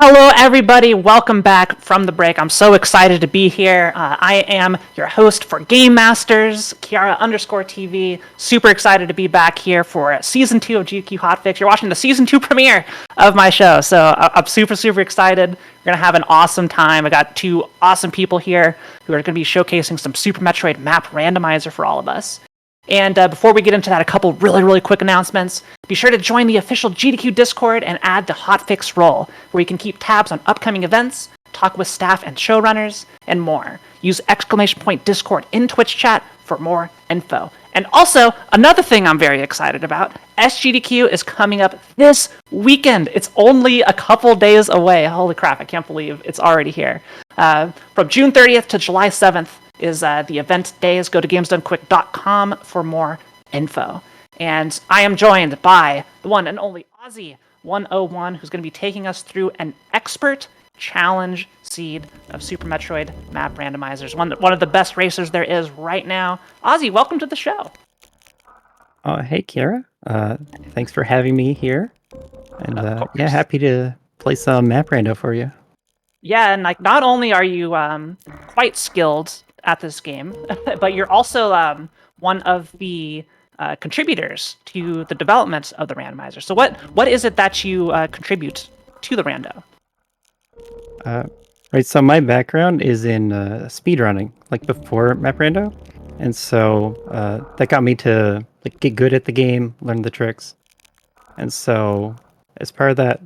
Hello, everybody. Welcome back from the break. I'm so excited to be here. I am your host for Game Masters, Kiara_TV. Super excited to be back here for season 2 of GDQ Hotfix. You're watching the season 2 premiere of my show, so I'm super excited. We're gonna have an awesome time. I got two awesome people here who are gonna be showcasing some Super Metroid map randomizer for all of us. And before we get into that, a couple really quick announcements. Be sure to join the official GDQ Discord and add the Hotfix role, where you can keep tabs on upcoming events, talk with staff and showrunners, and more. Use !Discord in Twitch chat for more info. And also, another thing I'm very excited about, SGDQ is coming up this weekend. It's only a couple days away. Holy crap, I can't believe it's already here. From June 30th to July 7th, is the event days. Go to gamesdonequick.com for more info. And I am joined by the one and only Ozzy101, who's going to be taking us through an expert challenge seed of Super Metroid map randomizers. One of the best racers there is right now. Ozzy, welcome to the show. Hey, Kiara. Thanks for having me here. And yeah, happy to play some map rando for you. Yeah, and like not only are you quite skilled at this game, but you're also one of the contributors to the development of the randomizer. So what is it that you contribute to the rando? Right, so my background is in speedrunning, like before map rando. And so that got me to like get good at the game, learn the tricks. And so as part of that,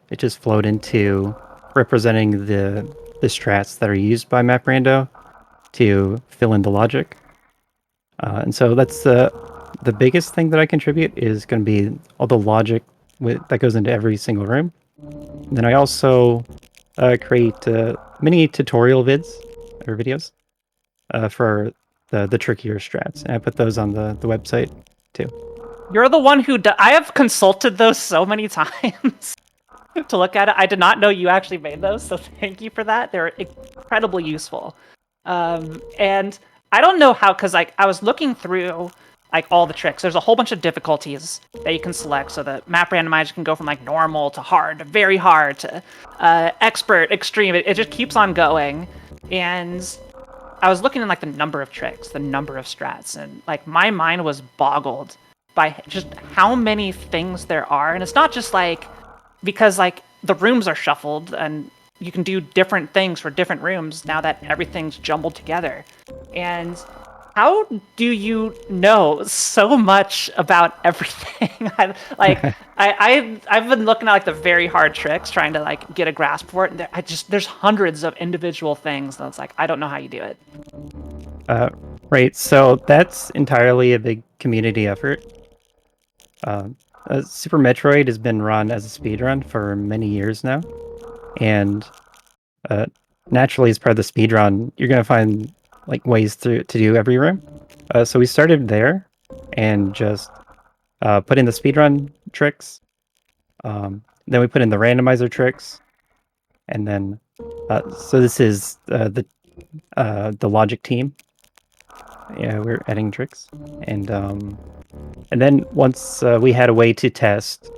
it just flowed into representing the strats that are used by map rando to fill in the logic. And so that's the biggest thing that I contribute is going to be all the logic that goes into every single room. And then I also create mini tutorial vids or videos for the trickier strats, and I put those on the website too. You're the one who I have consulted those so many times to look at it. I did not know you actually made those, so thank you for that. They're incredibly useful. And I don't know how, because like I was looking through like all the tricks. There's a whole bunch of difficulties that you can select, so the map randomizer can go from like normal to hard to very hard to expert, extreme. It just keeps on going. And I was looking at like the number of tricks, the number of strats, and like my mind was boggled by just how many things there are. And it's not just like because like the rooms are shuffled and you can do different things for different rooms now that everything's jumbled together. And how do you know so much about everything? I've been looking at like the very hard tricks, trying to like get a grasp for it. And there's hundreds of individual things, and it's like I don't know how you do it. Right, so that's entirely a big community effort. Super Metroid has been run as a speedrun for many years now, and naturally, as part of the speedrun, you're going to find like ways to do every room. So we started there and just put in the speedrun tricks. Then we put in the randomizer tricks, and then so this is the logic team. Yeah, we're adding tricks, and then once we had a way to test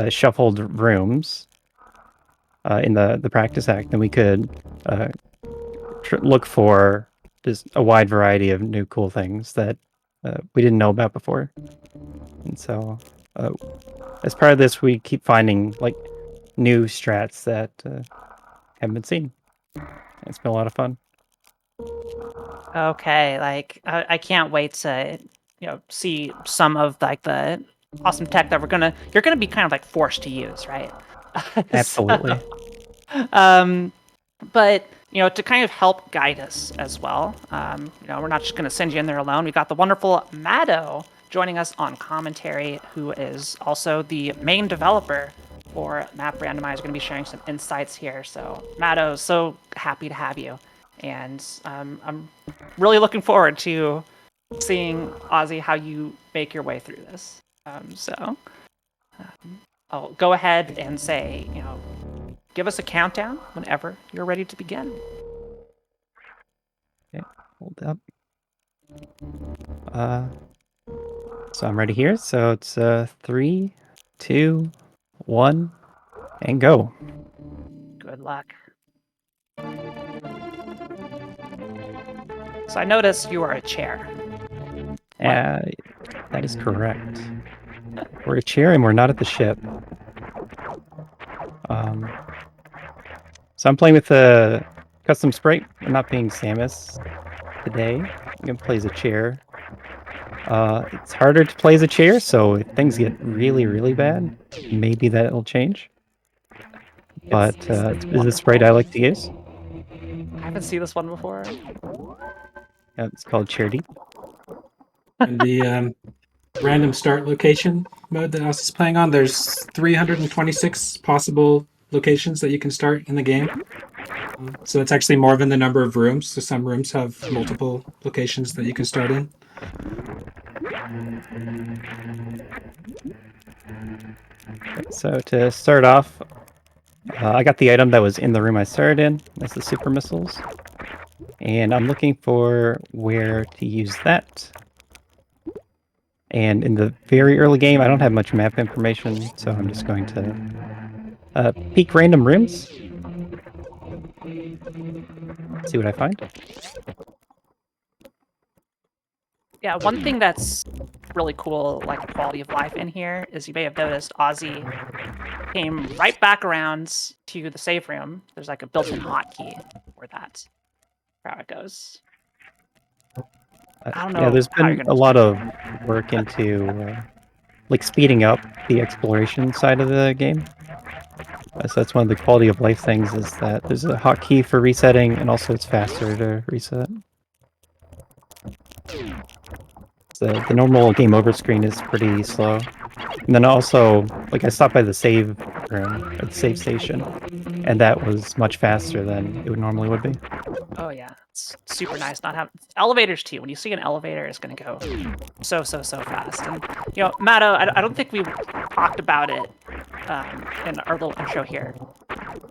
shuffled rooms in the practice act, then we could look for just a wide variety of new cool things that we didn't know about before. And so as part of this, we keep finding like new strats that haven't been seen. It's been a lot of fun. Okay, like I can't wait to see some of like the awesome tech that you're gonna be kind of like forced to use, right? Absolutely. But to kind of help guide us as well, we're not just gonna send you in there alone. We got the wonderful Maddo joining us on commentary, who is also the main developer for Map Randomizer. Going to be sharing some insights here. So Maddo, so happy to have you. And I'm really looking forward to seeing, Ozzy, how you make your way through this. I'll go ahead and say, give us a countdown whenever you're ready to begin. Okay, hold up. So I'm ready here. So it's 3, 2, 1, and go. luck. So I noticed you are a chair. That is correct. We're a chair and we're not at the ship. So I'm playing with a custom sprite. I'm not being Samus today. I'm gonna play as a chair. It's harder to play as a chair, so if things get really, really bad, maybe that'll change. But It's is the sprite I like to use. I haven't seen this one before. It's called Chair Deep. And the random start location mode that I was just playing on, there's 326 possible locations that you can start in the game. So it's actually more than the number of rooms. So some rooms have multiple locations that you can start in. Okay, so to start off, I got the item that was in the room I started in. That's the super missiles. And I'm looking for where to use that. And in the very early game, I don't have much map information, so I'm just going to peek random rooms. See what I find. Yeah, one thing that's really cool, like the quality of life in here, is you may have noticed Ozzy came right back around to the save room. There's like a built-in hotkey for that. For how it goes. I don't know. Yeah, there's how you're been gonna a lot of work into like speeding up the exploration side of the game. So that's one of the quality of life things, is that there's a hotkey for resetting, and also it's faster to reset. So the normal game over screen is pretty slow. And then also, like, I stopped by the save room, or the save station, and that was much faster than it would normally would be. Oh yeah, it's super nice not having elevators too. When you see an elevator, it's gonna go so fast. And you know, Matto, I don't think we talked about it in our little intro here,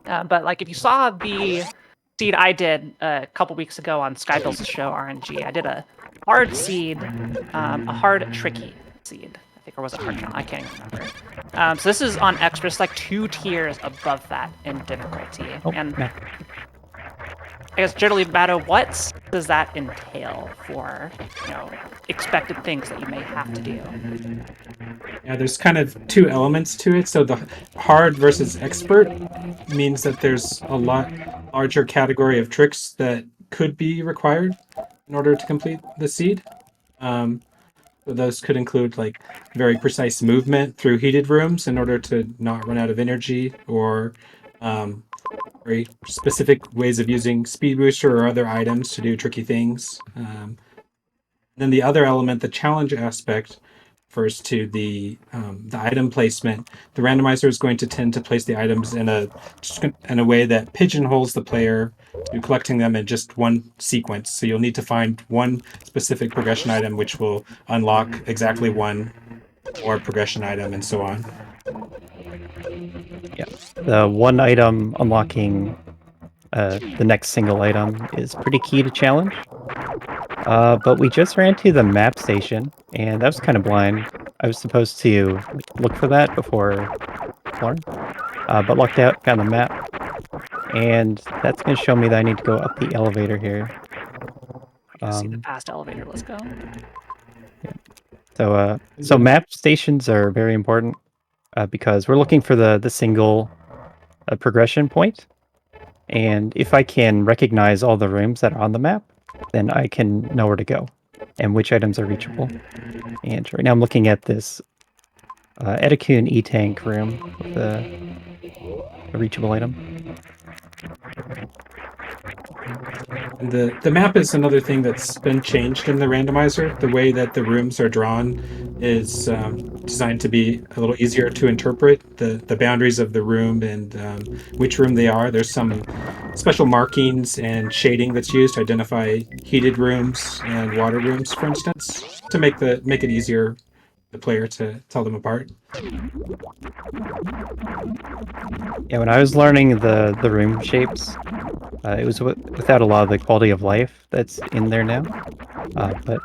but like if you saw the seed I did a couple weeks ago on Skybuild's show RNG, I did a hard seed, a hard tricky seed. I think, or was it hard challenge? I can't even remember. So this is on extra. It's like 2 tiers above that in difficulty. And yeah. I guess generally, Matto, what does that entail for, expected things that you may have to do? Yeah, there's kind of 2 elements to it. So the hard versus expert means that there's a lot larger category of tricks that could be required in order to complete the seed. So those could include like very precise movement through heated rooms in order to not run out of energy, or very specific ways of using speed booster or other items to do tricky things. Then the other element, the challenge aspect, refers to the item placement. The randomizer is going to tend to place the items in a way that pigeonholes the player to collecting them in just one sequence. So you'll need to find one specific progression item, which will unlock exactly one more progression item, and so on. Yeah, the one item unlocking the next single item is pretty key to challenge. But we just ran to the map station, and that was kind of blind. I was supposed to look for that before exploring, but lucked out, found the map, and that's going to show me that I need to go up the elevator here. I can see the past elevator. Let's go. So map stations are very important because we're looking for the single progression point, and if I can recognize all the rooms that are on the map, then I can know where to go and which items are reachable. And right now I'm looking at this Etikun E-Tank room with a reachable item. The map is another thing that's been changed in the randomizer. The way that the rooms are drawn is designed to be a little easier to interpret the boundaries of the room and which room they are. There's some special markings and shading that's used to identify heated rooms and water rooms, for instance, to make it easier for the player to tell them apart. Yeah, when I was learning the room shapes, it was without a lot of the quality of life that's in there now. But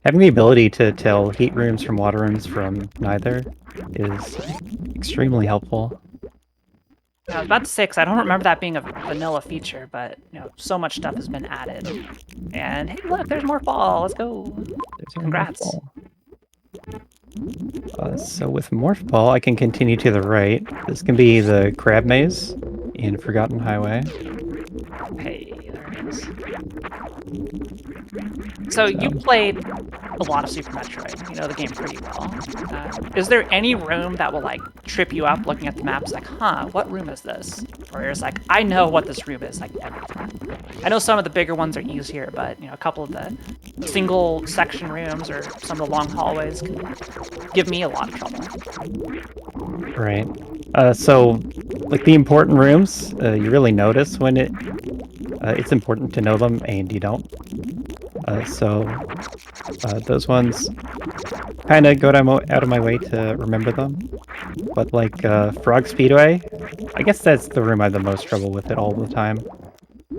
having the ability to tell heat rooms from water rooms from neither is extremely helpful. I was about to say, 'cause I don't remember that being a vanilla feature, but so much stuff has been added. And hey, look, there's more fall. Let's go. There's our Congrats. Morph Ball. So with Morph Ball, I can continue to the right. This can be the Crab Maze in Forgotten Highway. Hey, there it is. So you played a lot of Super Metroid. You know the game pretty well. Is there any room that will like trip you up looking at the map? It's like, huh, what room is this? Or it's like, I know what this room is like every time. I know some of the bigger ones are easier, but a couple of the single section rooms or some of the long hallways can give me a lot of trouble. Right. So, like the important rooms, you really notice when it's important to know them and you don't. Those ones kind of go out of my way to remember them. But like Frog Speedway, I guess that's the room I have the most trouble with it all the time.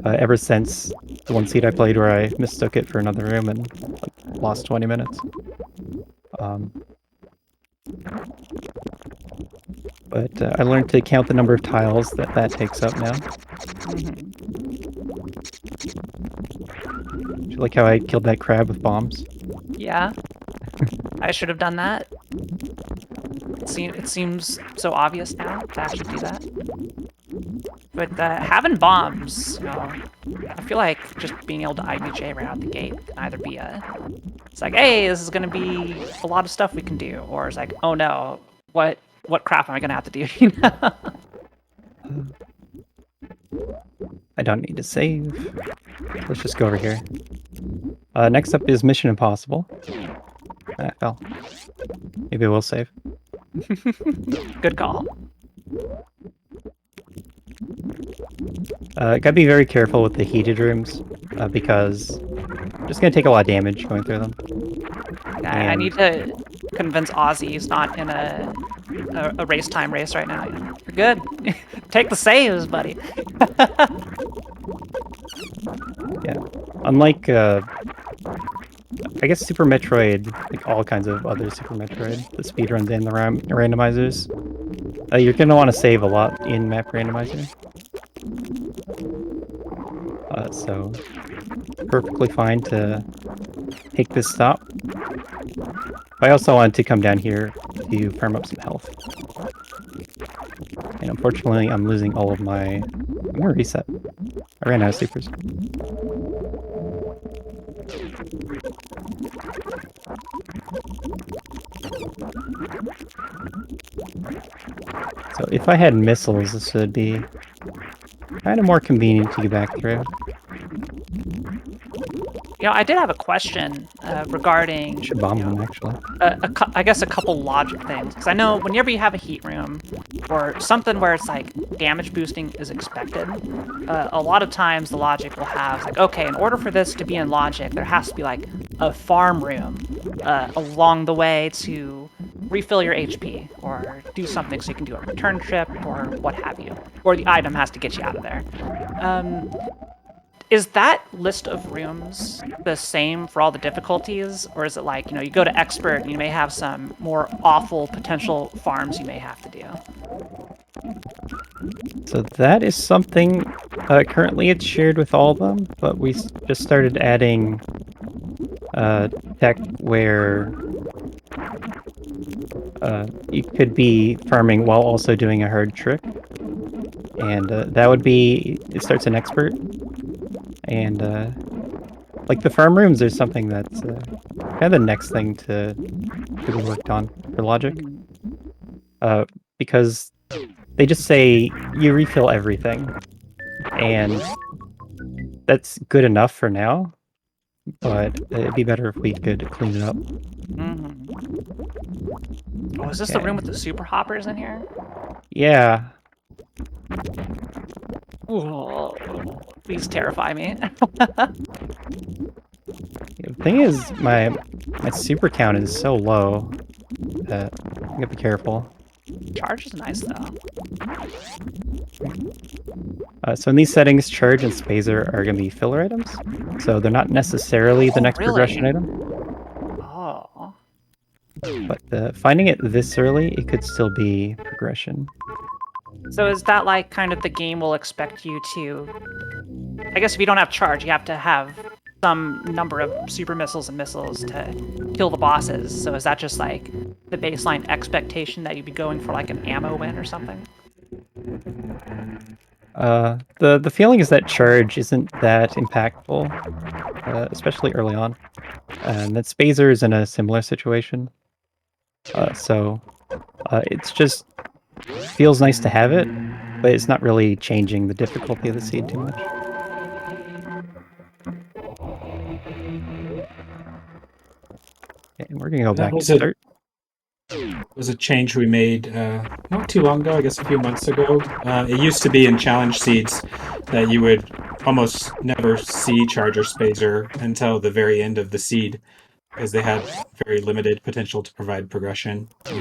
Ever since the one seed I played where I mistook it for another room and like lost 20 minutes. But I learned to count the number of tiles that takes up now. Do you like how I killed that crab with bombs? Yeah. I should have done that. It seems so obvious now to actually do that. But having bombs, I feel like just being able to IBJ right out the gate can either be it's like, hey, this is gonna be a lot of stuff we can do, or it's like, oh no, what crap am I gonna have to do? I don't need to save. Let's just go over here. Next up is Mission Impossible. I fell. Maybe we'll save. Good call. Gotta be very careful with the heated rooms, because I'm just gonna take a lot of damage going through them. I need to convince Ozzy he's not in a race time race right now. You're good. Take the saves, buddy. Yeah. Unlike, I guess Super Metroid, like all kinds of other Super Metroid, the speedruns and the randomizers, you're gonna want to save a lot in map randomizer. So, perfectly fine to take this stop. I also wanted to come down here to farm up some health. And unfortunately, I'm losing all of my... I'm gonna reset. I ran out of supers. So if I had missiles, this would be kind of more convenient to get back through. I did have a question regarding... Should bomb them, actually. I guess a couple logic things. Because I know whenever you have a heat room, or something where it's like damage boosting is expected, a lot of times the logic will have, like, okay, in order for this to be in logic, there has to be like a farm room along the way to refill your HP, or do something so you can do a return trip, or what have you. Or the item has to get you out of there. Is that list of rooms the same for all the difficulties? Or is it like, you go to expert and you may have some more awful potential farms you may have to do? So that is something, currently it's shared with all of them, but we just started adding tech where you could be farming while also doing a hard trick. And that would be, it starts an expert. And like the farm rooms are something that's kind of the next thing to be worked on for logic. Because they just say you refill everything. And that's good enough for now. But it'd be better if we could clean it up. Oh, is this the room with the super hoppers in here? Yeah. Ooh, these terrify me. The thing is, my super count is so low that I gotta be careful. Charge is nice, though. So in these settings, charge and spazer are going to be filler items. So they're not necessarily the next progression item. Oh. But finding it this early, it could still be progression. So is that like kind of the game will expect you to? I guess if you don't have charge, you have to have some number of super missiles and missiles to kill the bosses. So is that just like the baseline expectation that you'd be going for like an ammo win or something? The feeling is that charge isn't that impactful, especially early on. And that Spazer is in a similar situation. So it's just feels nice to have it, but it's not really changing the difficulty of the seed too much. Okay, and we're gonna go That back to was a start. was a change we made not too long ago, I guess a few months ago. It used to be in challenge seeds that you would almost never see charge or spacer until the very end of the seed because they had very limited potential to provide progression. So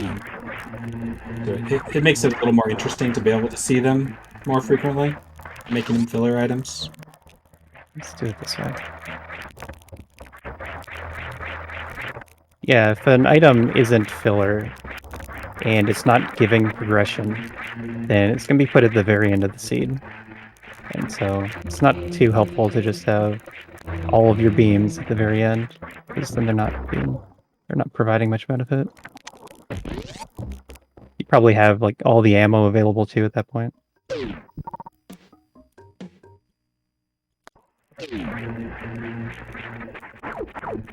it makes it a little more interesting to be able to see them more frequently, making them filler items. Let's do it this way. Yeah, if an item isn't filler and it's not giving progression, then it's going to be put at the very end of the seed. And so it's not too helpful to just have all of your beams at the very end, because then they're not providing much benefit. You probably have like all the ammo available too at that point.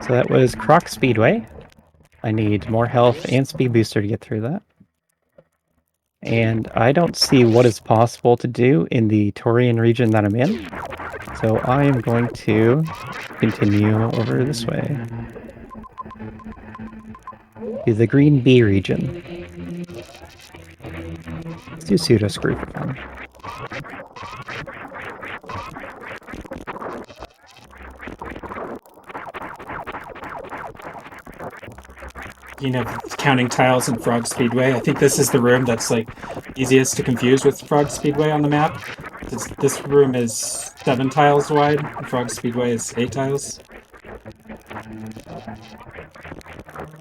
So that was Croc Speedway. I need more health and speed booster to get through that. And I don't see what is possible to do in the Taurian region that I'm in. So I am going to continue over this way. To the Green Bee region. Let's do pseudo screw for fun. Counting tiles in Frog Speedway. I think this is the room that's like easiest to confuse with Frog Speedway on the map. This room is 7 tiles wide. Frog Speedway is 8 tiles.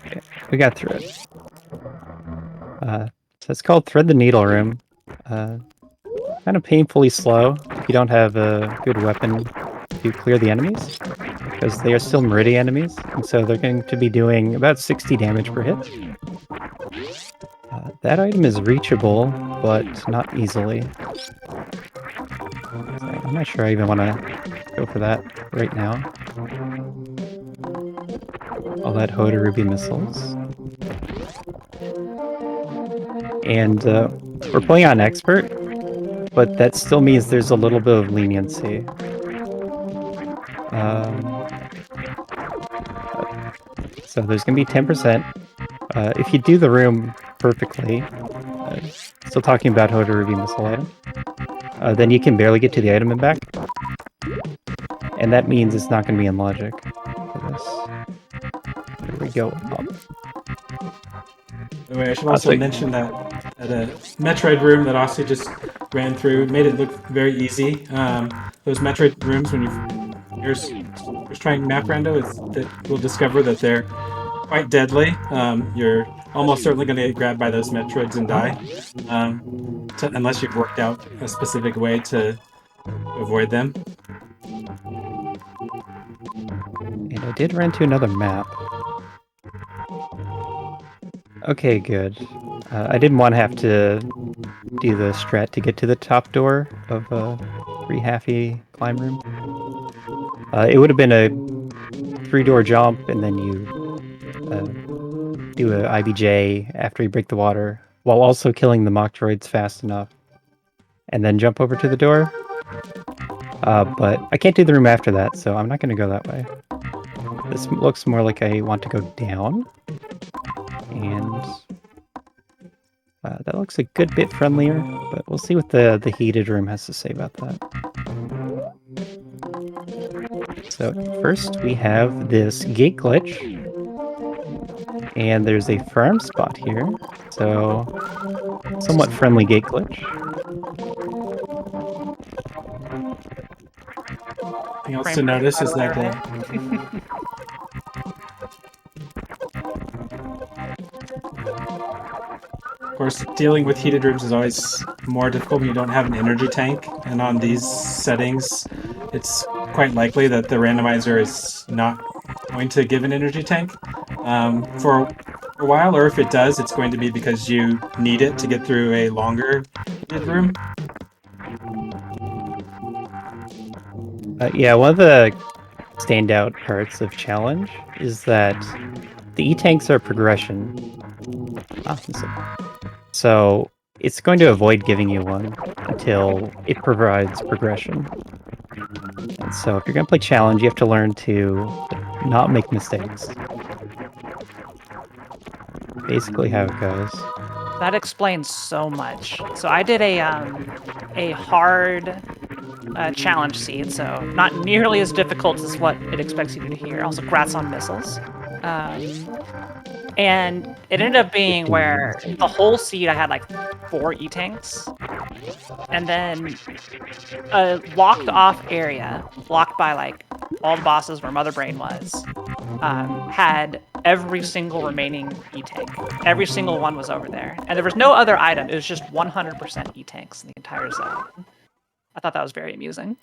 Okay, we got through it. So it's called Thread the Needle Room. Kind of painfully slow if you don't have a good weapon to clear the enemies, because they are still Meridian enemies, and so they're going to be doing about 60 damage per hit. That item is reachable, but not easily. So I'm not sure I even want to go for that right now. All that Hoda Ruby missiles. And we're playing on Expert, but that still means there's a little bit of leniency. So there's going to be 10%. If you do the room perfectly, still talking about Hoda Ruby missile item, then you can barely get to the item and back. And that means it's not going to be in logic for this. Here we go up. By the way, I should also mention that a Metroid room that Aussie just ran through made it look very easy. Those Metroid rooms, when you're trying map rando, that we'll discover that they're quite deadly. You're almost certainly going to get grabbed by those Metroids and die, unless you've worked out a specific way to avoid them. And I did run to another map. Okay, good. I didn't want to have to do the strat to get to the top door of a 3-halfy climb room. It would have been a 3-door jump, and then you do a IBJ after you break the water, while also killing the mock droids fast enough, and then jump over to the door. But I can't do the room after that, so I'm not going to go that way. This looks more like I want to go down. And that looks a good bit friendlier, but we'll see what the heated room has to say about that. So first we have this gate glitch, and there's a farm spot here, so somewhat friendly gate glitch. Anything else to notice is that of course, dealing with heated rooms is always more difficult when you don't have an energy tank, and on these settings, it's quite likely that the randomizer is not going to give an energy tank for a while, or if it does, it's going to be because you need it to get through a longer heated room. Yeah, one of the standout parts of challenge is that the E-tanks are progression. So it's going to avoid giving you one until it provides progression. And so if you're going to play challenge, you have to learn to not make mistakes. Basically how it goes. That explains so much. So I did a hard challenge seed, so not nearly as difficult as what it expects you to do here. Also, grats on missiles. And it ended up being where the whole seed I had like 4 E-tanks, and then a locked off area, blocked by like all the bosses where Mother Brain was, had every single remaining E-tank. Every single one was over there. And there was no other item. It was just 100% E-tanks in the entire zone. I thought that was very amusing.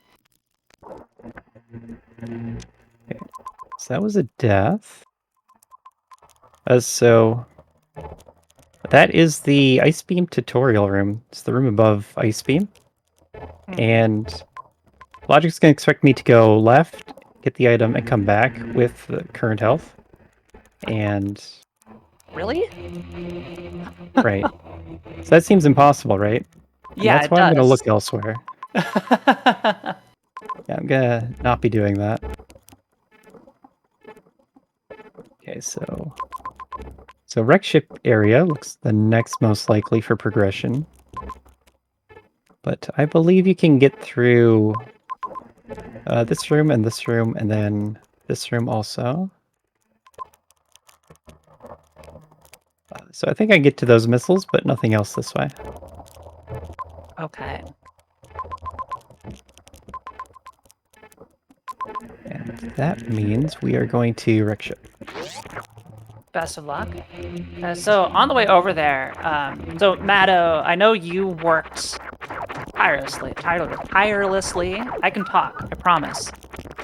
So that was a death. So that is the Ice Beam tutorial room. It's the room above Ice Beam. And Logic's going to expect me to go left, get the item, and come back with the current health. And... Really? Right. So that seems impossible, right? And Yeah, that's why I'm going to look elsewhere. Yeah, I'm going to not be doing that. Okay, so wreck ship area looks the next most likely for progression. But I believe you can get through this room, and then this room also. So I think I get to those missiles, but nothing else this way. Okay. And that means we are going to wreck ship. Best of luck. So on the way over there, so Matto, I know you worked tirelessly. I can talk, I promise.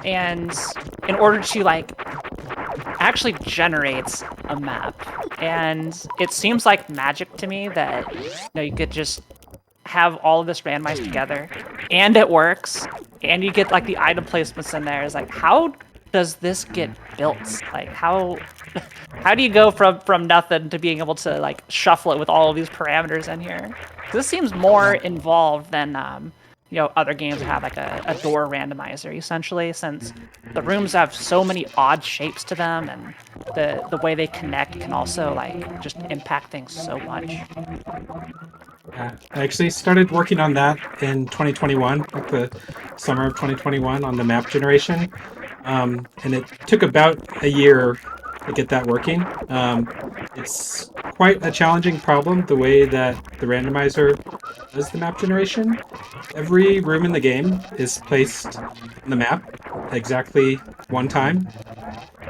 And in order to like actually generate a map, and it seems like magic to me that you could just have all of this randomized together, and it works, and you get like the item placements in there. Is like, how does this get built? Like how do you go from nothing to being able to like shuffle it with all of these parameters in here? This seems more involved than other games that have like a door randomizer, essentially, since the rooms have so many odd shapes to them, and the way they connect can also like just impact things so much. I actually started working on that in 2021, like the summer of 2021, on the map generation. And it took about a year to get that working. It's quite a challenging problem, the way that the randomizer does the map generation. Every room in the game is placed on the map exactly one time,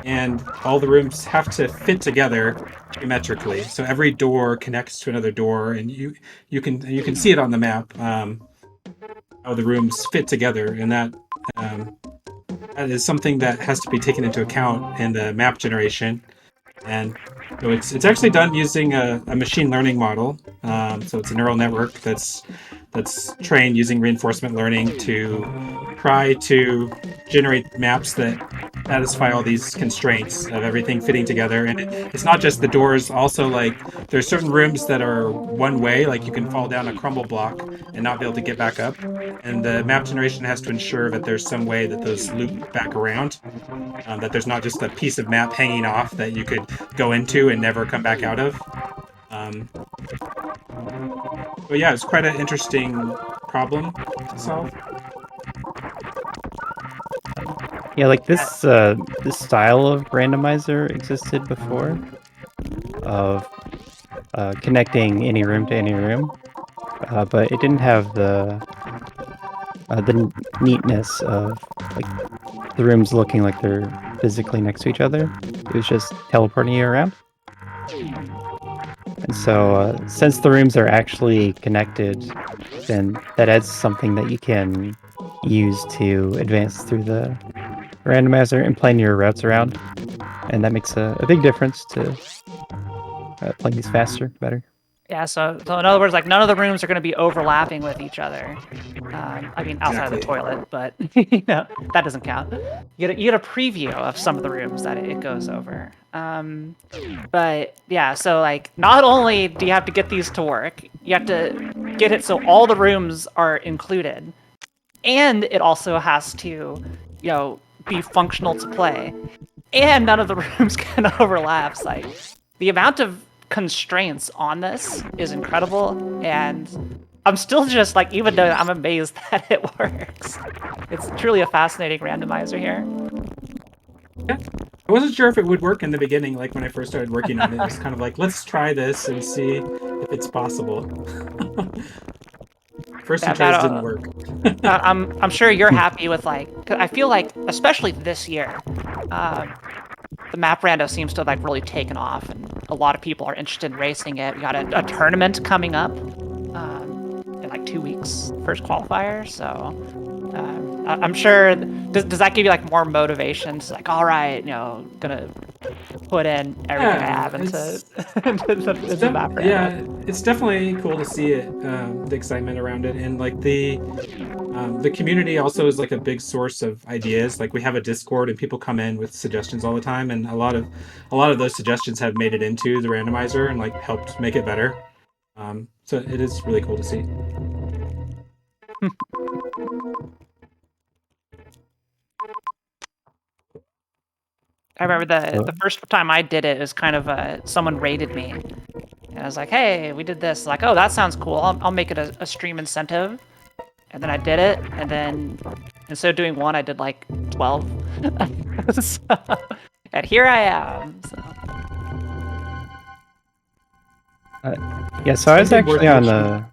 and all the rooms have to fit together geometrically. So every door connects to another door, and you can see it on the map, how the rooms fit together, and that is something that has to be taken into account in the map generation. And so it's actually done using a machine learning model. So it's a neural network that's trained using reinforcement learning to try to generate maps that satisfy all these constraints of everything fitting together. And it's not just the doors, also like there's certain rooms that are one way, like you can fall down a crumble block and not be able to get back up. And the map generation has to ensure that there's some way that those loop back around, that there's not just a piece of map hanging off that you could go into and never come back out of. But yeah, it's quite an interesting problem to solve. Yeah, like this this style of randomizer existed before, of connecting any room to any room, but it didn't have the neatness of like the rooms looking like they're physically next to each other. It was just teleporting you around. And So since the rooms are actually connected, then that adds something that you can use to advance through the randomizer and plan your routes around. And that makes a big difference to playing these faster, better. Yeah, so in other words, like none of the rooms are going to be overlapping with each other. I mean, outside of the Exactly. toilet, but that doesn't count. You get a preview of some of the rooms that it goes over. But yeah, so like not only do you have to get these to work, you have to get it so all the rooms are included, and it also has to, be functional to play, and none of the rooms can overlap. It's like the amount of constraints on this is incredible, and I'm still just like, even though I'm amazed that it works, it's truly a fascinating randomizer here. Yeah. I wasn't sure if it would work in the beginning, like when I first started working on it. It was kind of like, let's try this and see if it's possible. First two tries didn't work. I'm sure you're happy with like, 'cause I feel like especially this year, the map rando seems to have like really taken off, and a lot of people are interested in racing it. We got a tournament coming up in like 2 weeks, first qualifier. So I'm sure. Does that give you like more motivation to like, all right, gonna put in everything I have into, into the map rando? Yeah, it's definitely cool to see it, the excitement around it, and like the community also is like a big source of ideas. Like we have a Discord and people come in with suggestions all the time, and a lot of those suggestions have made it into the randomizer and like helped make it better. So it is really cool to see. I remember the first time I did it was kind of someone raided me, and I was like, "Hey, we did this." Like, "Oh, that sounds cool. I'll make it a stream incentive." And then I did it, and then instead of doing one, I did like 12. So, and here I am. So. Yeah, so I was Maybe worth actually on mentioning.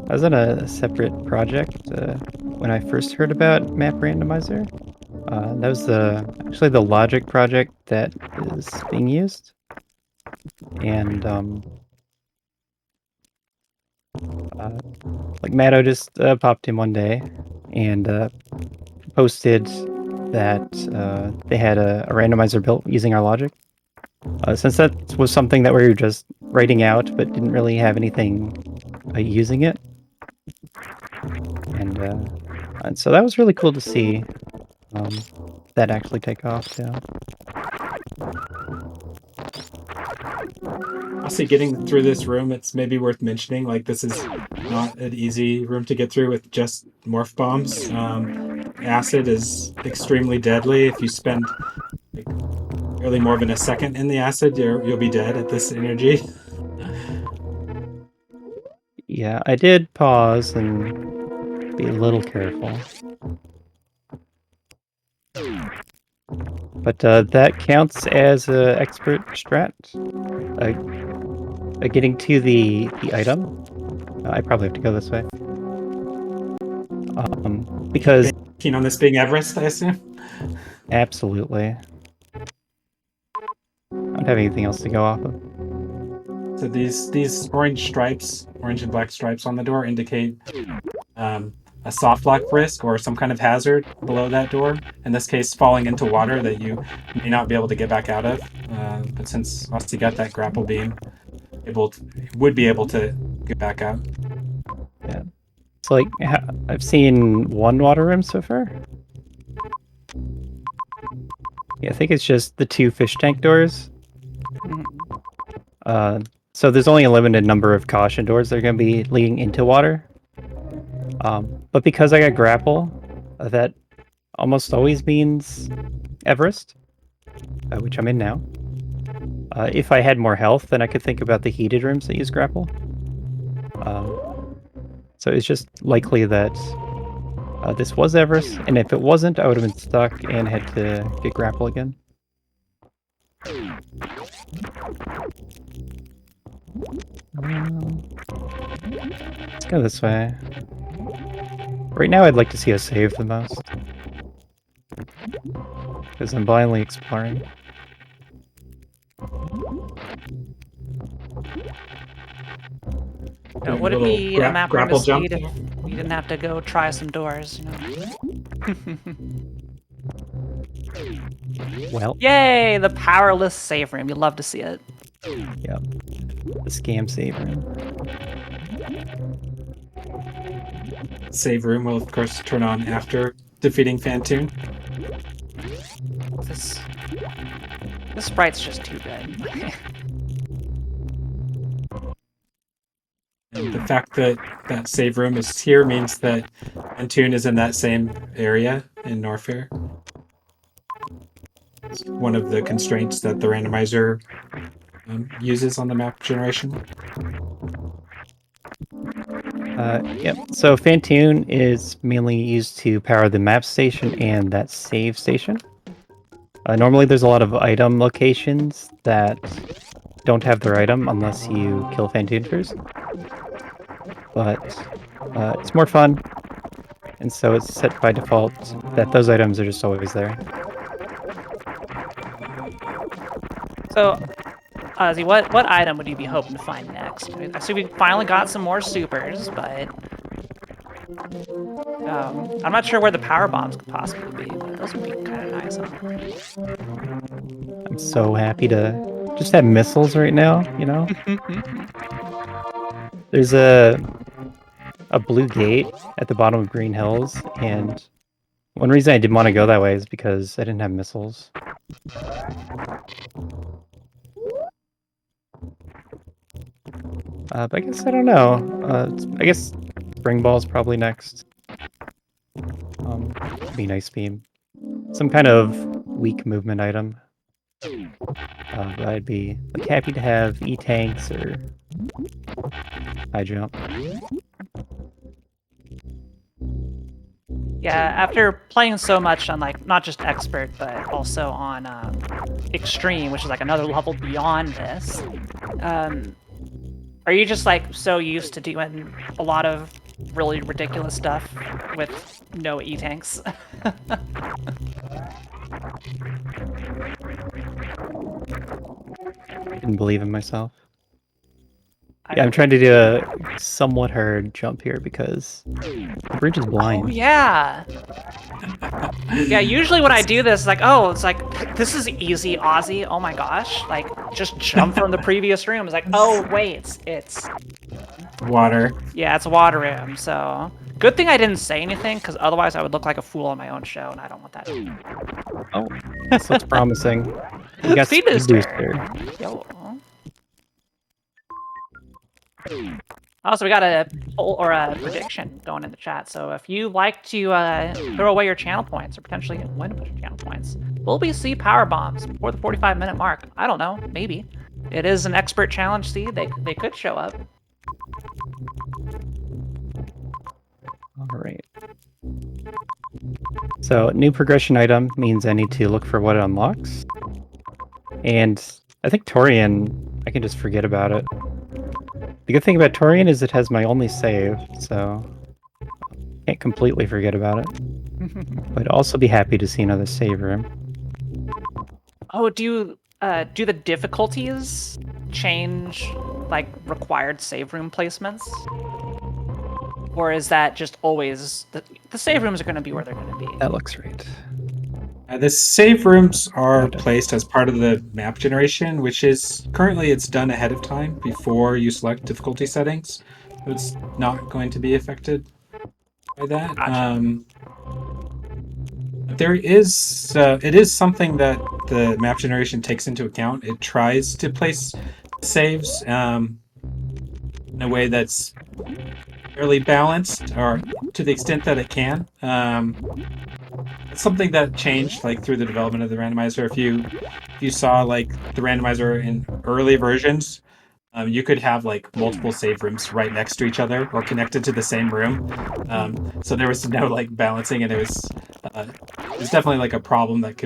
I was on a separate project when I first heard about Map Randomizer. That was actually the logic project that is being used, and like Matto just popped in one day and posted that they had a randomizer built using our logic. Since that was something that we were just writing out but didn't really have anything using it, and so that was really cool to see that actually take off too. Also, getting through this room, it's maybe worth mentioning, like this is not an easy room to get through with just morph bombs. Acid is extremely deadly. If you spend like barely more than a second in the acid, you'll be dead at this energy. Yeah, I did pause and be a little careful. But that counts as expert strat. Getting to the item. I probably have to go this way. Because Keen on this being Everest, I assume. absolutely. I don't have anything else to go off of. So these orange and black stripes on the door indicate a soft lock risk or some kind of hazard below that door. In this case, falling into water that you may not be able to get back out of. But since Austin got that grapple beam, would be able to get back out. Yeah. So like I've seen one water room so far. Yeah, I think it's just the 2 fish tank doors. So there's only a limited number of caution doors that are going to be leading into water. But because I got grapple, that almost always means Everest, which I'm in now. If I had more health, then I could think about the heated rooms that use grapple. So it's just likely that this was Everest, and if it wasn't, I would have been stuck and had to get grapple again. Let's go this way. Right now, I'd like to see us save the most. Because I'm blindly exploring. would it be a map we're grapple gonna jump. speed if we didn't have to go try some doors, you know? Well, Yay, the powerless save room. You love to see it. yep. The scam save room. Save room will of course turn on after defeating Fantoon. This sprite's just too good. And the fact that that save room is here means that Fantoon is in that same area in Norfair. It's one of the constraints that the randomizer uses on the map generation. Yep. So Fantoon is mainly used to power the map station and that save station. Normally there's a lot of item locations that don't have their item unless you kill Fantoon first. But it's more fun, and so it's set by default that those items are just always there. So, Ozzy, what item would you be hoping to find next? I see we finally got some more supers, but I'm not sure where the power bombs could possibly be, but those would be kind of nice. Huh? I'm so happy to just have missiles right now, you know? There's a blue gate at the bottom of Green Hills, and one reason I didn't want to go that way is because I didn't have missiles. But I guess I don't know. I guess Spring Ball's probably next. Be nice beam. Some kind of weak movement item. But I'd be happy to have E-tanks or high jump. Yeah, after playing so much on like not just expert but also on extreme, which is like another level beyond this, are you just like so used to doing a lot of really ridiculous stuff with no E-tanks? I didn't believe in myself. Yeah, I'm trying to do a somewhat hard jump here because the bridge is blind. Oh yeah. Yeah, usually when I do this, like, oh, it's like, this is easy, Ozzy. Oh my gosh. Like, just jump from the previous room. It's like, oh, wait, it's... Water. Yeah, it's a water room, so... Good thing I didn't say anything, because otherwise I would look like a fool on my own show, and I don't want that. Oh, this looks promising. You got Speed booster. Yo. Also, we got a poll or a prediction going in the chat. So if you like to throw away your channel points or potentially win a bunch of channel points, will we see power bombs before the 45-minute mark? I don't know. Maybe. It is an expert challenge seed. They could show up. All right. So new progression item means I need to look for what it unlocks. And I think Torian, I can just forget about it. The good thing about Torian is it has my only save, so can't completely forget about it. But also be happy to see another save room. Oh, do the difficulties change like required save room placements? Or is that just always the save rooms are going to be where they're going to be? That looks right. The save rooms are placed as part of the map generation, which is currently it's done ahead of time before you select difficulty settings. So it's not going to be affected by that. Gotcha. There is it is something that the map generation takes into account. It tries to place saves in a way that's fairly balanced, or to the extent that it can. It's something that changed like through the development of the randomizer. If you saw like the randomizer in early versions, you could have like multiple save rooms right next to each other or connected to the same room. So there was no like balancing, and it was definitely like a problem that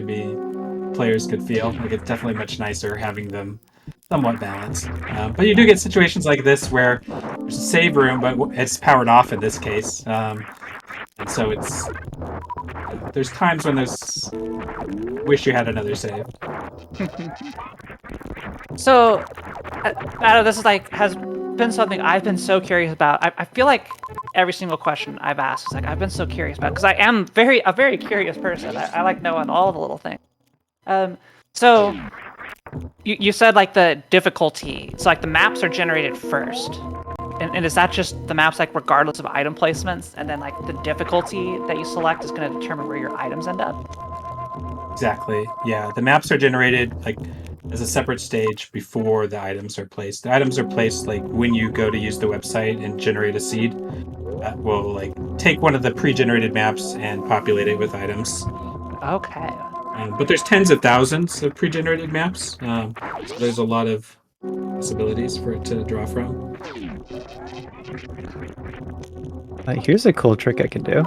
players could feel. Like it's definitely much nicer having them somewhat balanced. But you do get situations like this where there's a save room, but it's powered off in this case. And so there's times when wish you had another save. So, this is like has been been something I've been so curious about. I feel like every single question I've asked is like I've been so curious about because I am a very curious person. I like knowing all the little things. So you said like the difficulty. So like the maps are generated first, and is that just the maps like regardless of item placements, and then like the difficulty that you select is going to determine where your items end up? Exactly. Yeah, the maps are generated like as a separate stage before the items are placed. The items are placed like when you go to use the website and generate a seed. That will like take one of the pre-generated maps and populate it with items. Okay. But there's tens of thousands of pre-generated maps, so there's a lot of possibilities for it to draw from. Here's a cool trick I can do.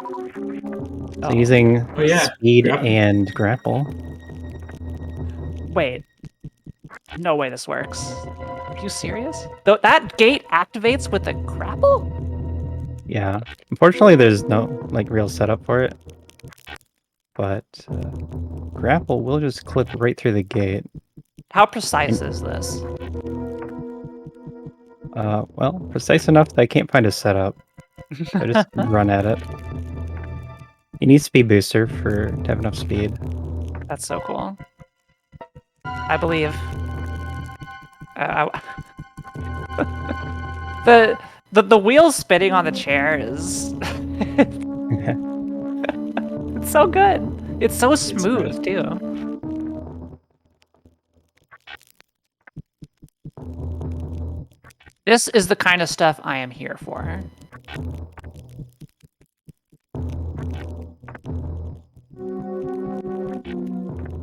So using Oh yeah, speed grapple. and grapple. Wait. No way this works. Are you serious? That gate activates with a grapple? Yeah. Unfortunately, there's no like real setup for it. But grapple will just clip right through the gate. How precise is this? Well, precise enough that I can't find a setup. So just run at it. You need speed booster to have enough speed. That's so cool. I believe. The wheels spinning on the chair is it's so good. It's so smooth too. This is the kind of stuff I am here for.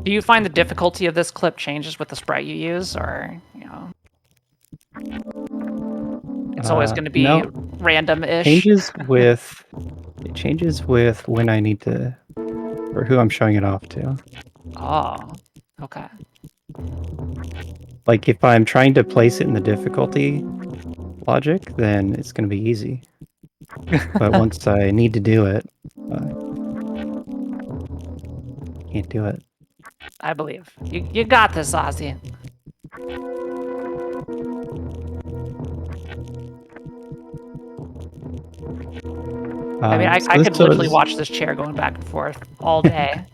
Do you find the difficulty of this clip changes with the sprite you use, or you know, it's always going to be no. random-ish? It changes with when I need to, or who I'm showing it off to. Oh, okay. Like if I'm trying to place it in the difficulty logic, then it's going to be easy. But once I need to do it, can't do it. I believe. You got this, Ozzy. I mean, I could literally watch this chair going back and forth all day.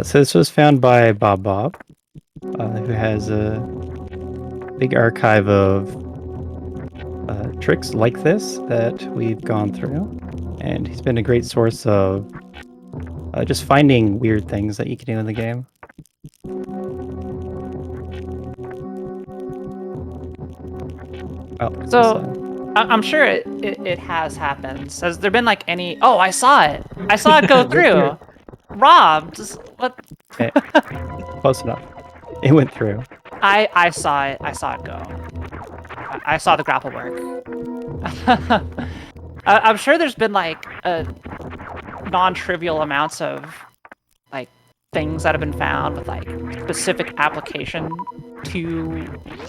So this was found by Bob, who has a big archive of tricks like this that we've gone through. And he's been a great source of just finding weird things that you can do in the game. Oh, so I'm sure it has happened. Has there been like any? Oh, I saw it. I saw it go through. Rob, what? Close enough. It went through. I saw it. I saw it go. I saw the grapple work. I'm sure there's been like non-trivial amounts of like things that have been found with like specific application to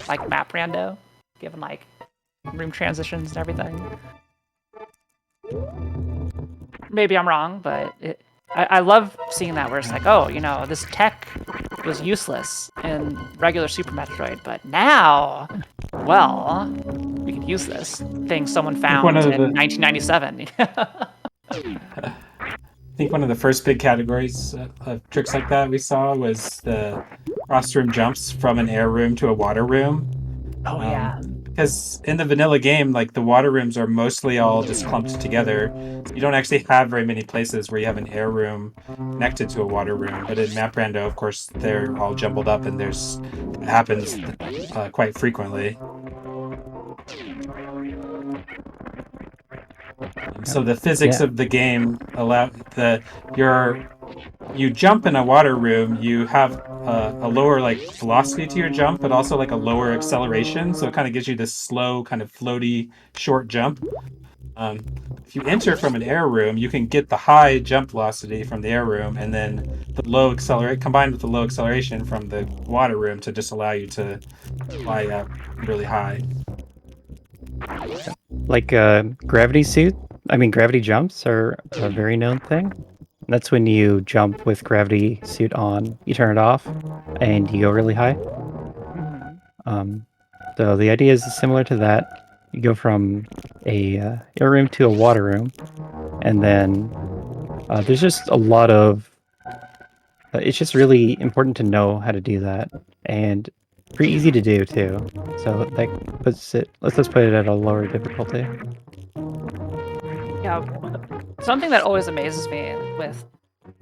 like map rando, given like room transitions and everything. Maybe I'm wrong, but I love seeing that where it's like, oh, you know, this tech was useless in regular Super Metroid, but now, well, we could use this thing someone found in 1997. I think one of the first big categories of tricks like that we saw was the cross-room jumps from an air room to a water room. Oh, yeah. Because in the vanilla game, like the water rooms are mostly all just clumped together. So you don't actually have very many places where you have an air room connected to a water room. But in Map Rando, of course, they're all jumbled up, and it happens quite frequently. So the physics of the game allow you jump in a water room, you have a lower like velocity to your jump, but also like a lower acceleration. So it kind of gives you this slow, kind of floaty, short jump. If you enter from an air room, you can get the high jump velocity from the air room, and then the low combined with the low acceleration from the water room to just allow you to fly up really high. Like gravity jumps are a very known thing. That's when you jump with gravity suit on, you turn it off, and you go really high. So the idea is similar to that. You go from a air room to a water room, and then there's just a lot of. It's just really important to know how to do that, and pretty easy to do too. So that puts it. Let's just put it at a lower difficulty. Yeah, something that always amazes me with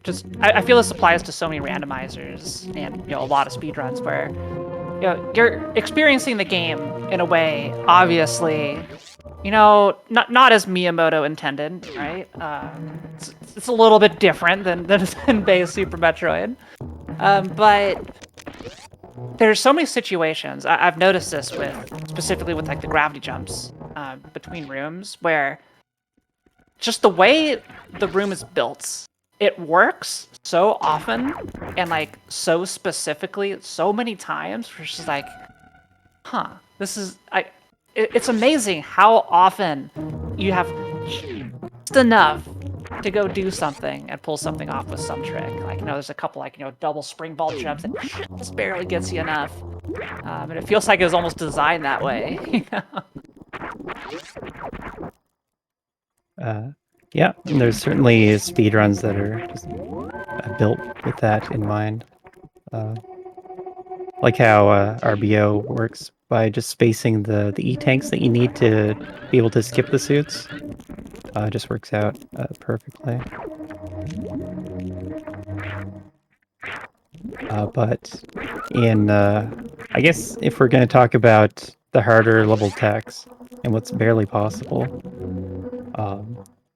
just I feel this applies to so many randomizers and a lot of speedruns where you're experiencing the game in a way, obviously, not as Miyamoto intended, right? It's a little bit different than base Super Metroid, but there's so many situations. I've noticed this specifically with like the gravity jumps between rooms where just the way the room is built, it works so often and like so specifically so many times. Where it's just like, huh, it's amazing how often you have just enough to go do something and pull something off with some trick. Like, there's a couple like, double spring ball jumps that just barely gets you enough. And it feels like it was almost designed that way. Yeah, and there's certainly speedruns that are just built with that in mind. Like how RBO works by just spacing the E-tanks that you need to be able to skip the suits. It just works out perfectly. But in, I guess if we're going to talk about the harder level techs and what's barely possible,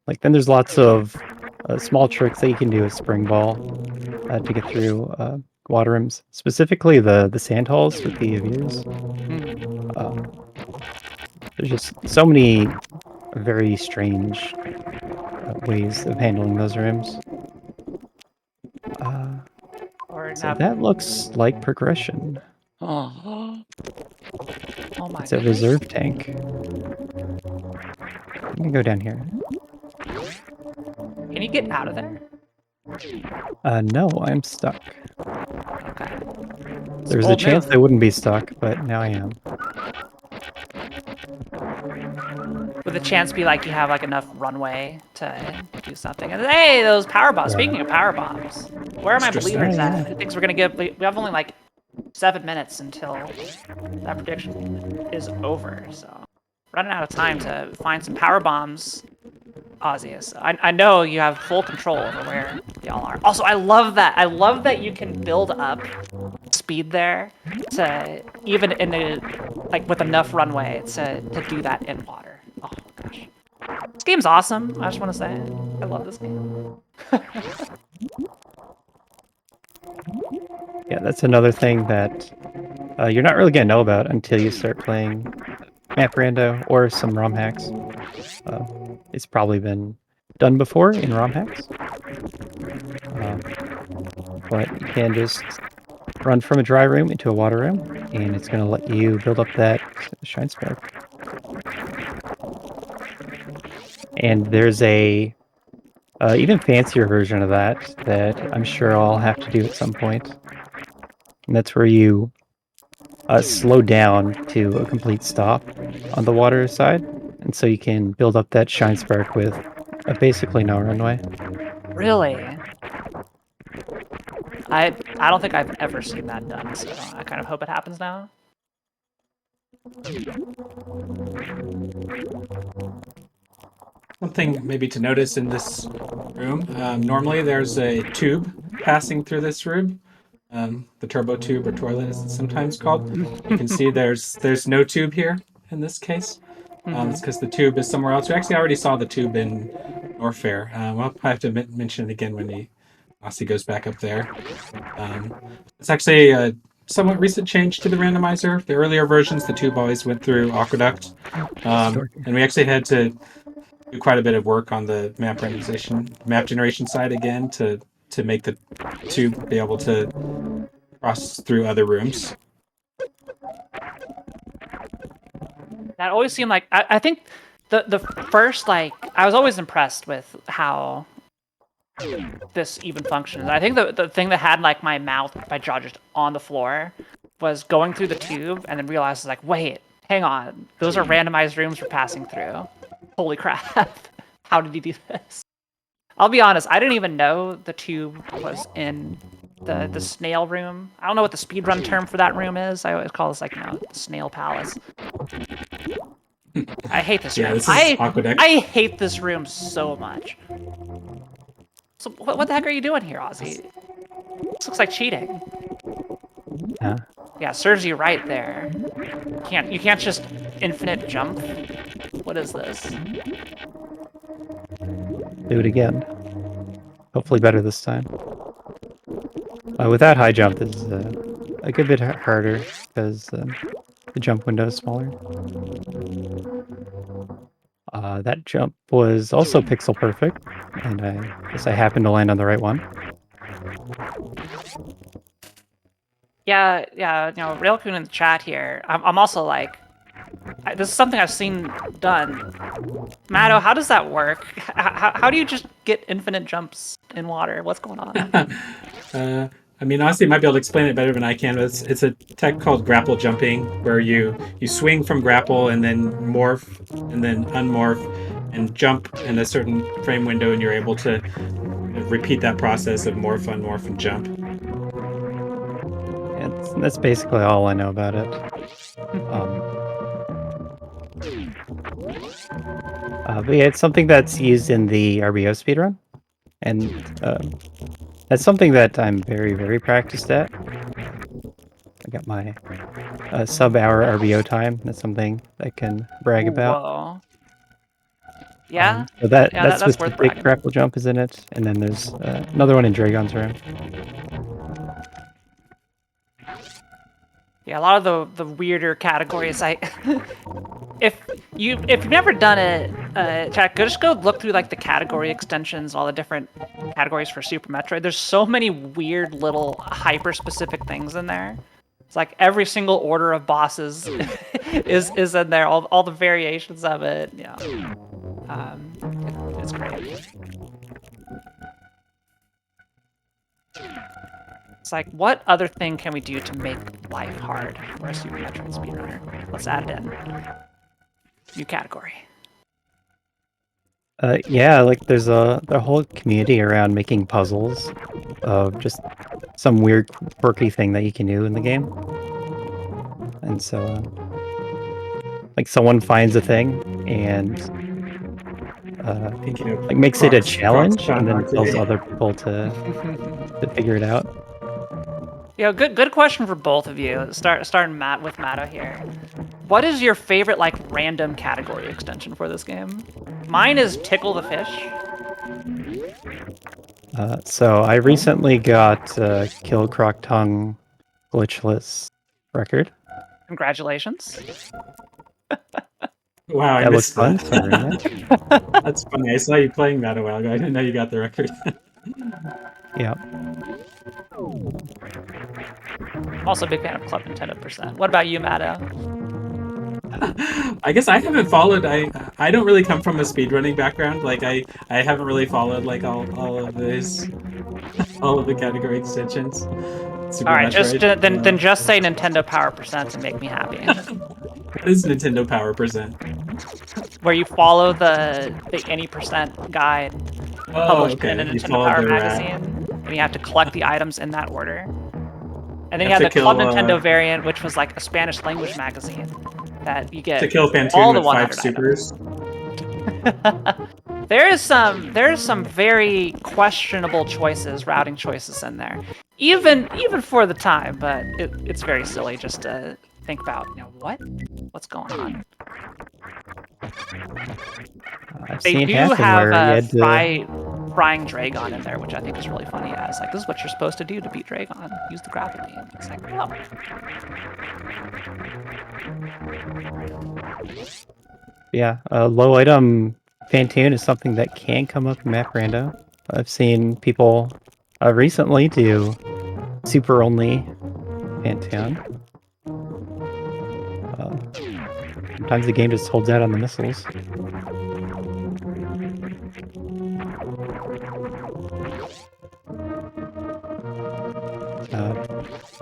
like then there's lots of small tricks that you can do with spring ball to get through water rooms, specifically the sand halls with the views. There's just so many very strange ways of handling those rooms. So that looks like progression. Oh my It's a goodness. reserve tank. I'm gonna go down here. Can you get out of there? No, I'm stuck. Okay. There was a chance I wouldn't be stuck, but now I am. With a chance to be like you have like enough runway to do something. And hey, those power bombs. Yeah. Speaking of power bombs, where are my Interesting. believers Yeah, at? Who thinks we're gonna get? We have only like 7 minutes until that prediction is over. So running out of time to find some power bombs. Aussies. I know you have full control over where y'all are. Also, I love that. I love that you can build up speed there to even in a like with enough runway to do that in water. Oh gosh, this game's awesome. I just want to say, I love this game. Yeah, that's another thing that you're not really gonna know about until you start playing map rando or some ROM hacks. It's probably been done before in ROM hacks, but you can just run from a dry room into a water room, and it's going to let you build up that shine spark. And there's a even fancier version of that I'm sure I'll have to do at some point, and that's where you slow down to a complete stop on the water side, and so you can build up that shine spark with basically no runway. Really? I don't think I've ever seen that done, so I kind of hope it happens now. Something maybe to notice in this room. Normally there's a tube passing through this room. The turbo tube or toilet as it's sometimes called. You can see there's no tube here in this case. It's because the tube is somewhere else. We actually already saw the tube in Norfair. We'll have to mention it again when Aussie goes back up there. It's actually a somewhat recent change to the randomizer. The earlier versions, the tube always went through Aqueduct. And we actually had to do quite a bit of work on the map generation side again to make the tube be able to cross through other rooms. That always seemed like I think the first like I was always impressed with how this even functions. I think the thing that had like my jaw just on the floor was going through the tube and then realized like, wait, Hang on. Those are randomized rooms we're passing through. Holy crap. How did he do this? I'll be honest, I didn't even know the tube was in the snail room. I don't know what the speedrun term for that room is. I always call this like, the snail palace. I hate this room. This is Aqueduct. I hate this room so much. So what the heck are you doing here, Ozzy? This looks like cheating. Yeah. Yeah, serves you right there. You can't just infinite jump. What is this? Do it again. Hopefully better this time. Without high jump is a good bit harder because the jump window is smaller. That jump was also pixel perfect, and I guess I happened to land on the right one. Yeah, Railcoon in the chat here. I'm also like, this is something I've seen done. Matto, how does that work? How do you just get infinite jumps in water? What's going on? I mean, honestly, you might be able to explain it better than I can, but it's a tech called grapple jumping, where you swing from grapple and then morph and then unmorph and jump in a certain frame window, and you're able to repeat that process of morph, unmorph, and jump. That's basically all I know about it. But yeah, it's something that's used in the RBO speedrun, and that's something that I'm very, very practiced at. I got my sub-hour RBO time. That's something I can brag about. Whoa. Yeah? So that's with worth the bragging. big grapple jump is in it, and then there's another one in Dragon's room. Yeah, a lot of the weirder categories. If you've never done it, chat, just go look through like the category extensions, all the different categories for Super Metroid. There's so many weird little hyper specific things in there. It's like every single order of bosses is in there. All the variations of it. Yeah, it's great. It's like, what other thing can we do to make life hard for a Super Metroid speedrunner? Let's add it in. New category. Yeah, like there's a whole community around making puzzles of just some weird quirky thing that you can do in the game. And so, like someone finds a thing and like makes it a challenge and then tells other people to figure it out. Yeah, good question for both of you. Starting with Matto here. What is your favorite like random category extension for this game? Mine is Tickle the Fish. So I recently got Kill Croc Tongue glitchless record. Congratulations. Wow, I That missed looks fun. that. Sorry, yeah. That's funny. I saw you playing that a while ago. I didn't know you got the record. Yeah. Also a big fan of Club Nintendo %. What about you, Matto? I guess I haven't followed. I don't really come from a speedrunning background. Like I haven't really followed like all of this, all of the category extensions. Super All right, Metroid. then just say Nintendo Power % and make me happy. What is Nintendo Power %? Where you follow the any % guide published in a Nintendo Power magazine, and you have to collect the items in that order. And then you have the Club Nintendo variant, which was like a Spanish language magazine that you get to kill Phantoon all the with 100 5 supers. There is some very questionable routing choices in there, even for the time. But it's very silly just to think about. What's going on? They do have a frying Dragon in there, which I think is really funny. As like, this is what you're supposed to do to beat Dragon. Use the grapple beam. It's like, oh. Yeah, low item Phantoon is something that can come up in map rando. I've seen people recently do super only Phantoon. Sometimes the game just holds out on the missiles.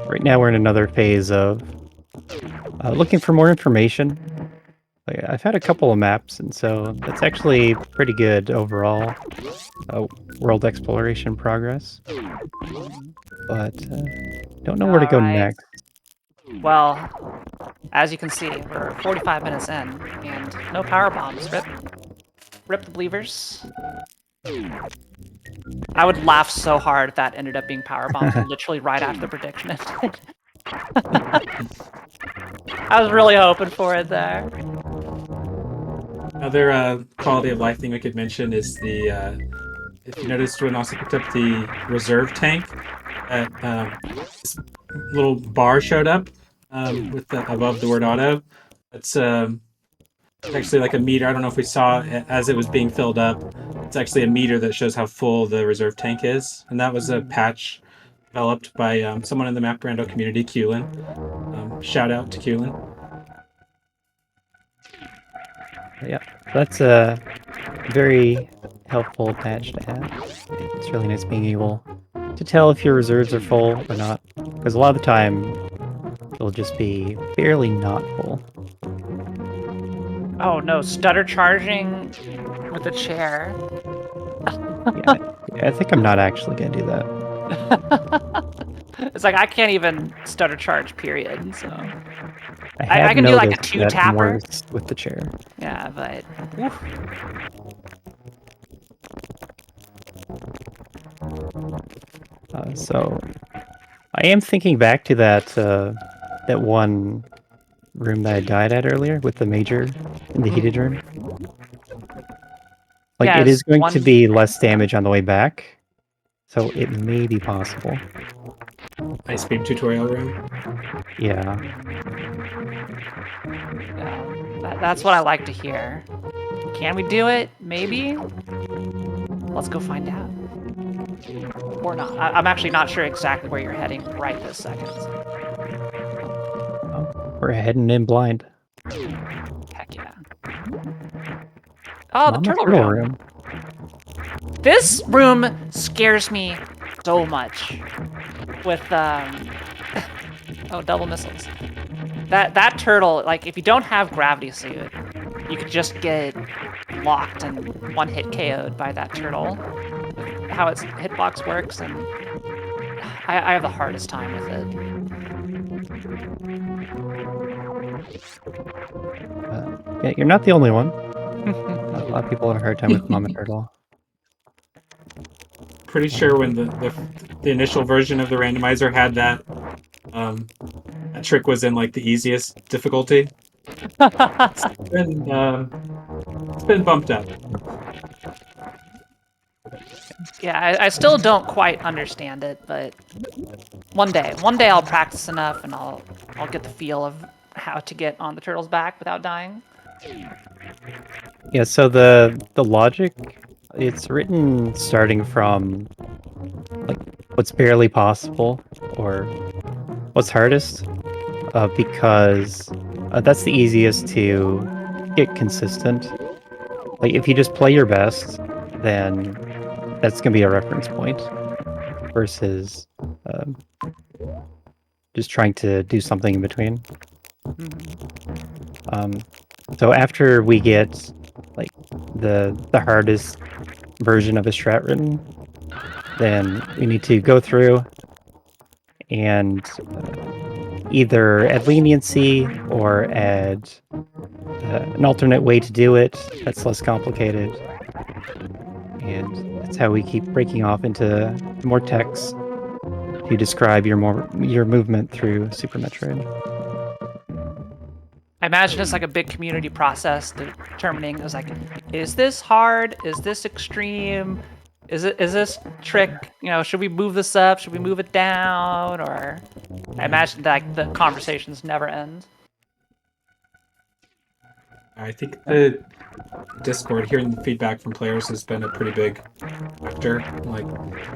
Right now we're in another phase of Looking for more information. I've had a couple of maps, and so that's actually pretty good overall world exploration progress. But don't know where to go Alright. next. Well, as you can see, we're 45 minutes in, and no power bombs. Rip the believers. I would laugh so hard if that ended up being power bombs literally right after the prediction ended. I was really hoping for it there. Another quality of life thing we could mention is the if you noticed when also picked up the reserve tank, this little bar showed up with above the word auto. It's actually like a meter. I don't know if we saw it as it was being filled up. It's actually a meter that shows how full the reserve tank is, and that was a patch developed by someone in the Map Brando community, Kulin. Shout out to Kulin. Yeah, that's a very helpful patch to have. It's really nice being able to tell if your reserves are full or not, because a lot of the time they'll just be barely not full. Oh no, stutter charging with the chair. Yeah, I think I'm not actually gonna do that. It's like I can't even stutter charge, period. So I can do like a noticed that two-tapper. works with the chair. Yeah, but oof. So I am thinking back to that one room that I died at earlier with the major in the heated room. Like Yeah, it is going to one- be less damage on the way back, so it may be possible. Ice beam tutorial room. Yeah. Yeah, that's what I like to hear. Can we do it? Maybe? Let's go find out. Or not. I'm actually not sure exactly where you're heading right this second. Oh, we're heading in blind. Heck yeah. Oh, the Mama turtle Turtle room. This room scares me so much. With, oh, double missiles. That turtle, like, if you don't have gravity suit, you could just get locked and one-hit KO'd by that turtle. How its hitbox works, and I have the hardest time with it. Yeah, you're not the only one. A lot of people have a hard time with Mama Turtle. Pretty sure when the initial version of the randomizer had that trick was in like the easiest difficulty. It's been bumped up. Yeah, I still don't quite understand it, but one day I'll practice enough and I'll get the feel of how to get on the turtle's back without dying. Yeah, so the logic, it's written starting from like what's barely possible or what's hardest, because that's the easiest to get consistent. Like if you just play your best, then that's gonna be a reference point versus just trying to do something in between. So after we get like the hardest version of a strat written, then we need to go through and either add leniency or add an alternate way to do it that's less complicated. And that's how we keep breaking off into more text to describe your movement through Super Metroid. I imagine it's like a big community process determining, is like, is this hard? Is this extreme? Is this trick? You know, should we move this up? Should we move it down? Or I imagine that like, the conversations never end. I think the Discord, hearing the feedback from players, has been a pretty big factor, like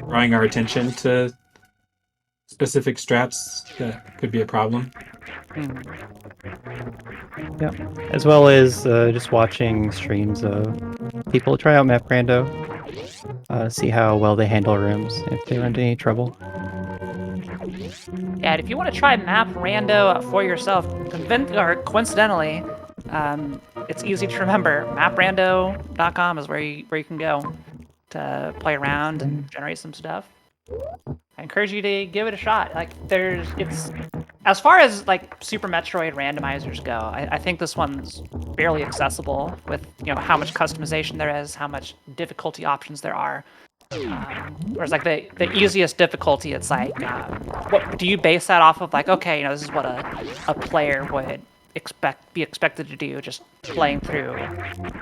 drawing our attention to specific strats that could be a problem. Yeah, as well as just watching streams of people try out Map Brando, see how well they handle rooms if they run into any trouble. Yeah, and if you want to try map rando for yourself, coincidentally, it's easy to remember. Maprando.com is where you can go to play around and generate some stuff. I encourage you to give it a shot. Like, it's as far as like Super Metroid randomizers go, I think this one's fairly accessible with how much customization there is, how much difficulty options there are. Whereas like the easiest difficulty, it's like, what do you base that off of? Like, okay, this is what a player would be expected to do, just playing through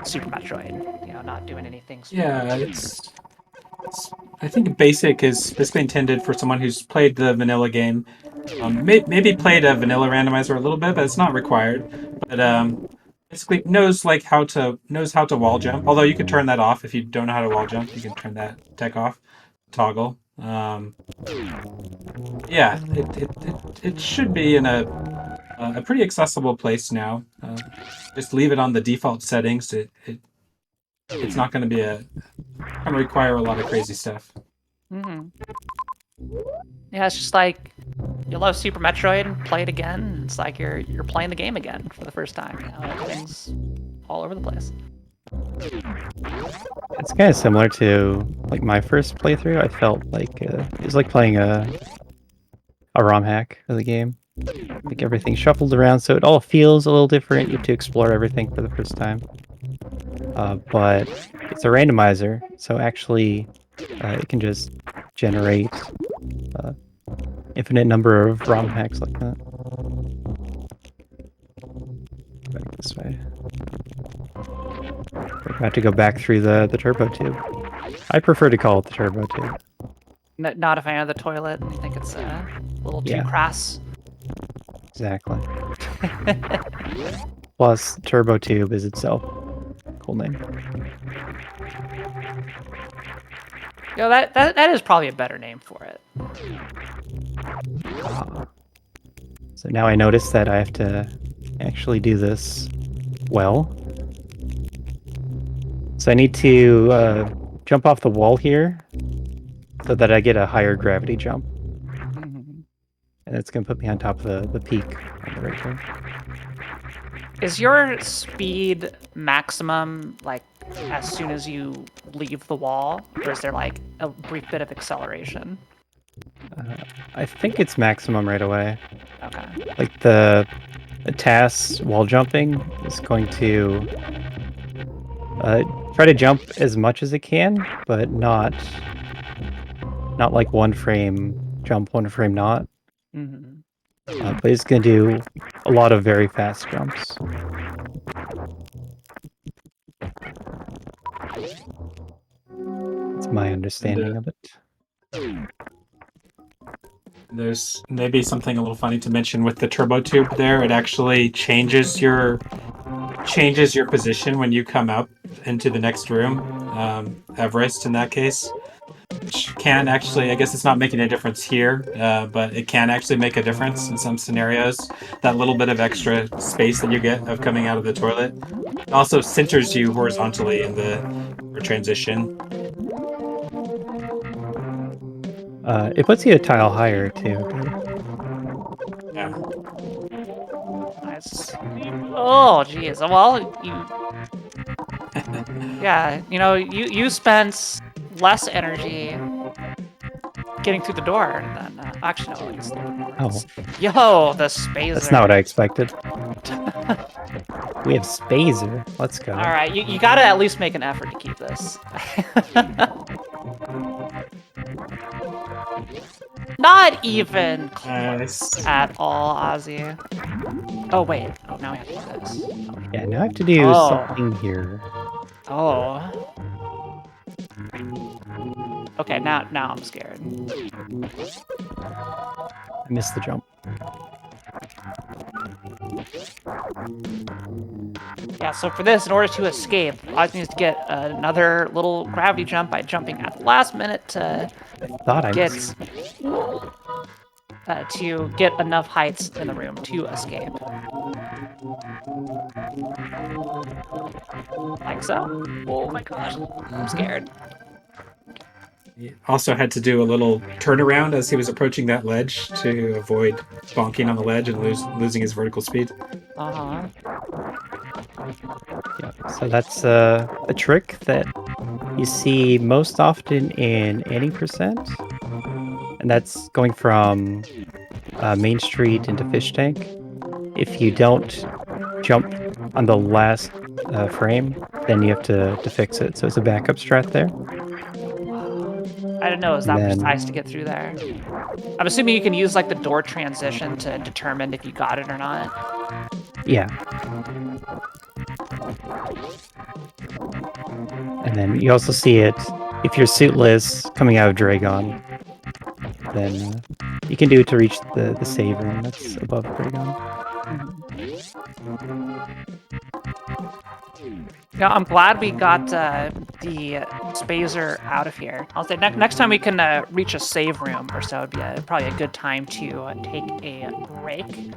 Super Metroid, not doing anything Yeah, special. I think basic is basically intended for someone who's played the vanilla game. Maybe played a vanilla randomizer a little bit, but it's not required. But basically knows how to wall jump. Although you could turn that off if you don't know how to wall jump. You can turn that tech off, toggle. Yeah, it should be in a pretty accessible place now. Just leave it on the default settings. It's not going to be going to require a lot of crazy stuff. Mm-hmm. Yeah, it's just like you love Super Metroid, play it again. It's like you're playing the game again for the first time. Everything's all over the place. It's kind of similar to like my first playthrough. I felt like it was like playing a ROM hack of the game. Like everything shuffled around, so it all feels a little different. You have to explore everything for the first time. But it's a randomizer, so actually it can just generate infinite number of ROM hacks like that. Back this way. We're about to go back through the turbo tube. I prefer to call it the turbo tube. Not a fan of the toilet. I think it's a little too crass. Exactly. Plus, turbo tube is itself cool name. That is probably a better name for it. So now I notice that I have to actually do this well. So I need to jump off the wall here so that I get a higher gravity jump. And it's going to put me on top of the peak on the right here. Is your speed maximum like as soon as you leave the wall, or is there like a brief bit of acceleration? I think it's maximum right away. Okay. Like the TAS wall jumping is going to try to jump as much as it can, but not like one frame jump, one frame not. Mm-hmm. But it's going to do a lot of very fast jumps. That's my understanding of it. There's maybe something a little funny to mention with the turbo tube there. It actually changes your position when you come up into the next room, Everest in that case. Which can actually, I guess it's not making a difference here, but it can actually make a difference in some scenarios. That little bit of extra space that you get of coming out of the toilet also centers you horizontally in the transition. It puts you a tile higher too. Yeah. Nice. Oh, geez. Well, yeah, you spent less energy getting through the door than actually no. Yo, the spazer. That's not what I expected. We have spazer. Let's go. All right, you gotta at least make an effort to keep this. Not even close at all, Ozzy. Oh wait. Oh, now we have to do this. Yeah, now I have to do something here. Oh. Okay, now I'm scared. I missed the jump. Yeah, so for this, in order to escape, I need to get another little gravity jump by jumping at the last minute to get enough heights in the room to escape. Like so. Oh my gosh, I'm scared. He also had to do a little turnaround as he was approaching that ledge to avoid bonking on the ledge and losing his vertical speed. Uh-huh. Yeah. So that's a trick that you see most often in any percent, and that's going from Main Street into Fish Tank. If you don't jump on the last frame, then you have to fix it. So it's a backup strat there. I didn't know it was And that then, precise to get through there. I'm assuming you can use like the door transition to determine if you got it or not. yeah. And then you also see it if you're suitless coming out of Dragon. Then you can do it to reach the save room that's above Dragon. Yeah, I'm glad we got the Spazer out of here. I'll say next time we can reach a save room or so, it'd be probably a good time to take a break.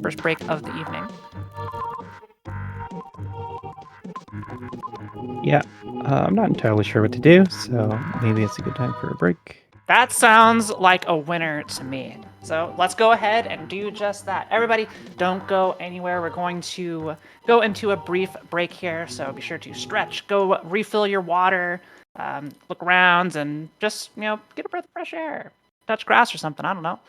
First break of the evening. Yeah, I'm not entirely sure what to do, so maybe it's a good time for a break. That sounds like a winner to me. So let's go ahead and do just that. Everybody, don't go anywhere. We're going to go into a brief break here, so be sure to stretch, go refill your water, look around, and just, get a breath of fresh air. Touch grass or something, I don't know.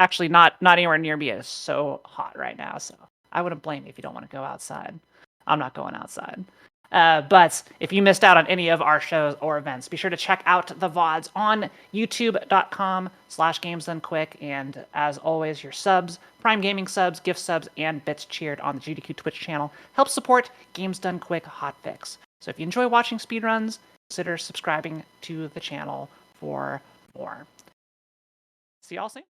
Actually, not anywhere near me. It's so hot right now, so I wouldn't blame you if you don't want to go outside. I'm not going outside. But if you missed out on any of our shows or events, be sure to check out the VODs on youtube.com/gamesdonequick. And as always, your subs, Prime Gaming subs, gift subs, and bits cheered on the GDQ Twitch channel help support Games Done Quick Hotfix. So if you enjoy watching speedruns, consider subscribing to the channel for more. See y'all soon.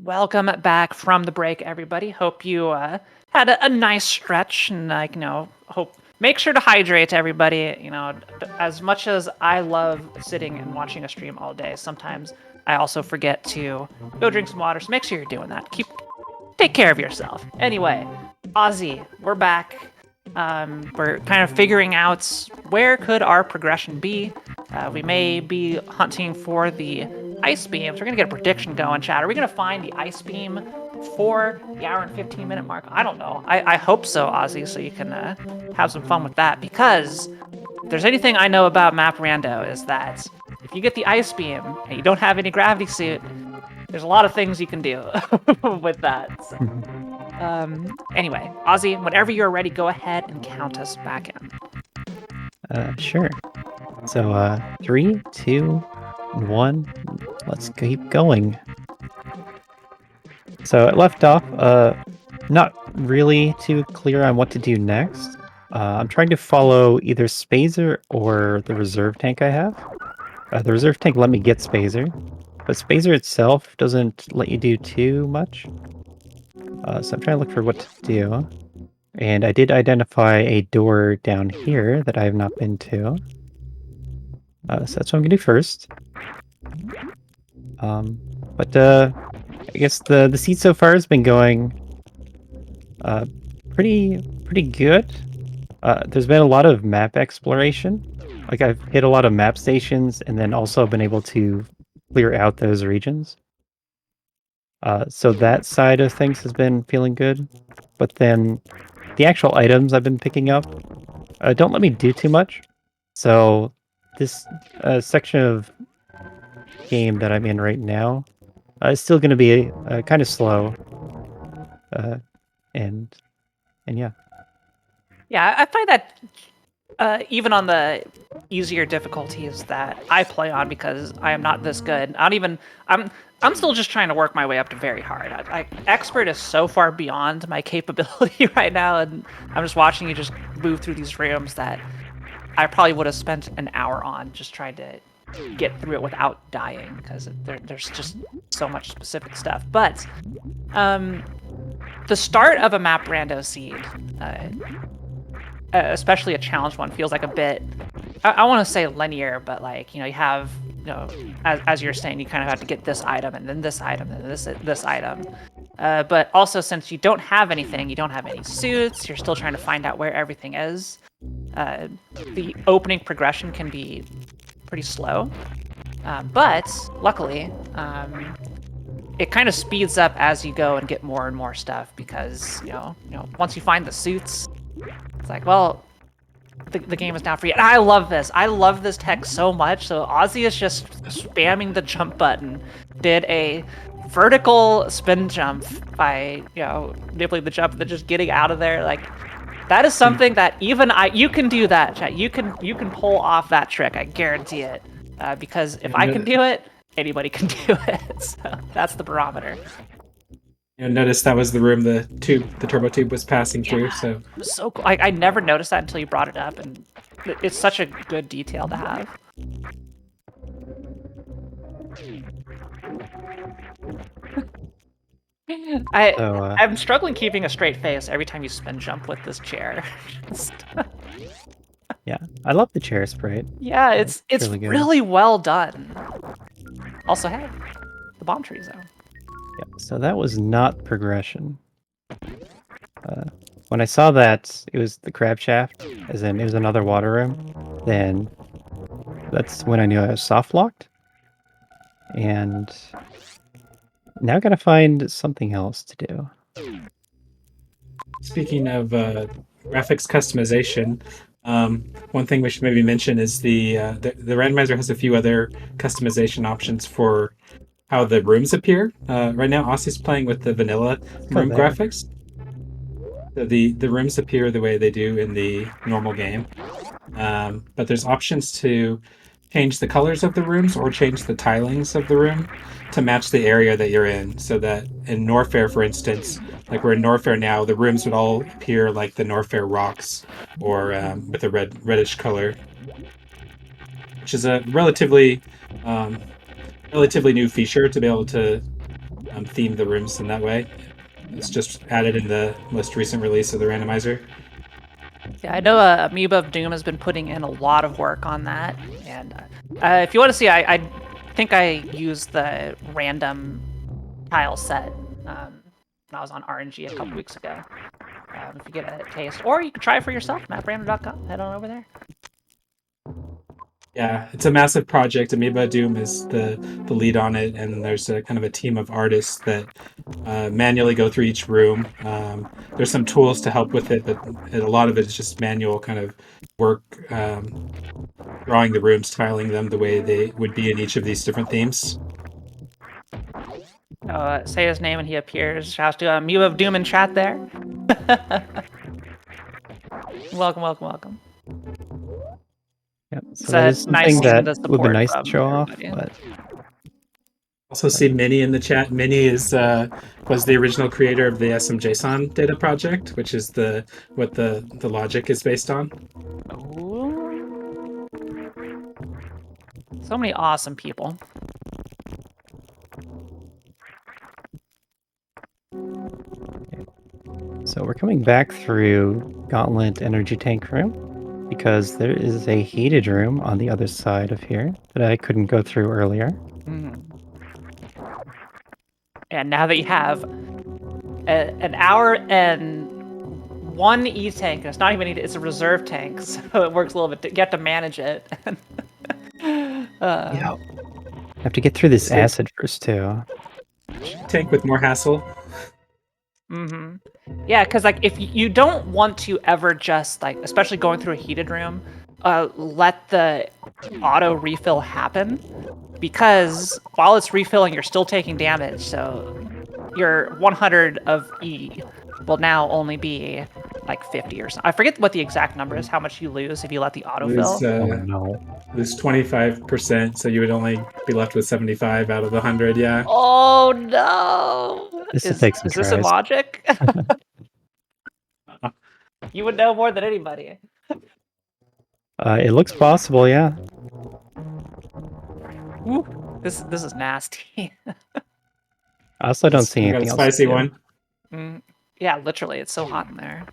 Welcome back from the break, everybody. Hope you had a nice stretch, and make sure to hydrate, everybody. As much as I love sitting and watching a stream all day, sometimes I also forget to go drink some water. So make sure you're doing that. Take care of yourself. Anyway, Ozzy, we're back. We're kind of figuring out where could our progression be. We may be hunting for the ice beams. We're gonna get a prediction going, chat. Are we gonna find the ice beam before the hour and 15-minute mark? I don't know. I hope so, Ozzy, so you can have some fun with that. Because if there's anything I know about Map Rando is that if you get the ice beam and you don't have any gravity suit, there's a lot of things you can do with that. So. Anyway, Ozzy, whenever you're ready, go ahead and count us back in. Sure. So, 3, 2, 1. Let's keep going. So it left off, not really too clear on what to do next. I'm trying to follow either Spazer or the reserve tank I have. The reserve tank let me get Spazer, but Spazer itself doesn't let you do too much. So I'm trying to look for what to do. And I did identify a door down here that I have not been to. So that's what I'm going to do first. But I guess the seed so far has been going pretty good. There's been a lot of map exploration. Like I've hit a lot of map stations and then also been able to clear out those regions. So that side of things has been feeling good. But then the actual items I've been picking up don't let me do too much. So this section of game that I'm in right now is still going to be kind of slow. And yeah. Yeah, I find that even on the easier difficulties that I play on, because I am not this good. I'm still just trying to work my way up to very hard. Expert is so far beyond my capability right now, and I'm just watching you just move through these rooms that I probably would have spent an hour on just trying to get through it without dying, because there's just so much specific stuff. But the start of a map rando seed, especially a challenge one, feels like a bit, I want to say linear, but like, you have, as you're saying, you kind of have to get this item and then this item and this item. But also, since you don't have anything, you don't have any suits, you're still trying to find out where everything is. the opening progression can be pretty slow. But luckily, it kind of speeds up as you go and get more and more stuff because once you find the suits, it's like, well, the game is now free. And I love this. I love this tech so much. So Ozzy is just spamming the jump button. Did a vertical spin jump by nibbling the jump and then just getting out of there. Like that is something that even you can do that, chat. You can pull off that trick. I guarantee it. Because if I can do it, anybody can do it. So that's the barometer. Notice that was the room the turbo tube was passing through. So cool. I never noticed that until you brought it up, and it's such a good detail to have. I'm struggling keeping a straight face every time you spin jump with this chair. Yeah, I love the chair sprite. Yeah, it's really well done. Also, hey, the bomb tree zone. Yeah, so that was not progression. When I saw that it was the crab shaft, as in it was another water room, then that's when I knew I was soft locked. And now I gotta find something else to do. Speaking of graphics customization, one thing we should maybe mention is the randomizer has a few other customization options for how the rooms appear. Right now, Aussie's playing with the vanilla room graphics. So the rooms appear the way they do in the normal game. But there's options to change the colors of the rooms or change the tilings of the room to match the area that you're in. So that in Norfair, for instance, like we're in Norfair now, the rooms would all appear like the Norfair rocks or with a reddish color, which is a relatively new feature to be able to theme the rooms in that way. It's just added in the most recent release of the randomizer. Yeah, I know Amoeba of Doom has been putting in a lot of work on that, and if you want to see, I think I used the random tile set when I was on RNG a couple weeks ago. If you get a taste, or you can try it for yourself, maprandom.com. Head on over there. Yeah, it's a massive project. Amoeba Doom is the lead on it, and there's a kind of a team of artists that manually go through each room. There's some tools to help with it, but a lot of it is just manual kind of work, drawing the rooms, tiling them the way they would be in each of these different themes. Say his name and he appears. Shouts to Amoeba of Doom in chat there. Welcome. Yep. So that is something that would be nice to show off, but also see Minnie in the chat. Minnie was the original creator of the SMJSON data project, which is what the logic is based on. Ooh. So many awesome people. So we're coming back through Gauntlet Energy Tank Room because there is a heated room on the other side of here that I couldn't go through earlier. Mm. And now that you have an hour and one E-tank, and it's not even it's a reserve tank, so it works a little bit. You have to manage it. Yeah. I have to get through this acid first, too. Tank with more hassle. Mm-hmm. Yeah, because like if you don't want to ever just like, especially going through a heated room, let the auto refill happen, because while it's refilling, you're still taking damage. So your 100 of E will now only be like 50 or something. I forget what the exact number is. How much you lose if you let the autofill? Lose 25%, so you would only be left with 75 out of the 100. Yeah. Oh no! This will take some tries. Is this in logic? You would know more than anybody. It looks possible, yeah. Ooh, this is nasty. I also don't see anything else. Spicy one. Yeah, literally, it's so hot in there.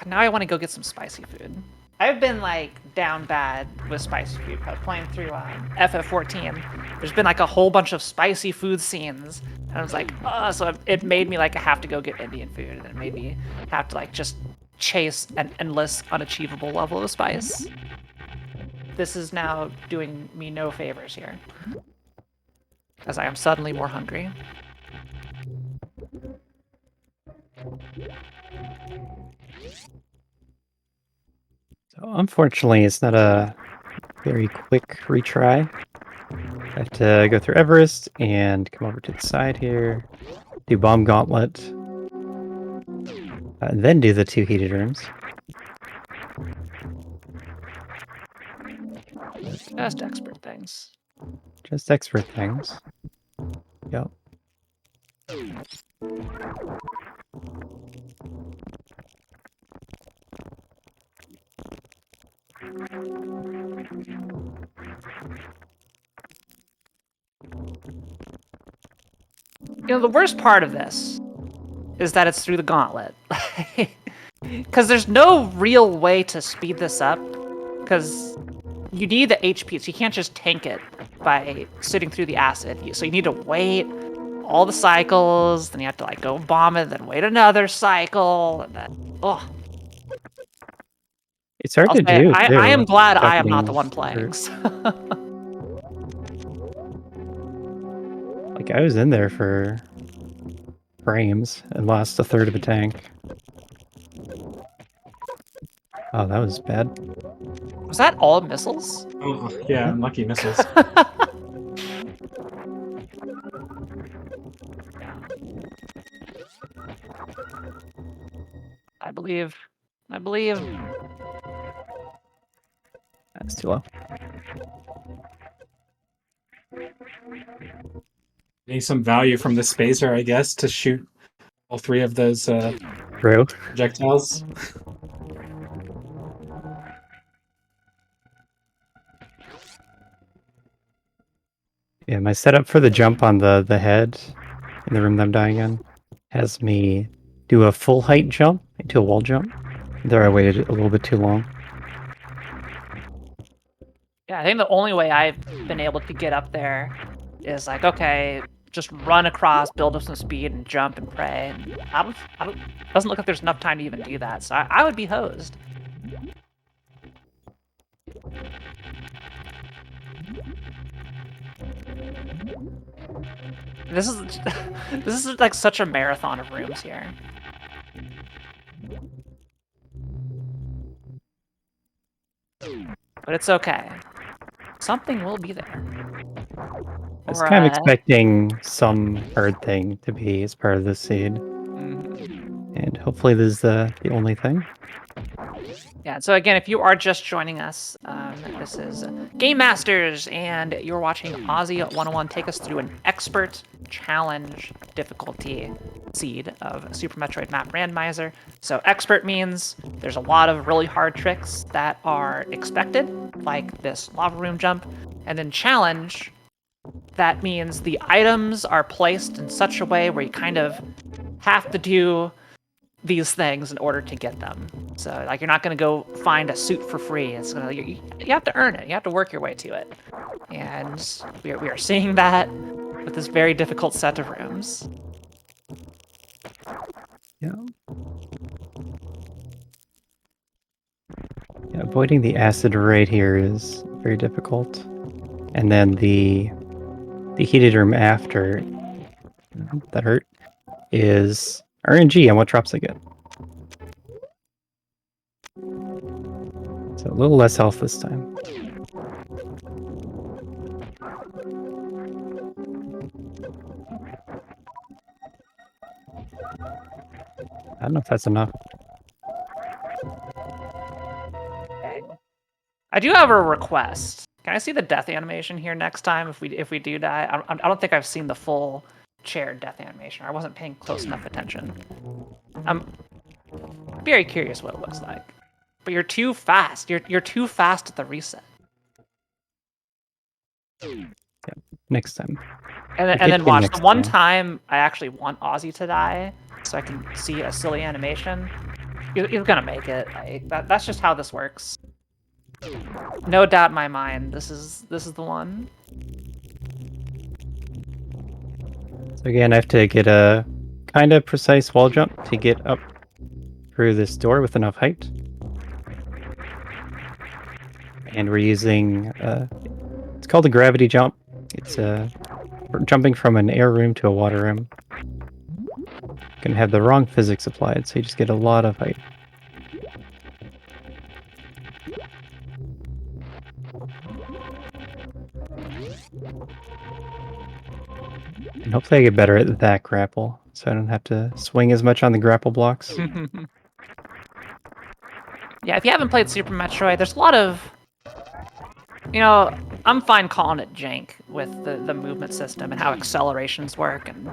Now I want to go get some spicy food. I've been like down bad with spicy food. I was playing through FF14. There's been like a whole bunch of spicy food scenes, and I was like, so it made me like have to go get Indian food, and it made me have to like just chase an endless, unachievable level of spice. This is now doing me no favors here, as I am suddenly more hungry. So unfortunately, it's not a very quick retry. I have to go through Everest and come over to the side here, do Bomb Gauntlet, and then do the 2 heated rooms. Just expert things. Just expert things. Yep. You know, the worst part of this is that it's through the gauntlet. Because there's no real way to speed this up, because you need the HP, so you can't just tank it by sitting through the acid. So you need to wait all the cycles, then you have to like go bomb it, then wait another cycle, and then It's hard I'll to say, do. I am too, glad I am not the juggling one playing. Like, I was in there for frames and lost a third of a tank. Oh, that was bad. Was that all missiles? Oh, yeah, unlucky missiles. I believe. I believe. That's too low. Getting some value from the spacer, I guess, to shoot all 3 of those True. projectiles. Yeah, my setup for the jump on the head in the room that I'm dying in has me do a full height jump into a wall jump. There I waited a little bit too long. Yeah, I think the only way I've been able to get up there is like, okay, just run across, build up some speed, and jump and pray. And doesn't look like there's enough time to even do that, so I would be hosed. This is this is like such a marathon of rooms here. But it's okay. Something will be there. I was kind of expecting some hard thing to be as part of the seed. And hopefully this is the only thing. Yeah, so again, if you are just joining us, this is Game Masters, and you're watching Aussie 101 take us through an expert challenge difficulty seed of Super Metroid Map Randomizer. So expert means there's a lot of really hard tricks that are expected, like this lava room jump, and then challenge, that means the items are placed in such a way where you kind of have to do these things in order to get them. So like, you're not going to go find a suit for free. It's gonna, you have to earn it. You have to work your way to it. And we are seeing that with this very difficult set of rooms. Yeah. Yeah, avoiding the acid right here is very difficult. And then the heated room after, that hurt, is RNG on what drops I get. So a little less health this time. I don't know if that's enough. Okay. I do have a request. Can I see the death animation here next time if we do die? I don't think I've seen the full chair death animation. I wasn't paying close enough attention. I'm very curious what it looks like. But you're too fast. You're too fast at the reset. Yeah, next time. And then watch. The one time I actually want Aussie to die, so I can see a silly animation, he's gonna make it. Like, that's just how this works. No doubt in my mind, this is the one. So again, I have to get a kind of precise wall jump to get up through this door with enough height. And we're using, it's called a gravity jump. It's we're jumping from an air room to a water room. Gonna have the wrong physics applied, so you just get a lot of height. And hopefully I get better at that grapple, so I don't have to swing as much on the grapple blocks. Yeah, if you haven't played Super Metroid, there's a lot of, I'm fine calling it jank with the movement system and how accelerations work, and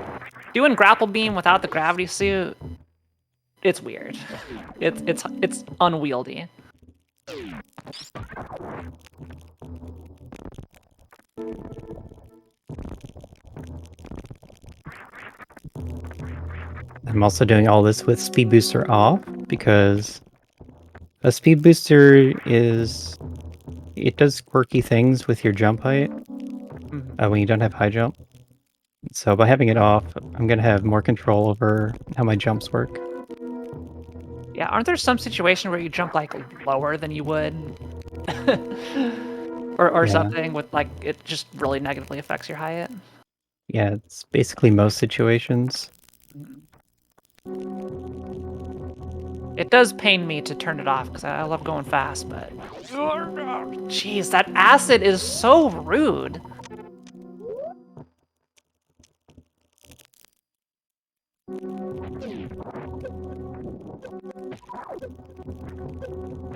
doing grapple beam without the gravity suit. It's weird. It's unwieldy. I'm also doing all this with speed booster off because a speed booster it does quirky things with your jump height when you don't have high jump. So by having it off, I'm gonna have more control over how my jumps work. Yeah, aren't there some situations where you jump like lower than you would, or Yeah. something with like it just really negatively affects your height? Yeah, it's basically most situations. It does pain me to turn it off because I love going fast, but jeez, that acid is so rude.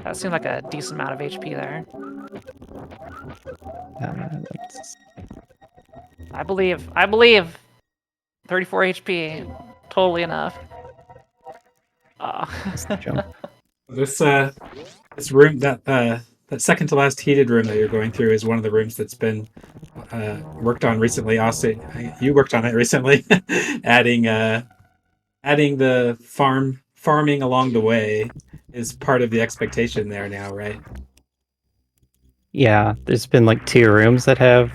That seemed like a decent amount of HP there. Let's- I believe 34 HP, totally enough. jump. This room, that second to last heated room that you're going through is one of the rooms that's been worked on recently. Austin, you worked on it recently, adding the farming along the way is part of the expectation there now, right? Yeah, there's been like 2 rooms that have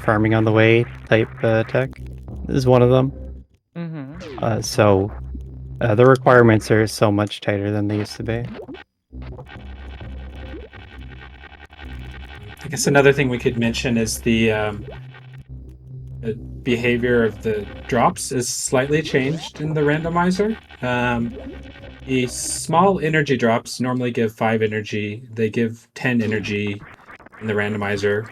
farming on the way type tech. This is one of them. So the requirements are so much tighter than they used to be. I guess another thing we could mention is the behavior of the drops is slightly changed in the randomizer. The small energy drops normally give 5 energy. They give 10 energy in the randomizer.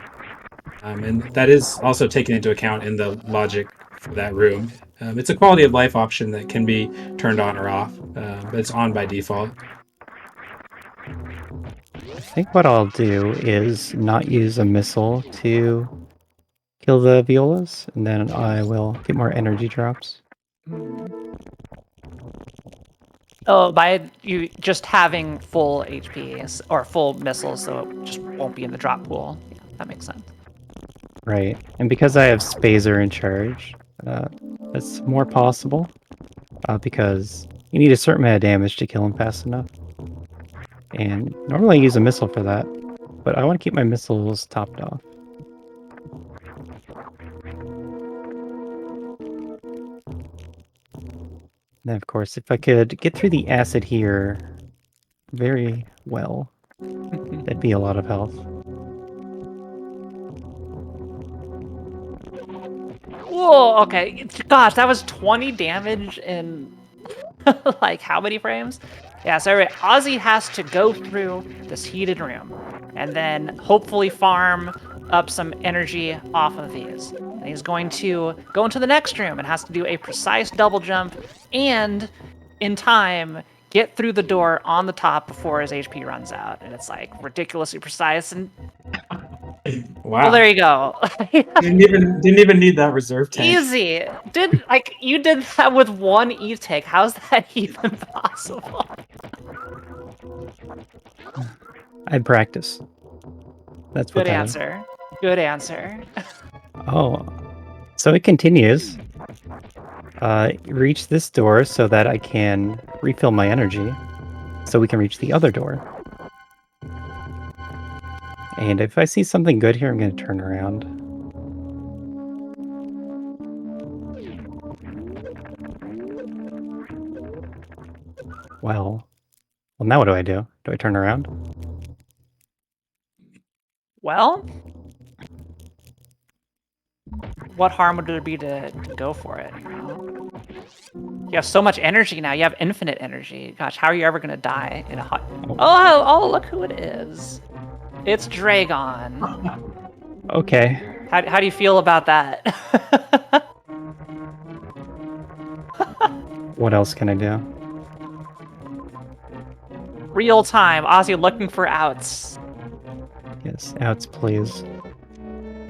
And that is also taken into account in the logic for that room. It's a quality of life option that can be turned on or off, but it's on by default. I think what I'll do is not use a missile to kill the violas, and then I will get more energy drops. Oh, by you just having full HP or full missiles, so it just won't be in the drop pool. Yeah, that makes sense. Right, and because I have Spazer in charge, that's more possible, because you need a certain amount of damage to kill him fast enough. And normally I use a missile for that, but I want to keep my missiles topped off. And of course, if I could get through the acid here very well, that'd be a lot of health. Whoa, okay. Gosh, that was 20 damage in like how many frames? Yeah, so anyway, Ozzy has to go through this heated room and then hopefully farm up some energy off of these. And he's going to go into the next room and has to do a precise double jump and in time get through the door on the top before his HP runs out. And it's like ridiculously precise and Wow. well, there you go. didn't even need that reserve tank. Easy. You did that with one E-take. How's that even possible? I'd practice. That's what Good that answer. Good answer. Oh, so it continues. Reach this door so that I can refill my energy, so we can reach the other door. And if I see something good here, I'm going to turn around. Well, now what do I do? Do I turn around? Well, what harm would there be to go for it? You know? You have so much energy now. You have infinite energy. Gosh, how are you ever gonna die in a hot? Oh, look who it is! It's Dragon. Okay. How do you feel about that? What else can I do? Real time, Ozzy looking for outs. Yes, outs, please.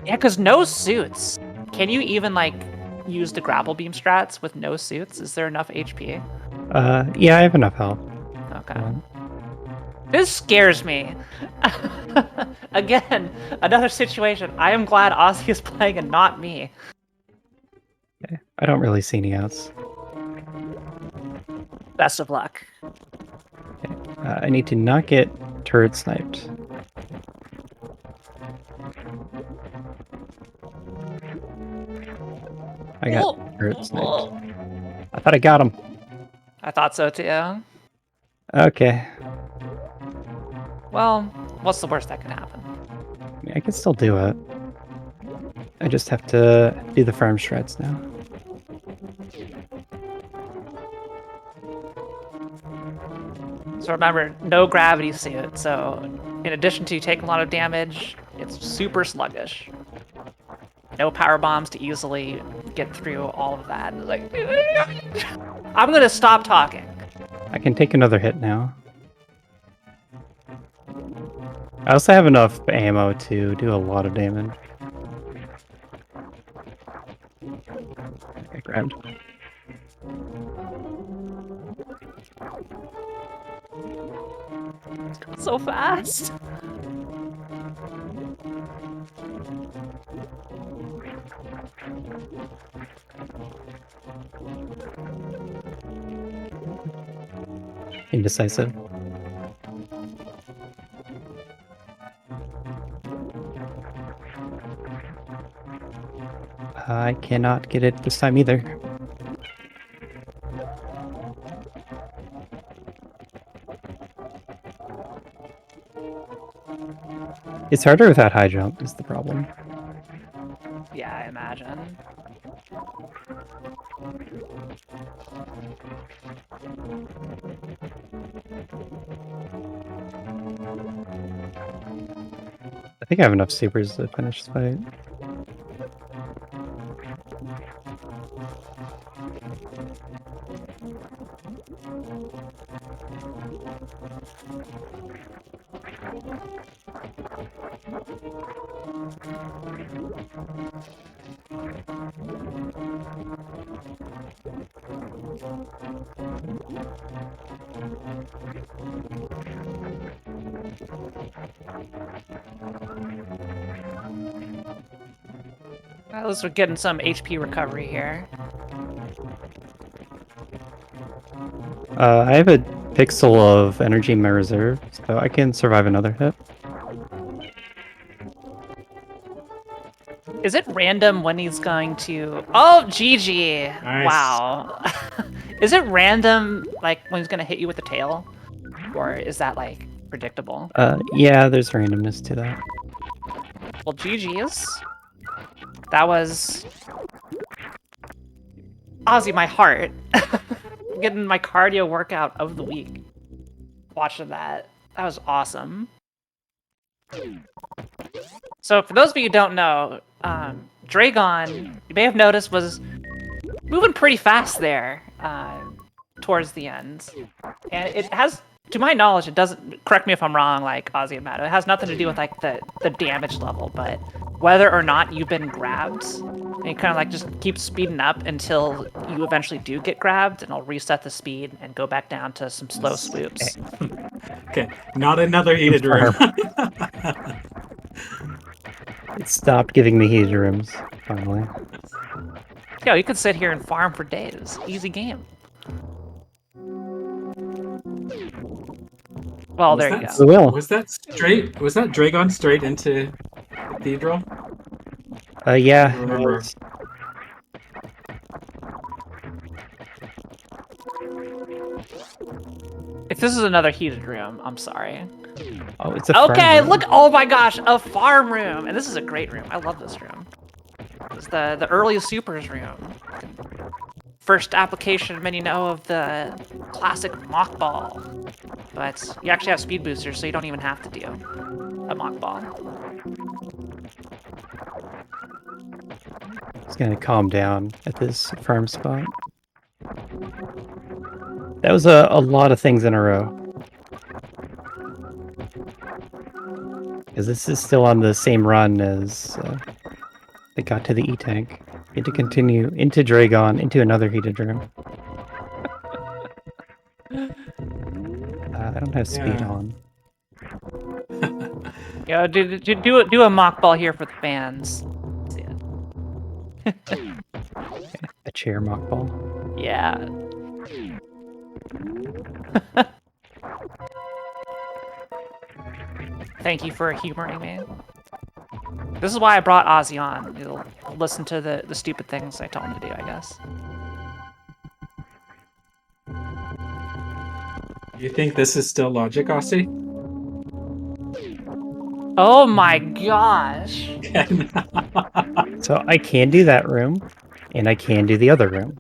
Yeah, because no suits. Can you even, like, use the grapple beam strats with no suits? Is there enough HP? Yeah, I have enough health. Okay. This scares me. Again, another situation. I am glad Ozzy is playing and not me. Okay. I don't really see any outs. Best of luck. Okay. I need to not get turret sniped. I got turret sniped. I thought I got him. I thought so too. Okay. Well, what's the worst that can happen? I mean, I can still do it. I just have to do the farm strats now. So remember, no gravity suit. So in addition to taking a lot of damage, it's super sluggish. No power bombs to easily get through all of that. Like, I'm gonna stop talking. I can take another hit now. I also have enough ammo to do a lot of damage. Okay, grabbed. So fast. Indecisive. I cannot get it this time either. It's harder without high jump, is the problem. Yeah, I imagine. I think I have enough supers to finish this fight. At least we're getting some HP recovery here. I have a pixel of energy in my reserve, so I can survive another hit. Is it random when he's going to... Oh, GG! Nice. Wow. Is it random, like, when he's gonna hit you with the tail? Or is that, like, predictable? Yeah, there's randomness to that. Well, GG's. That was... Ozzy, my heart. I'm getting my cardio workout of the week. Watching that. That was awesome. So, for those of you who don't know, Dragon, you may have noticed, was moving pretty fast there towards the end. And it has, to my knowledge, it doesn't, correct me if I'm wrong, like Ozzy and Matt, it has nothing to do with like the damage level, but whether or not you've been grabbed, and you kind of like just keep speeding up until you eventually do get grabbed, and I'll reset the speed and go back down to some slow swoops. Okay, not another heated room. It stopped giving me heated rooms, finally. Yo, you could sit here and farm for days. Easy game. Well, there you go. The will. Was that straight? Was that Dragon straight into Cathedral? Yeah. I remember. If this is another heated room, I'm sorry. Oh, it's a farm Okay, room. look! Oh my gosh, a farm room, and this is a great room. I love this room. It's the early supers room. First application many know of the classic mock ball, but you actually have speed boosters, so you don't even have to do a mock ball. It's gonna calm down at this farm spot. That was a lot of things in a row. Because this is still on the same run as they got to the E-Tank. You had to continue into Dragon, into another heated room. I don't have speed Yeah. on. Yo, do a mock ball here for the fans. See it. A chair mock ball. Yeah. Thank you for humoring me. This is why I brought Ozzy on. He'll listen to the stupid things I tell him to do, I guess. You think this is still logic, Aussie? Oh my gosh. So I can do that room, and I can do the other room.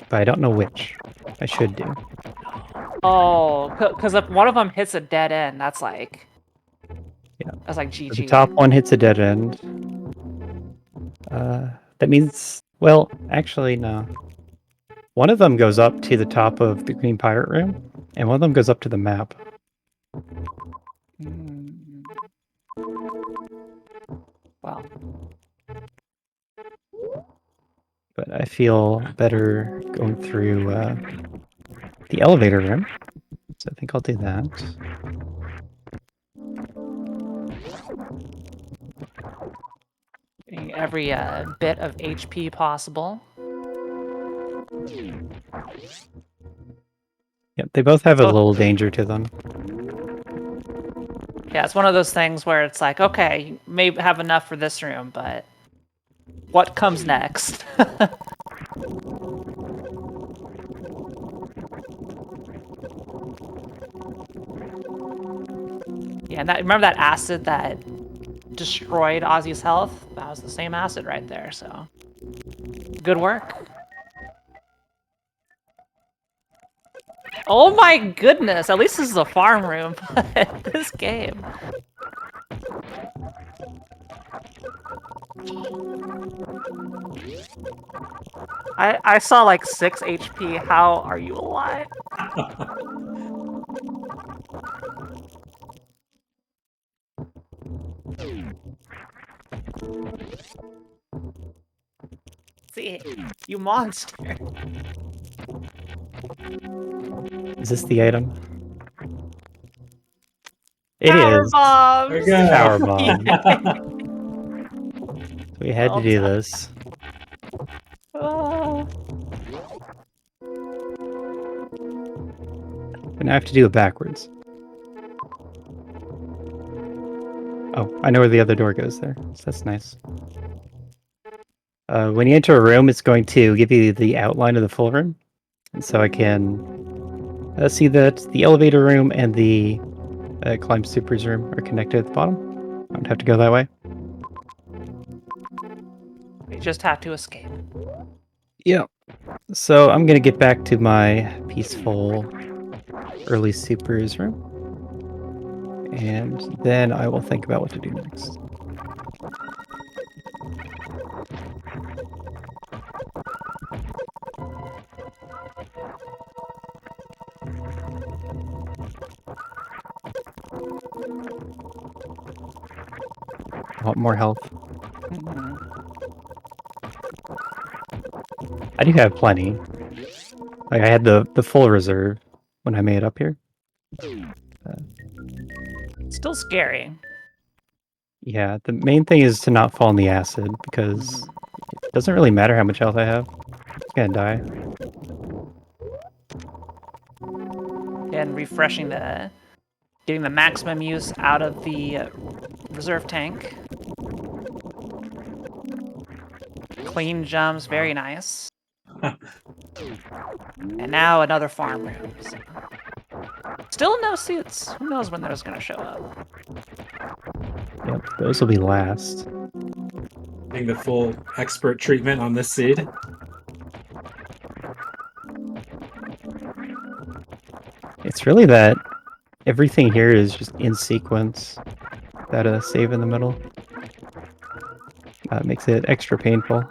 But I don't know which I should do. Oh, because if one of them hits a dead end, that's like... Yeah. That's like So GG. the top one hits a dead end. That means... Well, actually, no. One of them goes up to the top of the Green Pirate Room, and one of them goes up to the map. Wow. But I feel better going through the elevator room. So I think I'll do that. Getting every bit of HP possible. Yep, they both have a Oh. little danger to them. Yeah, it's one of those things where it's like, okay, you may have enough for this room, but what comes next? Yeah, and remember that acid that destroyed Ozzy's health? That was the same acid right there, so good work. Oh my goodness, at least this is a farm room, but this game. I saw like 6 HP, how are you alive? See, you monster. Is this the item? It Power is. bombs! There we go. Power bomb. We had to Well do done. this. Oh. And I have to do it backwards. Oh, I know where the other door goes there. So that's nice. When you enter a room, it's going to give you the outline of the full room. And so I can see that the elevator room and the Climb Supers room are connected at the bottom. I don't have to go that way. We just have to escape. Yeah. So I'm going to get back to my peaceful early Supers room. And then I will think about what to do next. I want more health. I do have plenty. Like I had the full reserve when I made it up here. Still scary. Yeah, the main thing is to not fall in the acid because it doesn't really matter how much health I have. I'm gonna die. And refreshing getting the maximum use out of the reserve tank. Clean jumps, very nice. And now another farm room. So Still no suits. Who knows when those gonna show up? Yep, those will be last. Getting the full expert treatment on this seed. It's really that everything here is just in sequence. That save in the middle. Makes it extra painful.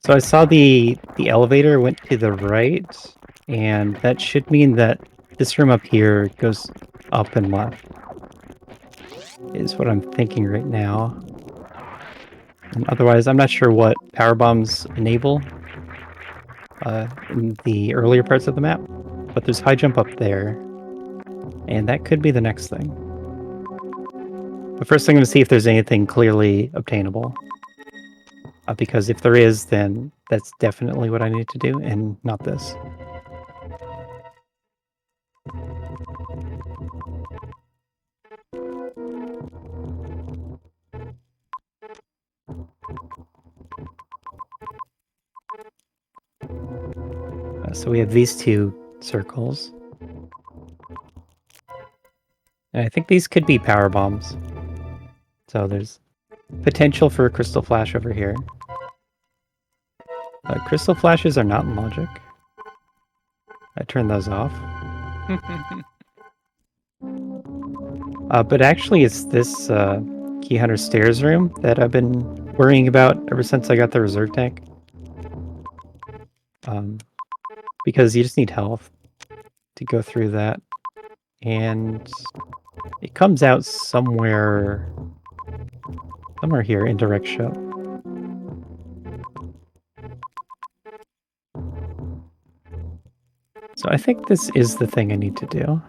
So I saw the elevator went to the right, and that should mean that this room up here goes up and left. Is what I'm thinking right now. And otherwise, I'm not sure what power bombs enable in the earlier parts of the map, but there's high jump up there, and that could be the next thing. But first, I'm going to see if there's anything clearly obtainable. Because if there is, then that's definitely what I need to do, and not this. So we have these two circles. And I think these could be power bombs. So there's potential for a crystal flash over here. Crystal flashes are not in logic. I turned those off. But actually it's this Key Hunter stairs room that I've been worrying about ever since I got the reserve tank. Because you just need health to go through that. And it comes out somewhere here in direct shot. So I think this is the thing I need to do.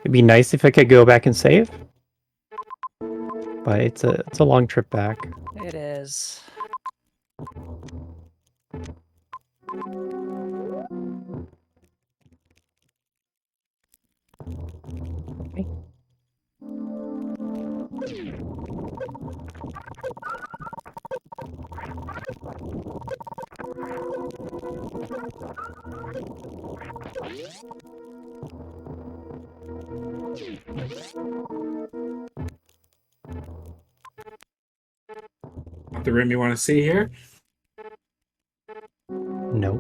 It'd be nice if I could go back and save, but it's a long trip back. It is. Okay. The room you want to see here? No.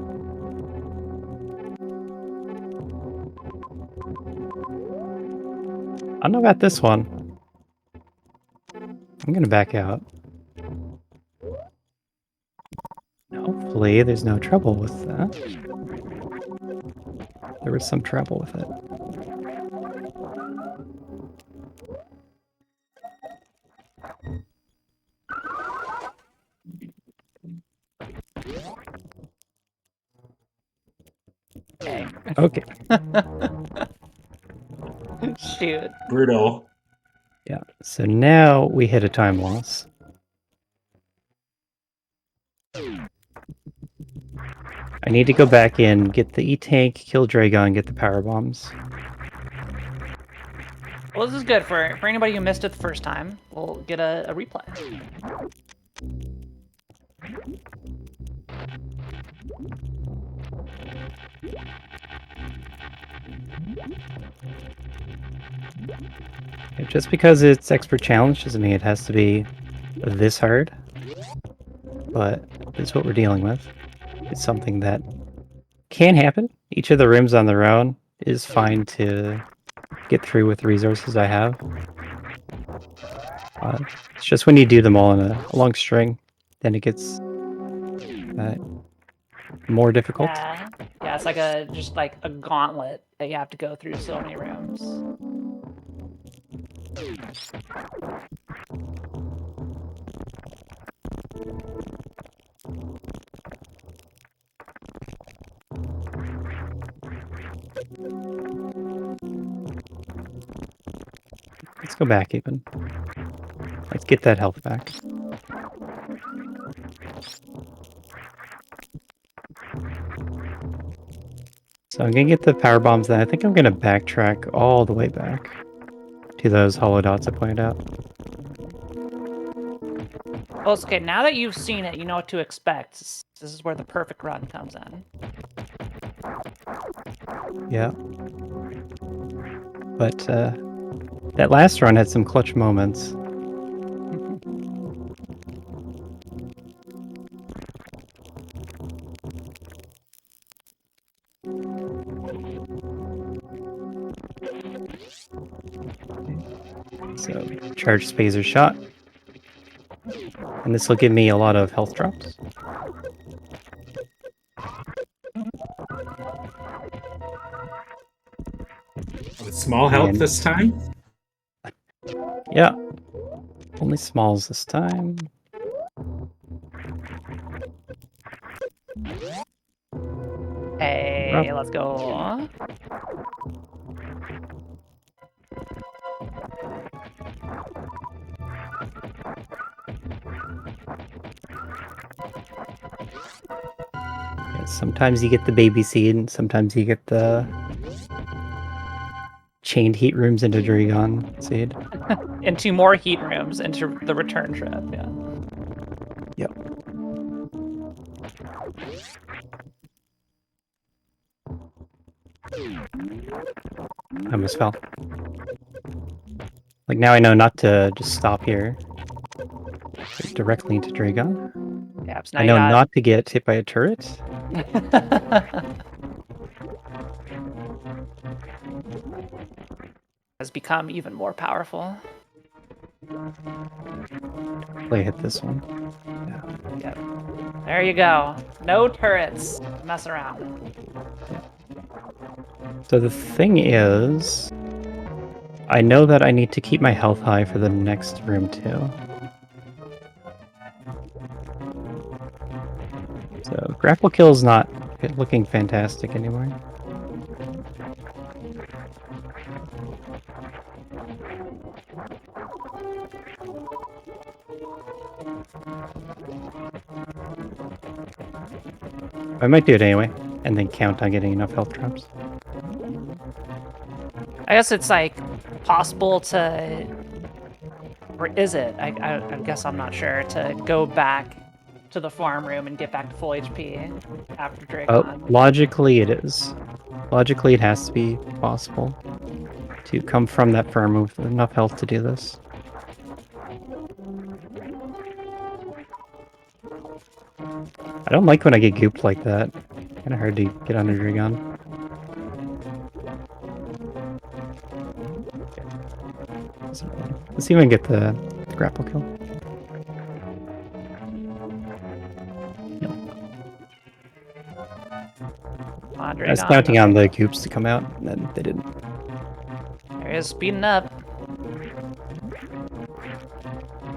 I don't know about this one. I'm gonna back out. Hopefully there's no trouble with that. There was some trouble with it. Okay. Shoot. Brutal. Yeah. So now we hit a time loss. I need to go back in, get the E-Tank, kill Dragon, get the power bombs. Well, this is good for anybody who missed it the first time. We'll get a replay. Just because it's expert challenge doesn't mean it has to be this hard. But it's what we're dealing with. It's something that can happen. Each of the rooms on their own is fine to get through with the resources I have. It's just when you do them all in a long string, then it gets more difficult. Yeah, it's like just like a gauntlet that you have to go through so many rooms. Let's go back even. Let's get that health back. So I'm gonna get the power bombs then. I think I'm gonna backtrack all the way back to those hollow dots I pointed out. Well, it's okay. Now that you've seen it, you know what to expect. This is where the perfect run comes in. Yeah. But that last run had some clutch moments. So, charge Spazer shot. And this will give me a lot of health drops. With small help And- this time? Yeah. Only smalls this time. Hey, let's go. Yeah, sometimes you get the baby seed, and sometimes you get the chained heat rooms into Dragon seed. Into more heat rooms, into the return trip, yeah. Yep. I almost fell. Like now I know not to just stop here. Go directly into Dragon. Yeah, so now I you know got... not to get hit by a turret. has become even more powerful. Play hit this one. Yep. There you go. No turrets. Mess around. So the thing is, I know that I need to keep my health high for the next room too. So grapple kill's not looking fantastic anymore. I might do it anyway, and then count on getting enough health drops. I guess it's like possible to, or is it? I guess I'm not sure, to go back to the farm room and get back to full HP after Dracon. Logically it is. Logically it has to be possible to come from that farm with enough health to do this. I don't like when I get gooped like that. Kinda hard to get under Dragon. Let's see if I can get the grapple kill. I was counting on the goops to come out, and then they didn't. There he is, speeding up.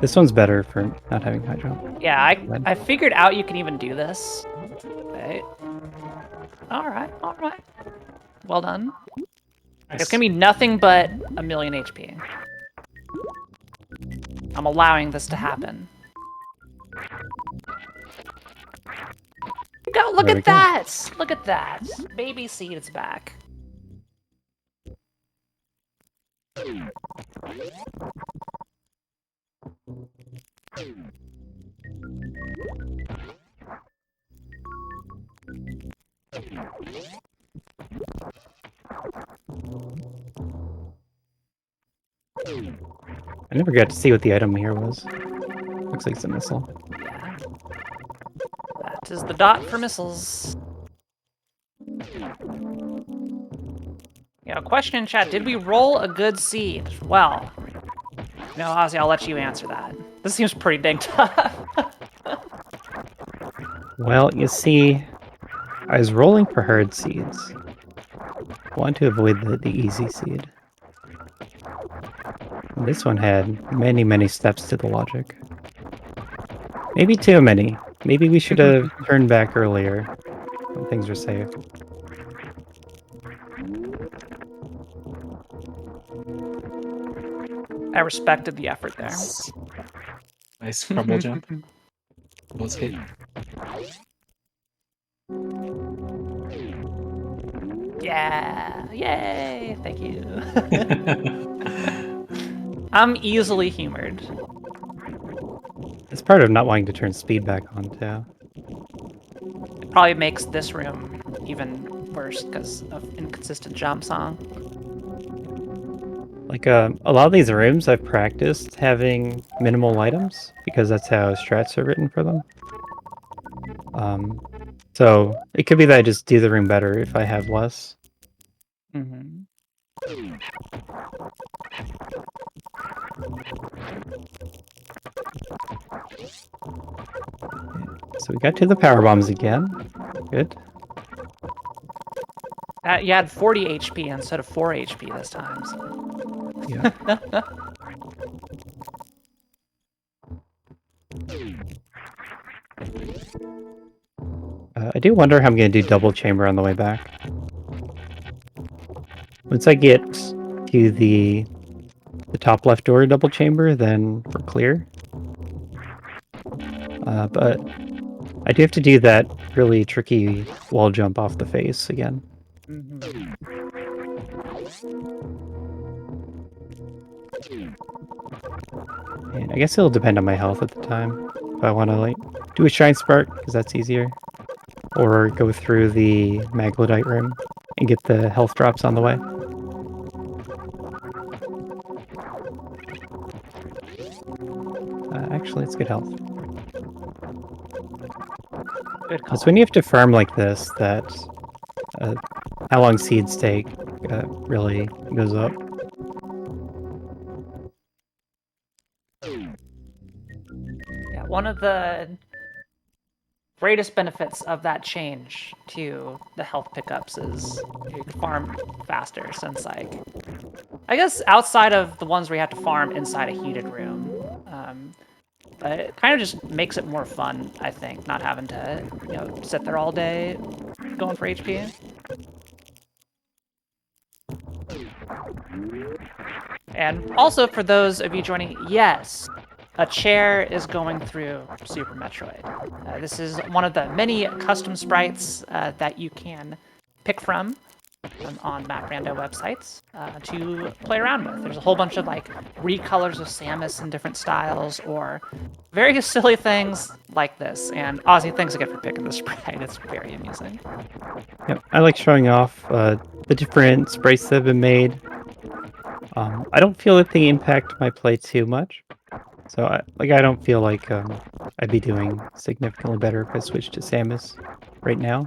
This one's better for not having high jump. Yeah, I figured out you can even do this. Okay. Alright, alright. Well done. Nice. It's gonna be nothing but a million HP. I'm allowing this to happen. Go, look There we at go. that! Look at that! Baby seed is back. I never got to see what the item here was. Looks like it's a missile. Yeah. That is the dot for missiles. Yeah, question in chat, did we roll a good seed? Well, no, Ozzy, I'll let you answer that. This seems pretty dang tough. Well, you see, I was rolling for hard seeds. I wanted to avoid the easy seed. And this one had many, many steps to the logic. Maybe too many. Maybe we should have turned back earlier when things were safe. I respected the effort there. Nice crumble jump. Double escape. Yeah, yay, thank you. I'm easily humored. It's part of not wanting to turn speed back on too. It probably makes this room even worse because of inconsistent jumps, huh? Like a lot of these rooms I've practiced having minimal items because that's how strats are written for them. So it could be that I just do the room better if I have less. Mm-hmm. So we got to the power bombs again. Good. You had 40 HP instead of 4 HP this time. So. Yeah. I do wonder how I'm going to do double chamber on the way back. Once I get to the top left door double chamber, then we're clear. But I do have to do that really tricky wall jump off the face again. Mm-hmm. And I guess it'll depend on my health at the time. If I want to like do a Shine Spark, because that's easier. Or go through the Maglodite room and get the health drops on the way. Actually, it's good health. Good call. It's when you have to farm like this that how long seeds take really goes up. Yeah, one of the greatest benefits of that change to the health pickups is you can farm faster since, like, I guess outside of the ones where you have to farm inside a heated room, but it kind of just makes it more fun, I think, not having to, sit there all day going for HP. And also for those of you joining, yes, a chair is going through Super Metroid. This is one of the many custom sprites that you can pick from on Map Rando websites to play around with. There's a whole bunch of like recolors of Samus in different styles, or various silly things like this. And Ozzy, thanks again for picking this sprite. It's very amusing. Yep, I like showing off the different sprites that have been made. I don't feel that they impact my play too much. So I don't feel like I'd be doing significantly better if I switched to Samus right now.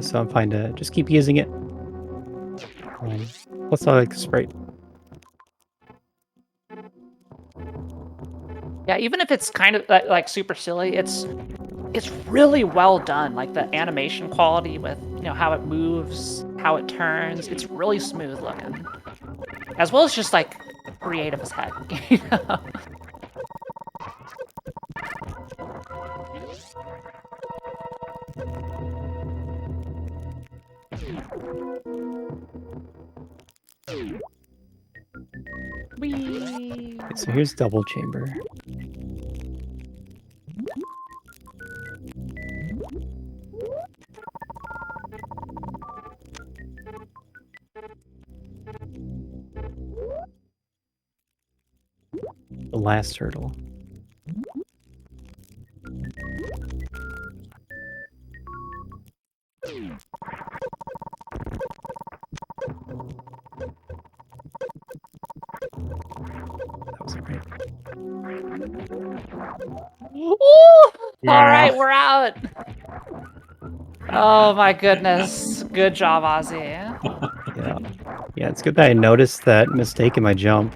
So I'm fine to just keep using it. Plus I like the sprite. Yeah, even if it's kind of like super silly, it's really well done. Like the animation quality with how it moves, how it turns, it's really smooth looking, as well as just like creative as heck. Whee! Okay, so here's double chamber. The last hurdle. That was great. All right, we're out. Oh my goodness. Good job, Ozzy. Yeah, it's good that I noticed that mistake in my jump.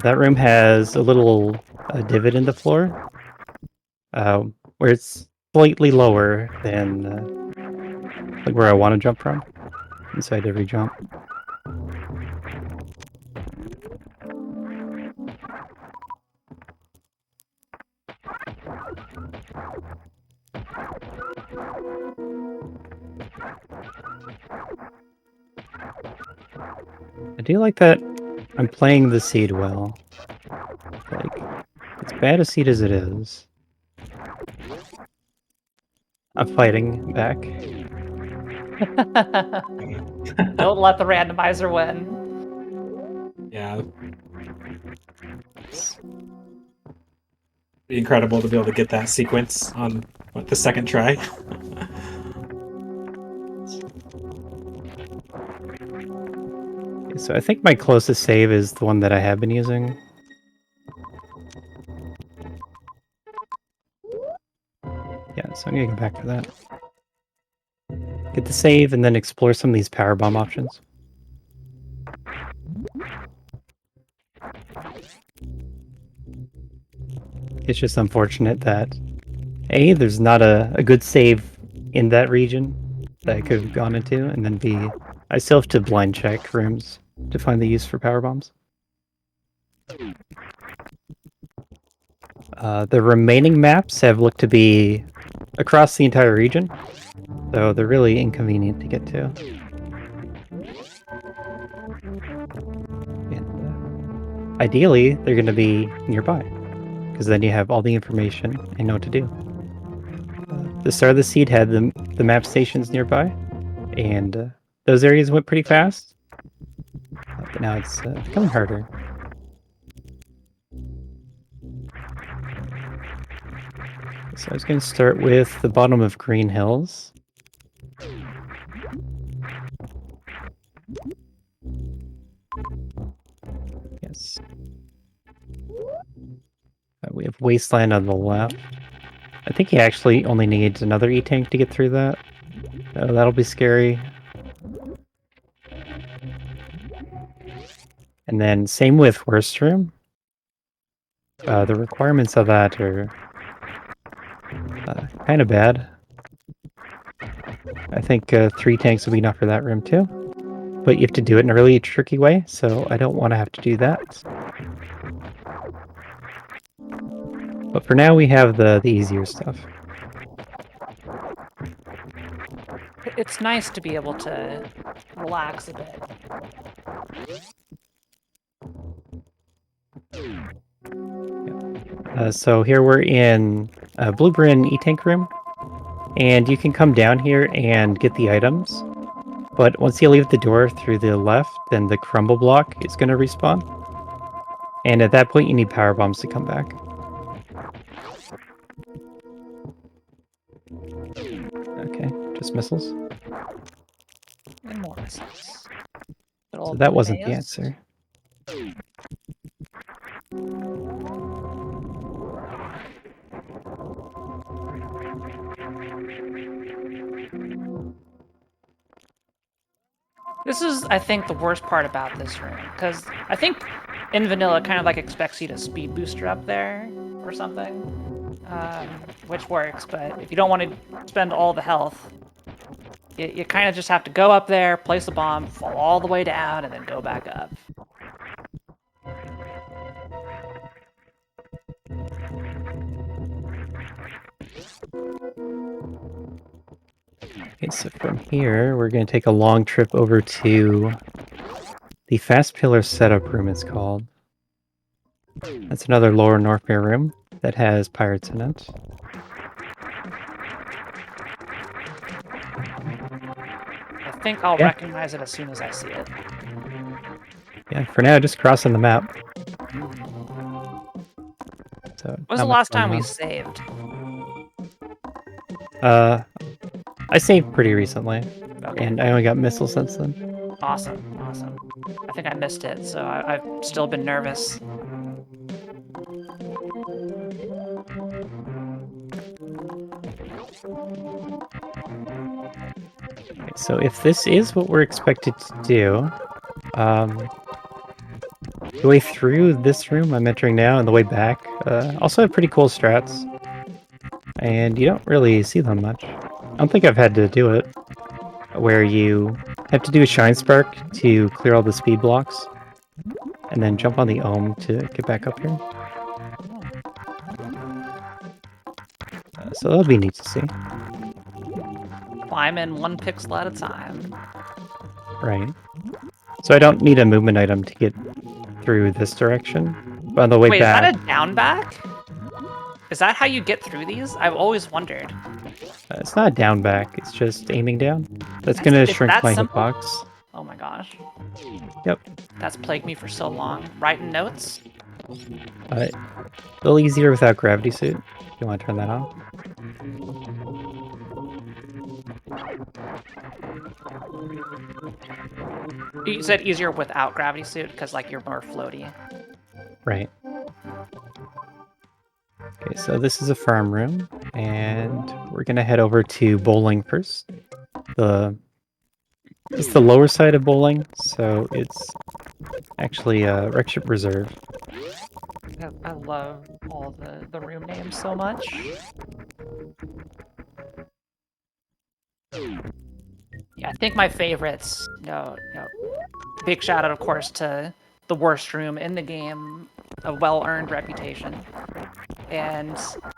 That room has a little divot in the floor, where it's slightly lower than like where I want to jump from inside every jump. I do like that I'm playing the seed well. Like, as bad a seed as it is, I'm fighting back. Don't let the randomizer win. Yeah. Be incredible to be able to get that sequence on the second try. So I think my closest save is the one that I have been using. Yeah, so I'm gonna go back to that. Get the save and then explore some of these power bomb options. It's just unfortunate that A, there's not a good save in that region that I could have gone into, and then B, I still have to blind check rooms to find the use for power bombs. The remaining maps have looked to be across the entire region, so they're really inconvenient to get to. And ideally, they're going to be nearby, because then you have all the information and know what to do. The start of the seed had the map stations nearby, and those areas went pretty fast, but now it's becoming harder. So I was going to start with the bottom of Green Hills. Yes. We have Wasteland on the left. I think he actually only needs another E-Tank to get through that. So that'll be scary. And then same with Worst Room. The requirements of that are kind of bad. I think 3 tanks will be enough for that room too. But you have to do it in a really tricky way, so I don't want to have to do that. But for now, we have the easier stuff. It's nice to be able to relax a bit. So here we're in Blueprint E-Tank room, and you can come down here and get the items. But once you leave the door through the left, then the crumble block is going to respawn. And at that point, you need power bombs to come back. Okay, just missiles. And more missiles. So that wasn't the answer. This is, I think, the worst part about this room, because I think in vanilla it kind of like expects you to speed booster up there or something, which works, but if you don't want to spend all the health, you kind of just have to go up there, place a bomb, fall all the way down, and then go back up. Okay, so from here, we're going to take a long trip over to the Fast Pillar Setup Room, it's called. That's another Lower Northmere room that has pirates in it. I think I'll recognize it as soon as I see it. Yeah, for now, just crossing the map. So When was the last time we saved? I saved pretty recently, Okay. and I only got missiles since then. Awesome, awesome. I think I missed it, so I've still been nervous. Okay, so if this is what we're expected to do, the way through this room I'm entering now and the way back also have pretty cool strats, and you don't really see them much. I don't think I've had to do it, where you have to do a Shine Spark to clear all the speed blocks, and then jump on the Ohm to get back up here. So that'll be neat to see. Climb in 1 pixel at a time. Right. So I don't need a movement item to get through this direction. But on the way back... Wait, is that a down back? Is that how you get through these? I've always wondered. It's not a down back, it's just aiming down. That's gonna shrink my hitbox. Oh my gosh. Yep. That's plagued me for so long. Writing notes? A little easier without gravity suit. If you want to turn that on. You said easier without gravity suit because like you're more floaty. Right. Okay, so this is a farm room, and we're gonna head over to bowling first. It's the lower side of bowling, so it's actually a Wreckship Reserve. I love all the room names so much. Yeah, I think my favorites. Big shout out, of course, to the worst room in the game, a well-earned reputation, and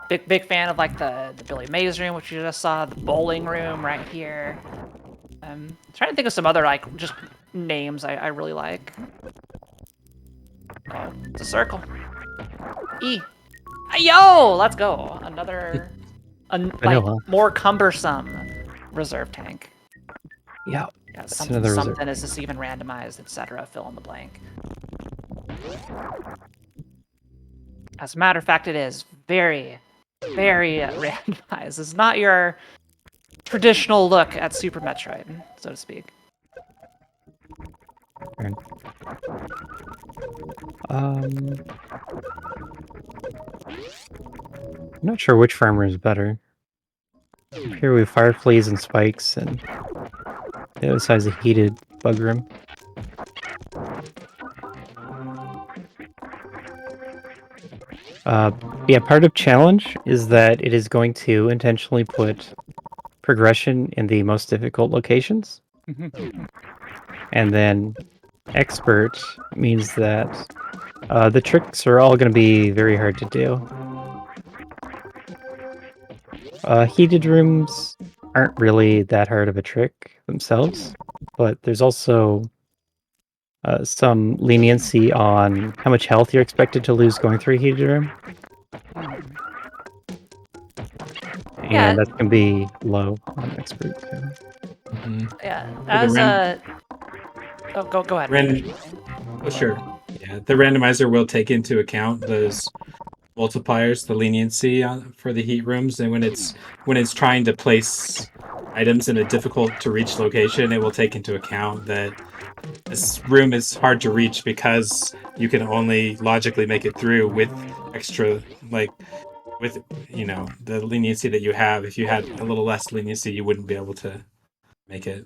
big fan of like the Billy Mays room, which you just saw, the bowling room right here. Trying to think of some other like just names I really like. Oh, it's a circle. E. Yo, let's go. Another, know, huh? more cumbersome reserve tank. Yeah, Yeah, it's something, another reserve. something is this even randomized, etc. Fill in the blank. As a matter of fact, it is very, very randomized. It's not your traditional look at Super Metroid, so to speak. Right. I'm not sure which farmer is better. Here we have fire fleas and spikes, and the other side's a heated bug room. Yeah, part of challenge is that it is going to intentionally put progression in the most difficult locations. And then expert means that the tricks are all going to be very hard to do. Heated rooms aren't really that hard of a trick themselves, but there's also some leniency on how much health you're expected to lose going through a heated room. Yeah. And that can be low on expert too. Yeah, For the as ran- oh, go ahead. Oh, sure. Yeah, the randomizer will take into account those multipliers, the leniency for the heat rooms, and when it's trying to place items in a difficult to reach location, it will take into account that this room is hard to reach because you can only logically make it through with extra with the leniency that you have. If you had a little less leniency, you wouldn't be able to make it.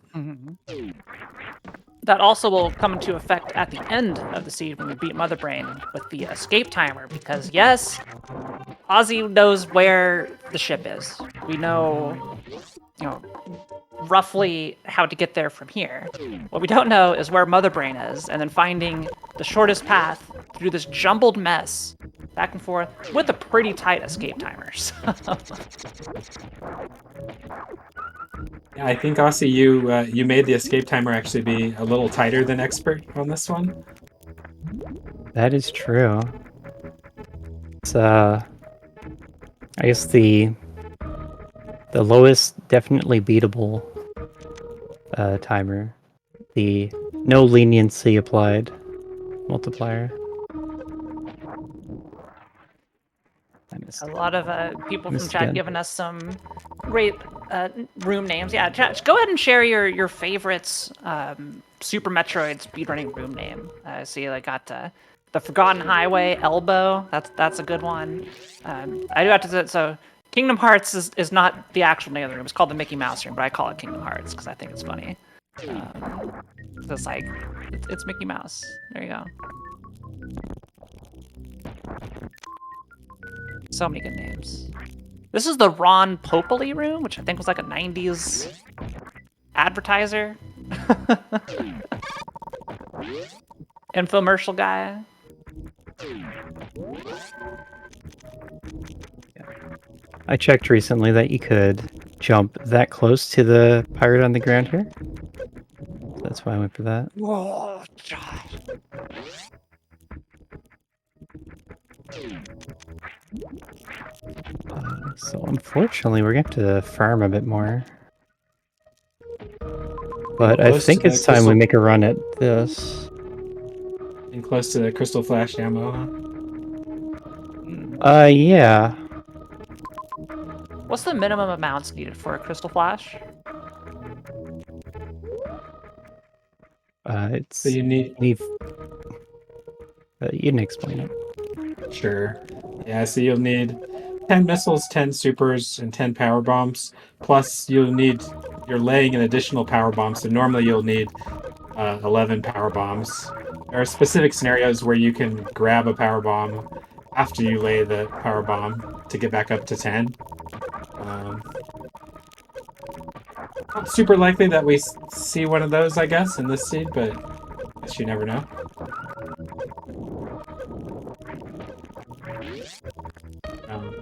That also will come into effect at the end of the seed when we beat Mother Brain with the escape timer, because yes, Ozzy knows where the ship is. We know, roughly how to get there from here. What we don't know is where Mother Brain is, and then finding the shortest path through this jumbled mess, back and forth, with a pretty tight escape timer. Yeah, I think Aussie, you made the escape timer actually be a little tighter than expert on this one. That is true. It's I guess the lowest definitely beatable timer. The no leniency applied multiplier. A lot of people from Missed chat again. giving us some great room names. Yeah, chat, go ahead and share your favorites Super Metroid speedrunning room name. I see I got the Forgotten Highway Elbow. That's a good one. I do have to say, so Kingdom Hearts is not the actual name of the room. It's called the Mickey Mouse room, but I call it Kingdom Hearts because I think it's funny. It's like it's Mickey Mouse. There you go. So many good names. This is the Ron Popoli room, which I think was like a 90s advertiser. Infomercial guy. I checked recently that you could jump that close to the pirate on the ground here. That's why I went for that. Whoa, God. So unfortunately, we're going to have to farm a bit more. But I Close think to it's the time we crystal- make a run at this. And close to the crystal flash ammo. Huh? Yeah. What's the minimum amounts needed for a crystal flash? It's So you need need. You can explain it. Sure. Yeah, so you'll need 10 missiles, 10 supers, and 10 power bombs. Plus, you're laying an additional power bomb, so normally you'll need 11 power bombs. There are specific scenarios where you can grab a power bomb after you lay the power bomb to get back up to 10. Um, Not super likely that we see one of those, I guess, in this seed, but I guess you never know. Um,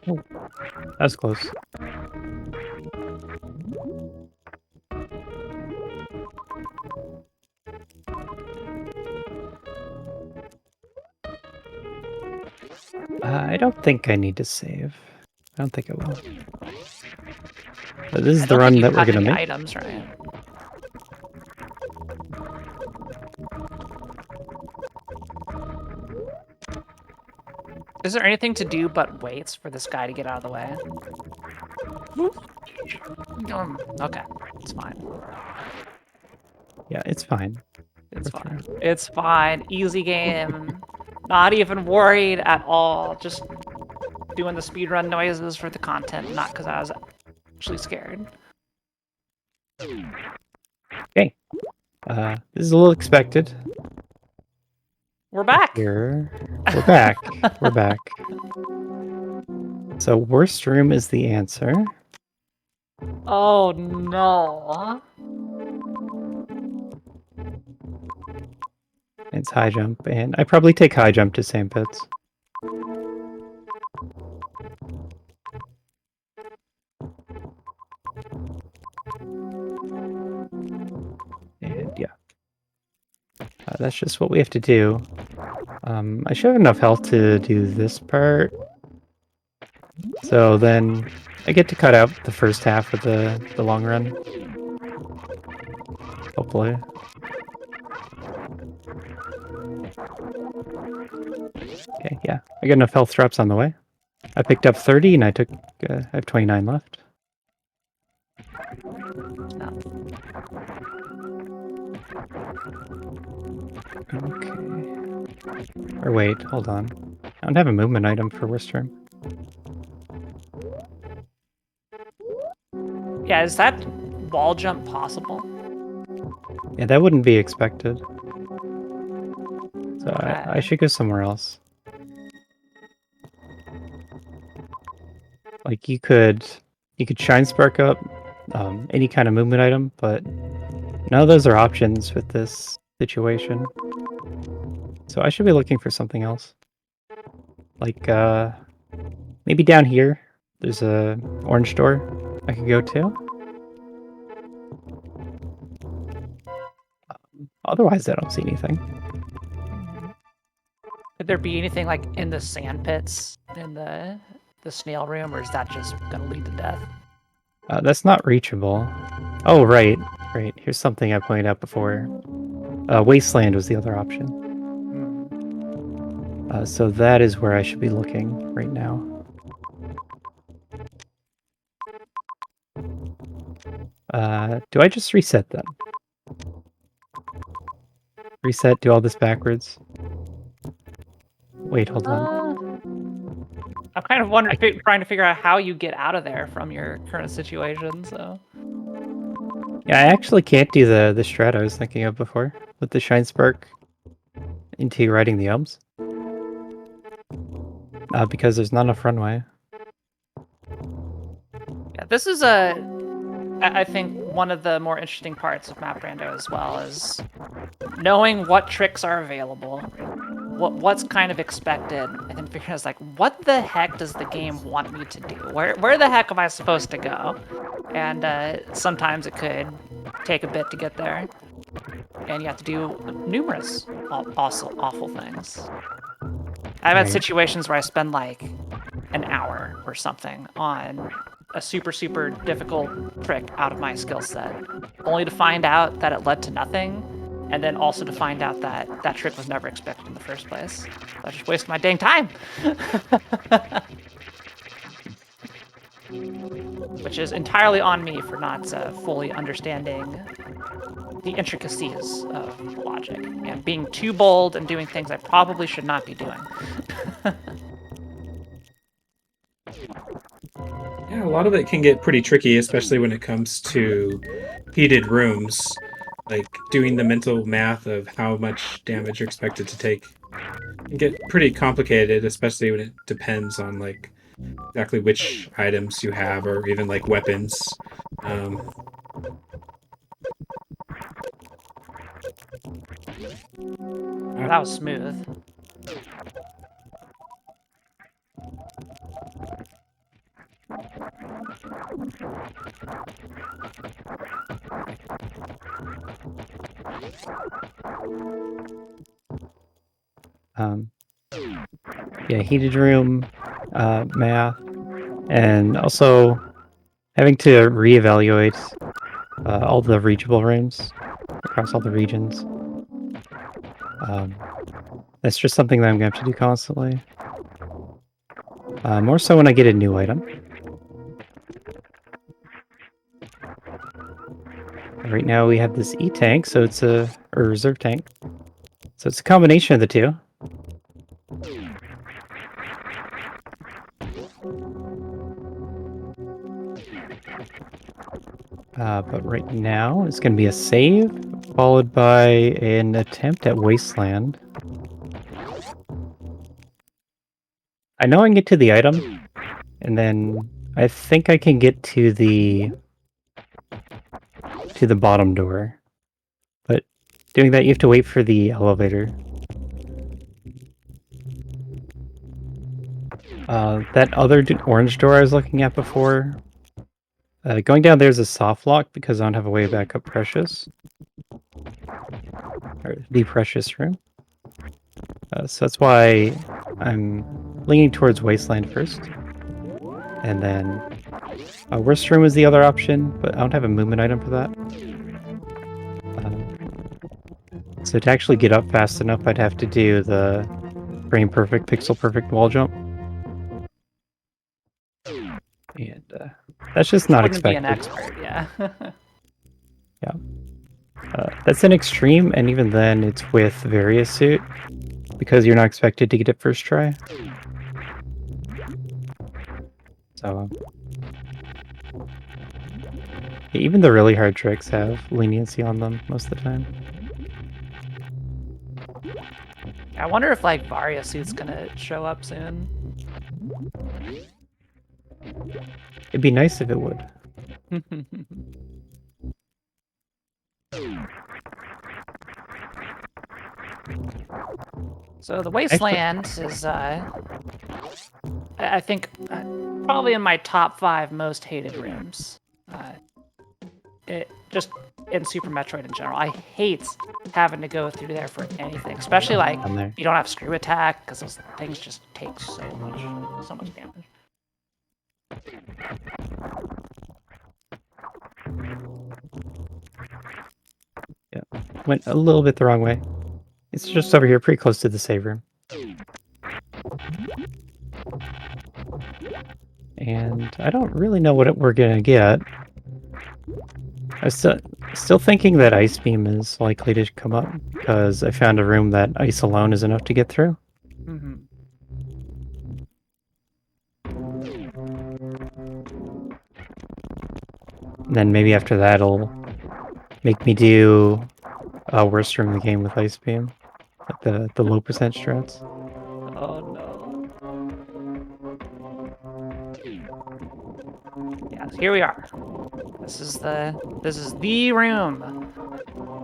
That was close. I don't think I need to save. I don't think I will. But this is I the don't run think that you we're have gonna any make. items, right? Is there anything to do but wait for this guy to get out of the way? Okay, it's fine. Yeah, it's fine. It's We're fine. through. It's fine. Easy game. Not even worried at all. Just doing the speedrun noises for the content, not because I was actually scared. Okay. This is a little expected. We're back. Here, we're back. We're back. So worst room is the answer. Oh no. It's high jump, and I probably take high jump to sand pits. And yeah, that's just what we have to do. I should have enough health to do this part. So then I get to cut out the first half of the long run. Hopefully. Okay, yeah. I got enough health drops on the way. I picked up 30 and I have 29 left. Okay. Or wait, hold on. I don't have a movement item for worst room. Yeah, is that wall jump possible? Yeah, that wouldn't be expected. So I Okay. should go somewhere else. Like you could shine spark up any kind of movement item, but none of those are options with this situation. So I should be looking for something else. Like maybe down here there's a orange door I could go to. Otherwise I don't see anything. Could there be anything like in the sand pits in the snail room, or is that just gonna lead to death? That's not reachable. Oh, right. Right. Here's something I pointed out before. Wasteland was the other option. So that is where I should be looking right now. Do I just reset then? Reset, do all this backwards? Wait, hold on. I'm kind of trying to figure out how you get out of there from your current situation, so... Yeah, I actually can't do the strat I was thinking of before with the Shine Spark into riding the elms. Because there's not enough runway. Yeah, this is I think one of the more interesting parts of Map Rando as well is knowing what tricks are available, what's kind of expected, and then figuring out like, what the heck does the game want me to do? Where the heck am I supposed to go? And sometimes it could take a bit to get there, and you have to do numerous awful things. I've had situations where I spend like an hour or something on a super, super difficult trick out of my skill set, only to find out that it led to nothing, and then also to find out that that trick was never expected in the first place. I just wasted my dang time. Which is entirely on me for not fully understanding the intricacies of logic and being too bold and doing things I probably should not be doing. Yeah, a lot of it can get pretty tricky, especially when it comes to heated rooms. Like doing the mental math of how much damage you're expected to take can get pretty complicated, especially when it depends on like exactly which items you have or even like weapons. Um, That was smooth. Yeah, heated room, math, and also having to reevaluate all the reachable rooms across all the regions. That's just something that I'm going to have to do constantly. More so when I get a new item. Right now we have this E-tank, so it's a reserve tank. So it's a combination of the two. But right now it's going to be a save, followed by an attempt at Wasteland. I know I can get to the item, and then I think I can get to the bottom door. But doing that, you have to wait for the elevator. That other orange door I was looking at before, going down there's a soft lock because I don't have a way to back up Precious. Or the Precious room. So that's why I'm leaning towards Wasteland first. And then Worst room is the other option, but I don't have a movement item for that. So to actually get up fast enough, I'd have to do the frame perfect, pixel perfect wall jump. And that's just not Wouldn't expected. be an expert, yeah. Yeah. That's an extreme, and even then it's with various suit, because you're not expected to get it first try. So even the really hard tricks have leniency on them most of the time. I wonder if like Varia suit's gonna show up soon. It'd be nice if it would. So the Wasteland is, I think, probably in my top 5 most hated rooms. It just in Super Metroid in general. I hate having to go through there for anything, especially like Down there. you don't have screw attack because those things just take so much damage. Yeah, went a little bit the wrong way. It's just over here, pretty close to the save room. And I don't really know what we're gonna get. I'm still thinking that Ice Beam is likely to come up, because I found a room that ice alone is enough to get through. Mm-hmm. And then maybe after that it'll make me do a worst room in the game with Ice Beam. Like the low percent strats. Oh no. Yes, here we are. This is the room.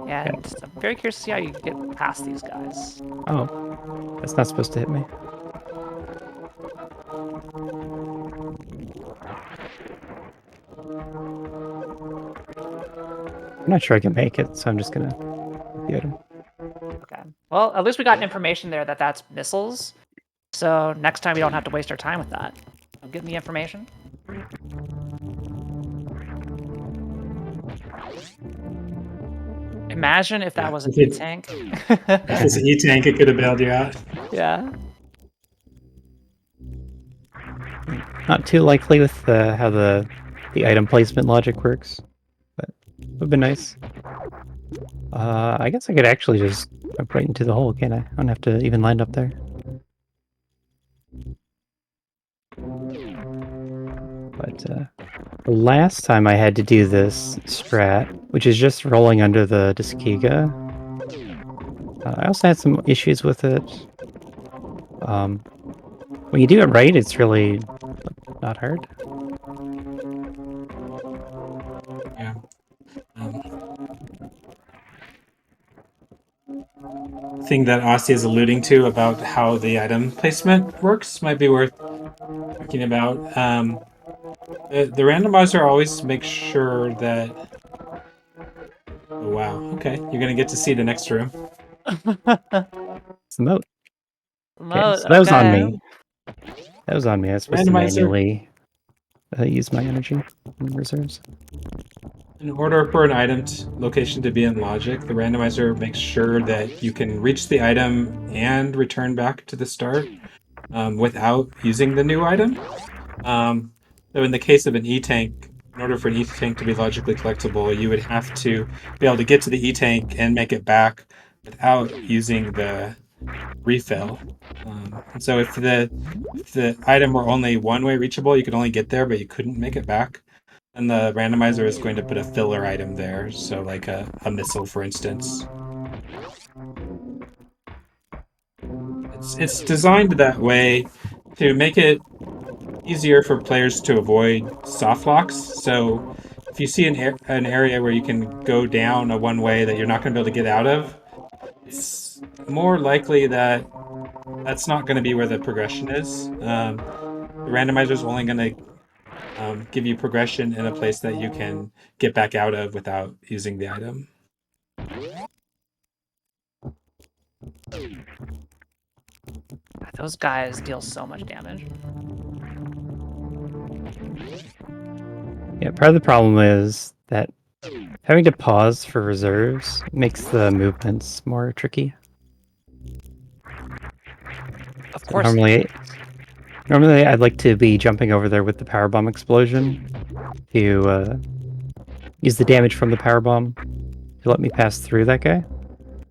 And I'm very curious to see how you get past these guys. Oh, that's not supposed to hit me. I'm not sure I can make it, so I'm just gonna get him. Okay. Well, at least we got information there that that's missiles. So next time we don't have to waste our time with that. Give me information. Imagine if that was an If it- E-tank. If it's an E-tank, it could have bailed you out. Yeah. Not too likely with how the item placement logic works, but it would be nice. I guess I could actually just jump right into the hole, can't I? I don't have to even land up there. But the last time I had to do this strat, which is just rolling under the Disciga, I also had some issues with it. When you do it right, it's really not hard. Yeah. Thing that Aussie is alluding to about how the item placement works might be worth talking about. The randomizer always makes sure that. Oh wow! Okay, you're gonna get to see the next room. It's the moat. Moat, So that was on okay. me. That was on me. I was supposed to Randomizer. manually use my energy and reserves. In order for an item location to be in logic, the randomizer makes sure that you can reach the item and return back to the start without using the new item. So in the case of an E-tank, in order for an E-tank to be logically collectible, you would have to be able to get to the E-tank and make it back without using the refill. And so if the item were only one-way reachable, you could only get there, but you couldn't make it back. And the randomizer is going to put a filler item there, so like a missile, for instance. It's designed that way to make it easier for players to avoid soft locks. So if you see an area where you can go down a one way that you're not going to be able to get out of, it's more likely that that's not going to be where the progression is. The randomizer is only going to give you progression in a place that you can get back out of without using the item. Those guys deal so much damage. Yeah, part of the problem is that having to pause for reserves makes the movements more tricky. Of course. Normally I'd like to be jumping over there with the power bomb explosion to use the damage from the power bomb to let me pass through that guy.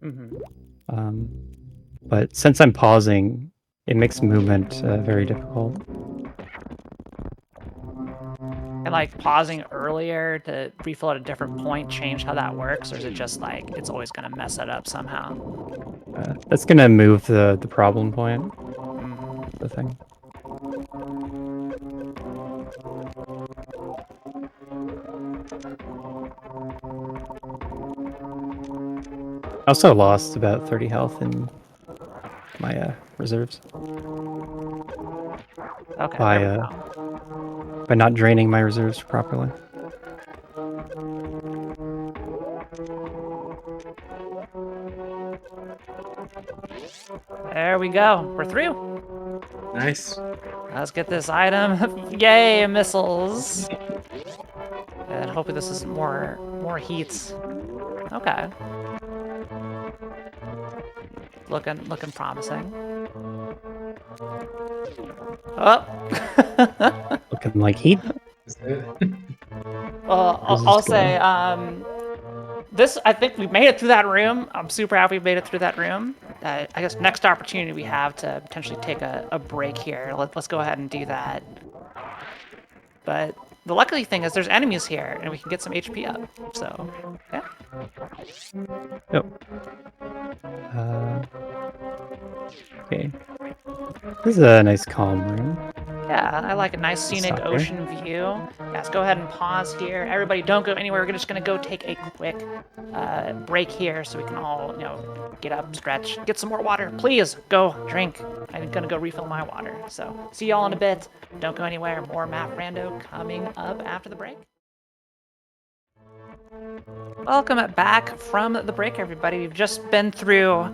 Mm-hmm. But since I'm pausing, it makes movement very difficult. And like pausing earlier to refill at a different point change how that works, or is it just like it's always gonna mess it up somehow? That's gonna move the problem point. The thing. I also lost about 30 health in my reserves. Okay. By not draining my reserves properly. There we go. We're through. Nice. Let's get this item. Yay, missiles. And hopefully this is more heats. Okay. Looking promising. Oh. Looking like heat. Well, I'll say, this, I think we made it through that room. I'm super happy we made it through that room. I guess next opportunity we have to potentially take a break here. Let's go ahead and do that. But the lucky thing is there's enemies here, and we can get some HP up. So, yeah. Yep. Okay. This is a nice calm room. Yeah, I like a nice scenic Soccer. ocean view. Yeah, let's go ahead and pause here. Everybody don't go anywhere. We're just going to go take a quick break here so we can all, get up, stretch, get some more water. Please, go drink. I'm going to go refill my water. So, see y'all in a bit. Don't go anywhere. More Map Rando coming up after the break. Welcome back from the break, everybody. We've just been through...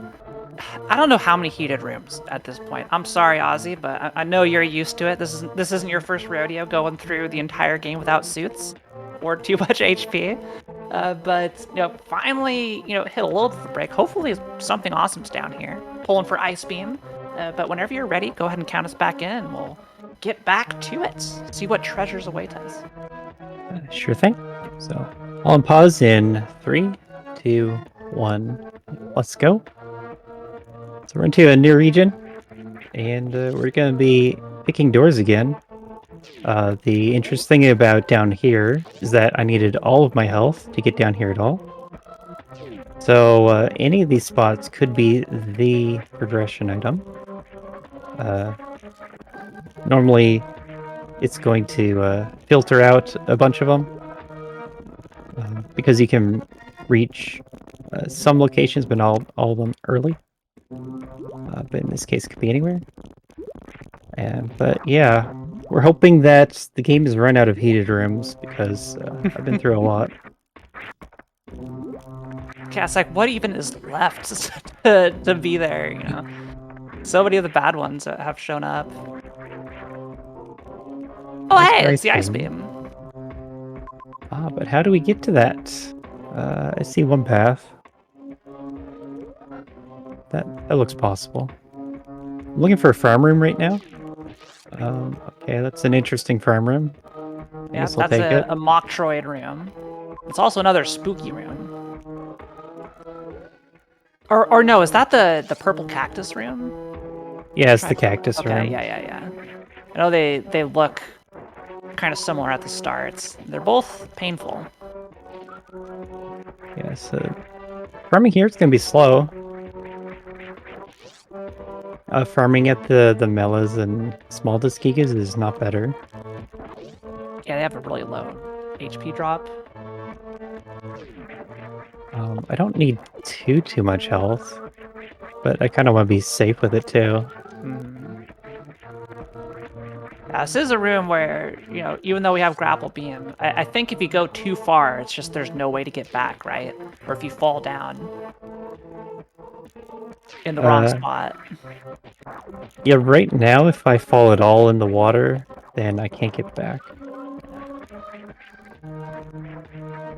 I don't know how many heated rooms at this point. I'm sorry, Ozzy, but I know you're used to it. This isn't your first rodeo going through the entire game without suits or too much HP. But finally, hit a little bit of the break. Hopefully, something awesome's down here. Pulling for Ice Beam. But whenever you're ready, go ahead and count us back in, and we'll get back to it. See what treasures await us. Sure thing. So I'll unpause in 3, 2, 1. Let's go. So we're into a new region, and we're going to be picking doors again. The interesting thing about down here is that I needed all of my health to get down here at all. So any of these spots could be the progression item. Normally, it's going to filter out a bunch of them because you can reach some locations, but not all of them early. But in this case, it could be anywhere. But yeah, we're hoping that the game has run out of heated rooms because I've been through a lot. Yeah, it's like, what even is left to be there, So many of the bad ones have shown up. Oh, hey, it's the Ice Beam. But how do we get to that? I see one path. That looks possible. I'm looking for a farm room right now. Okay, that's an interesting farm room. I guess I'll take it. A Metroid room. It's also another spooky room. Or no, is that the purple cactus room? Yeah, it's the cactus room. Okay, yeah. I know they look kind of similar at the start. They're both painful. Yeah, so farming here is gonna be slow. Farming at the Melas and small Gigas is not better. Yeah, they have a really low HP drop. I don't need too much health, but I kind of want to be safe with it too. Yeah, this is a room where, even though we have grapple beam, I think if you go too far, it's just there's no way to get back, right? Or if you fall down in the wrong spot. Yeah, right now, if I fall at all in the water, then I can't get back.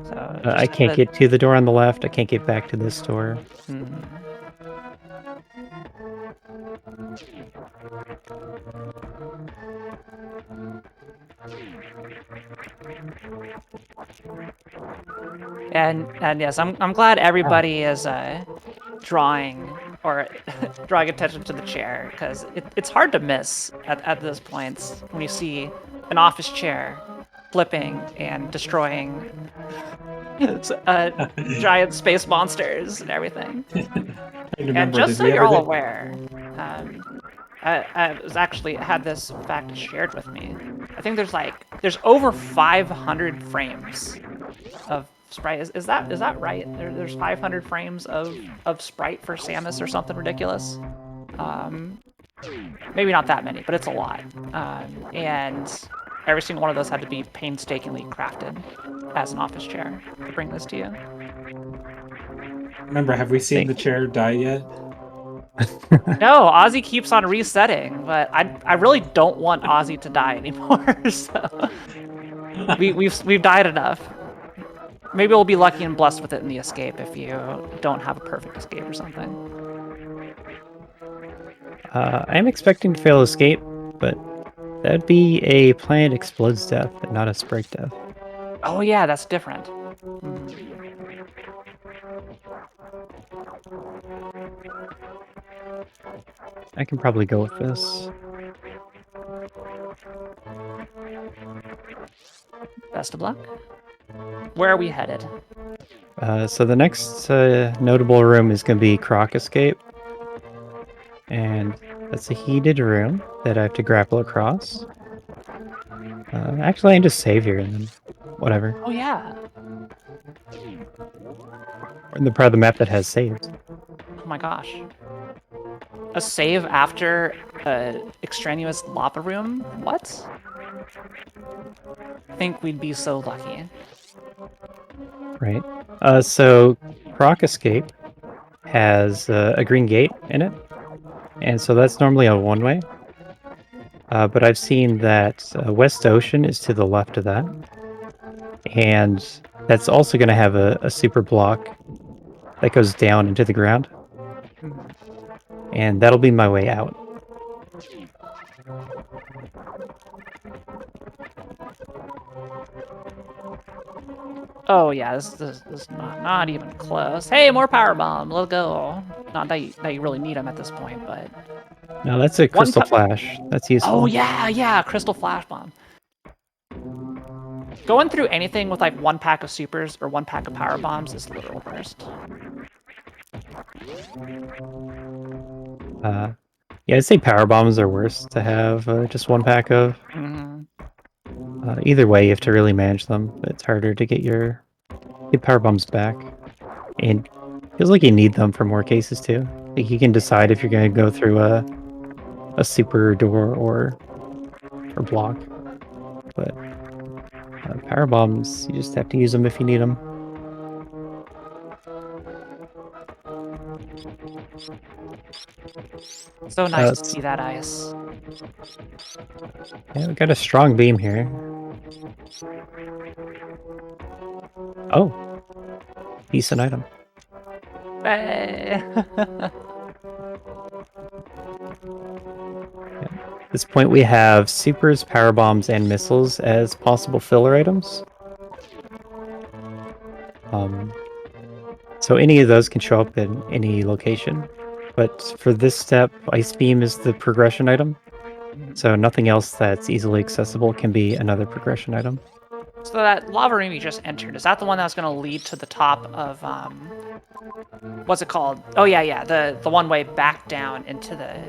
So I can't get to the door on the left. I can't get back to this door. And yes, I'm glad everybody is drawing attention to the chair, because it's hard to miss at this point when you see an office chair flipping and destroying giant space monsters and everything. And just so you're all aware, I was actually had this fact shared with me. I think there's over 500 frames of sprite. Is that right? There's 500 frames of sprite for Samus or something ridiculous. Maybe not that many, but it's a lot. And every single one of those had to be painstakingly crafted as an office chair to bring this to you. Remember, have we seen the chair die yet? No, Ozzy keeps on resetting, but I really don't want Ozzy to die anymore. So we've died enough. Maybe we'll be lucky and blessed with it in the escape if you don't have a perfect escape or something. I am expecting to fail escape, but that'd be a planned explodes death and not a sprite death. Oh yeah, that's different. I can probably go with this. Best of luck. Where are we headed? So the next notable room is going to be Croc Escape. And that's a heated room that I have to grapple across. Actually, I can just save here and then whatever. Oh yeah. We're in the part of the map that has saved. Oh my gosh. A save after extraneous lava room? What? I think we'd be so lucky. Right. So Croc Escape has a green gate in it. And so that's normally a one-way. But I've seen that West Ocean is to the left of that. And that's also going to have a super block that goes down into the ground. And that'll be my way out. Oh yeah, this is not even close. Hey, more power bomb. Let's go. Not that you really need them at this point, but Now that's a crystal flash. That's useful. oh yeah, crystal flash bomb. Going through anything with like 1 pack of supers or 1 pack of power bombs is the literal worst. Yeah, I'd say power bombs are worse to have just 1 pack of. Either way, you have to really manage them. It's harder to get power bombs back, and it feels like you need them for more cases too. Like you can decide if you're going to go through a super door or block, but power bombs, you just have to use them if you need them. So nice to see that ice. Yeah, we got a strong beam here. Oh, decent item. Hey. At this point, we have supers, power bombs, and missiles as possible filler items. So any of those can show up in any location. But for this step, Ice Beam is the progression item. So nothing else that's easily accessible can be another progression item. So that lava room you just entered, is that the one that's going to lead to the top of, what's it called? Oh yeah, the one way back down into the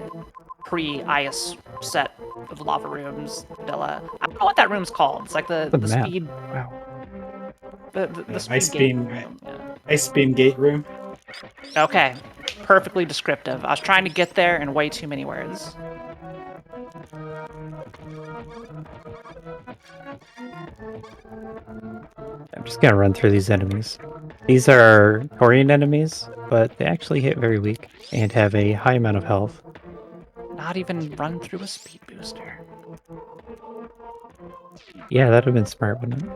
pre-ice set of lava rooms. I don't know what that room's called. It's like the map. speed... Wow. The speed Ice gate beam, room. Yeah. Ice beam gate room. Okay, perfectly descriptive. I was trying to get there in way too many words. I'm just gonna run through these enemies. These are Torian enemies, but they actually hit very weak and have a high amount of health. Not even run through a speed booster. Yeah, that'd have been smart, wouldn't it?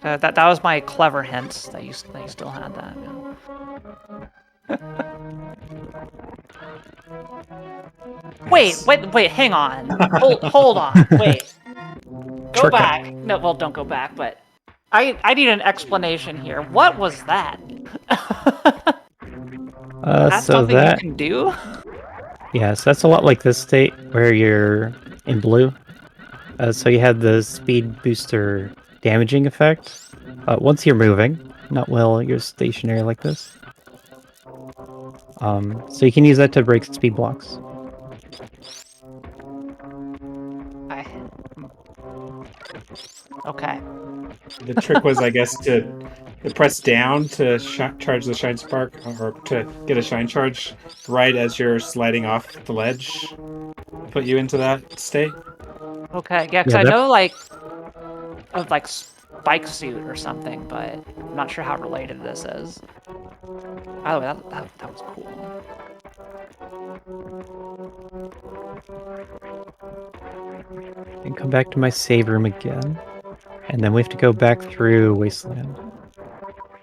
That was my clever hint that you still had that. Yeah. Wait, hang on. Hold on. Wait. Go back. No, well, don't go back, but I need an explanation here. What was that? That's so something that, you can do? yeah, so that's a lot like this state where you're in blue. So you have the speed booster damaging effect once you're moving, not while you're stationary like this. So you can use that to break speed blocks. Okay. The trick was, I guess, to press down to charge the shine spark, or to get a shine charge right as you're sliding off the ledge. Put you into that state. Okay, yeah, because I know, like, of, like, Spike Suit or something, but I'm not sure how related this is. By the way, that was cool. And come back to my save room again. And then we have to go back through Wasteland.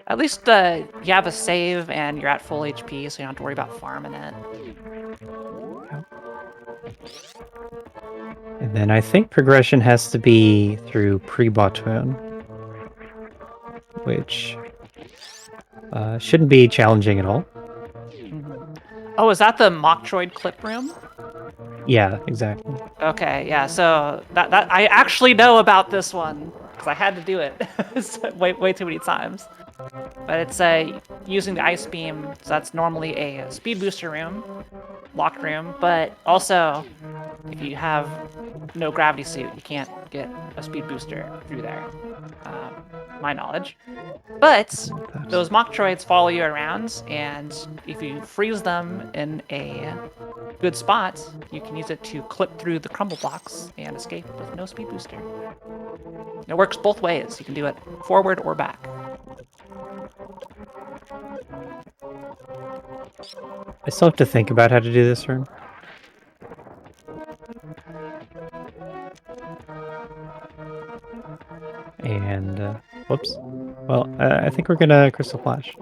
At least you have a save and you're at full HP, so you don't have to worry about farming it. And then I think progression has to be through pre-Bottoon, which shouldn't be challenging at all. Oh, is that the Metroid clip room? Yeah, exactly. Okay, yeah, so that I actually know about this one, because I had to do it way too many times. But it's using the ice beam, so that's normally a speed booster room, locked room, but also if you have no gravity suit, you can't get a speed booster through there, my knowledge. But those Metroids follow you around, and if you freeze them in a good spot, you can use it to clip through the crumble blocks and escape with no speed booster. It works both ways. You can do it forward or back. I still have to think about how to do this room. And Whoops. Well, I think we're gonna Crystal Flash.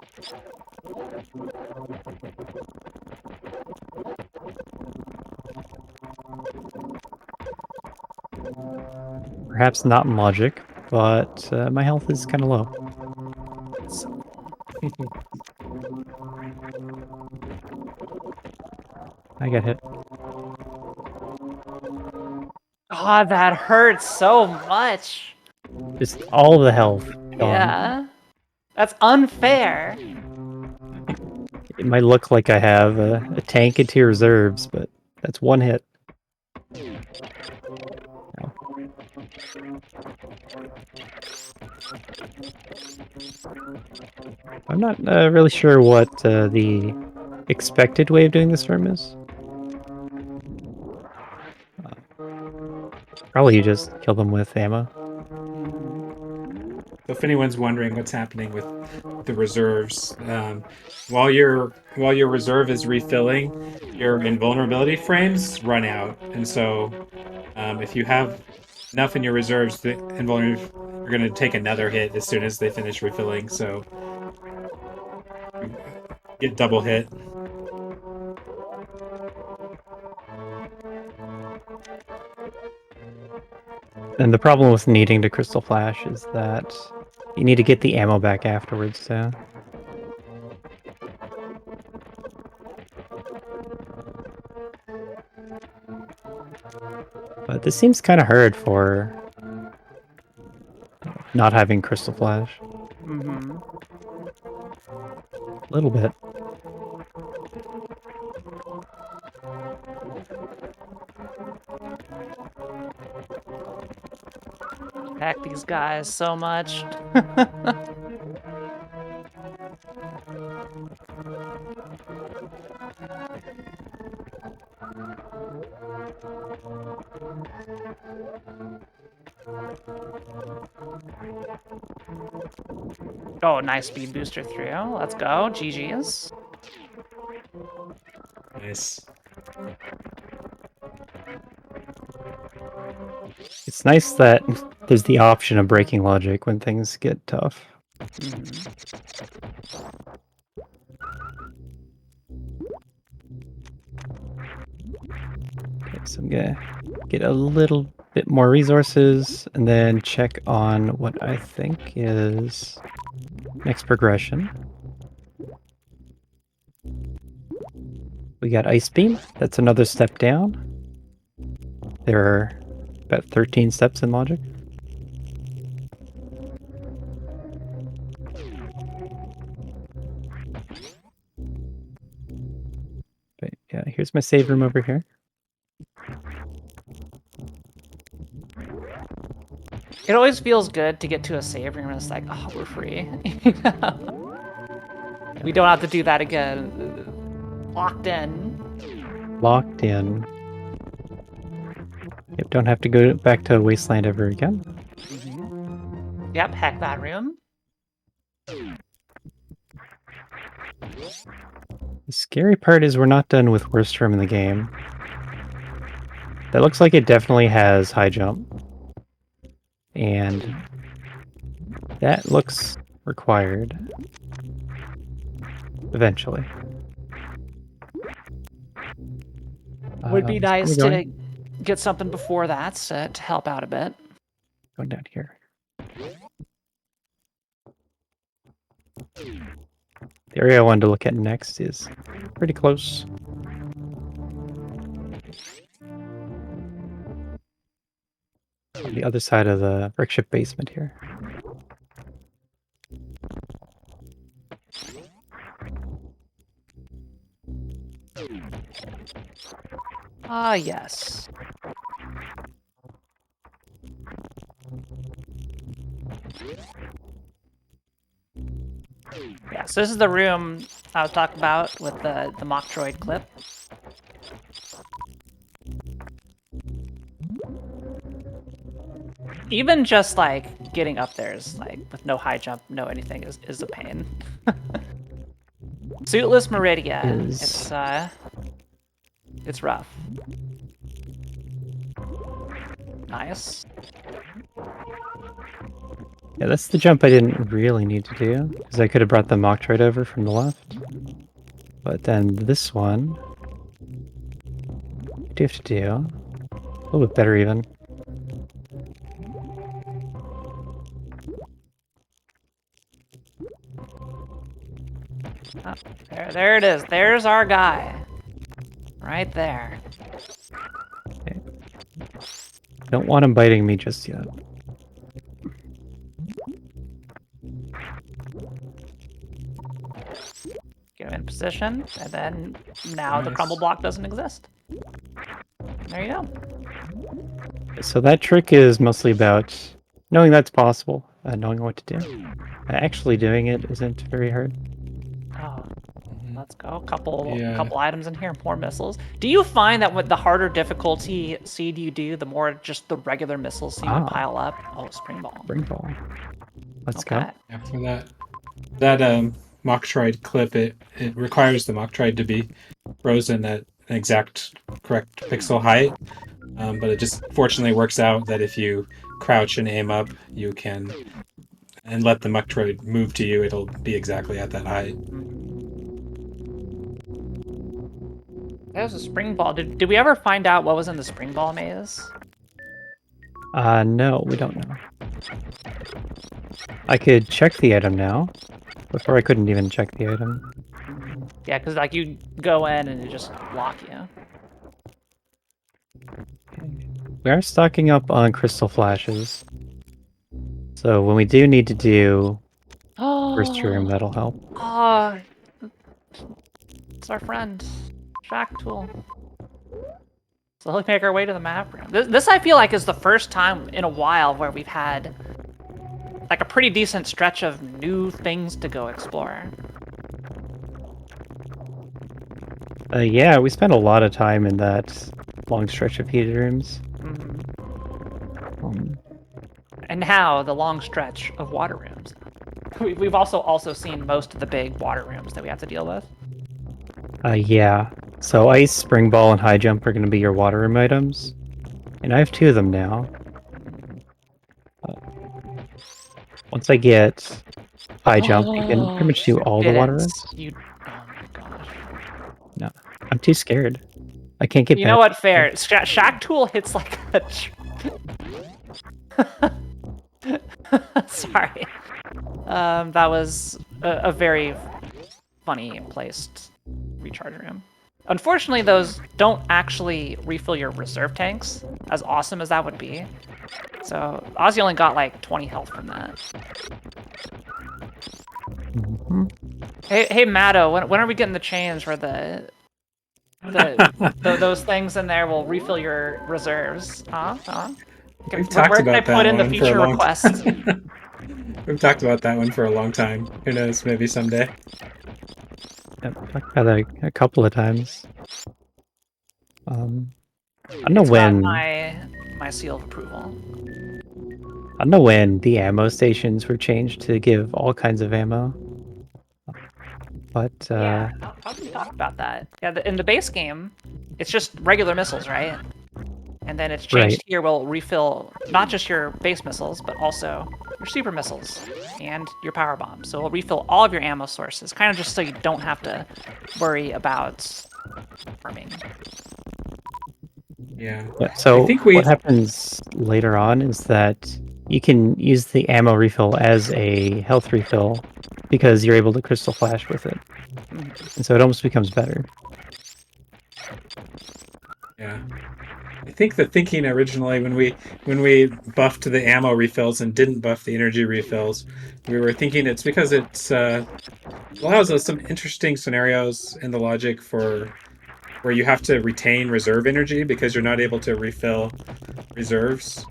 Perhaps not in logic, but my health is kind of low. I got hit. Oh, that hurts so much. Just all the health gone. Yeah. That's unfair. It might look like I have a tank and 2 reserves, but that's one hit. No. I'm not really sure what the expected way of doing this room is. Probably you just kill them with ammo. So if anyone's wondering what's happening with the reserves, while your reserve is refilling, your invulnerability frames run out, and so if you have enough in your reserves, the invulnerability are going to take another hit as soon as they finish refilling. So you get double hit. And the problem with needing to Crystal Flash is that you need to get the ammo back afterwards, so... But this seems kind of hard for not having Crystal Flash. Mm-hmm. A little bit. Heck, these guys so much. Oh, nice speed booster through. Let's go. GG's. Nice. It's nice that there's the option of breaking logic when things get tough. Okay, so I'm gonna get a little bit more resources and then check on what I think is next progression. We got Ice Beam. That's another step down. There are about 13 steps in logic. But yeah, here's my save room over here. It always feels good to get to a save room and it's like, oh, we're free. We don't have to do that again. Locked in. Locked in. Yep, don't have to go back to Wasteland ever again. Yep, heck that room. The scary part is we're not done with worst room in the game. That looks like it definitely has high jump. And that looks required. Eventually. Would be So nice we're to going get something before that to help out a bit. down here. The area I wanted to look at next is pretty close. On the other side of the brickship basement here. Ah, yes. Yeah, so this is the room I was talking about with the Metroid clip. Even just like getting up there is like with no high jump, no anything is a pain. Suitless Meridia. It's rough. Nice. Yeah, that's the jump I didn't really need to do, because I could have brought the Metroid over from the left. But then this one, I do have to do a little bit better even. Oh, there it is. There's our guy. Right there. Don't want him biting me just yet. Get him in position, and then now the Nice. crumble block doesn't exist. There you go. So that trick is mostly about knowing that's possible, knowing what to do. Actually doing it isn't very hard. Oh, let's go. Couple Yeah. items in here, more missiles. Do you find that with the harder difficulty seed you do, the more just the regular missiles seem to pile up? Oh, spring ball. Spring ball. Let's Okay. go. After that Metroid clip, it requires the Metroid to be frozen at an exact correct pixel height. But it just fortunately works out that if you crouch and aim up, you can, and let the Metroid move to you, it'll be exactly at that height. That was a spring ball. Did we ever find out what was in the spring ball maze? No, we don't know. I could check the item now. Before I couldn't even check the item. Yeah, because like you go in and it just lock you. We are stocking up on crystal flashes. So when we do need to do first room, that'll help. Oh, it's our friend, Shack Tool. Slowly make our way to the map room. This I feel like is the first time in a while where we've had like a pretty decent stretch of new things to go explore. Yeah, we spent a lot of time in that long stretch of heated rooms. And now the long stretch of water rooms. We've also seen most of the big water rooms that we have to deal with. Yeah. So ice, spring ball, and high jump are going to be your water room items. And I have 2 of them now. Once I get high jump, you can pretty much do all the water rooms. Oh my gosh. No, I'm too scared. I can't get You past know what? Fair. Shack Tool hits like a... Sorry. That was a very funny placed recharge room. Unfortunately, those don't actually refill your reserve tanks, as awesome as that would be. So Ozzy only got like 20 health from that. Hey, Matto, when are we getting the change where those things in there will refill your reserves? Huh? We've talked Where can I about put that in the one for a feature long request? We've talked about that one for a long time. Who knows? Maybe someday. I've talked about it a couple of times. I don't know It's when. got my seal of approval. I don't know when the ammo stations were changed to give all kinds of ammo. But Yeah, how can we talk about that? Yeah, in the base game, it's just regular missiles, right? And then it's changed here will refill not just your base missiles, but also your super missiles and your power bombs. So it'll refill all of your ammo sources, kind of just so you don't have to worry about farming. Yeah. So I think what happens later on is that you can use the ammo refill as a health refill because you're able to crystal flash with it. And so it almost becomes better. Yeah. I think the thinking originally when we buffed the ammo refills and didn't buff the energy refills, we were thinking it's because it's allows us some interesting scenarios in the logic for where you have to retain reserve energy because you're not able to refill reserves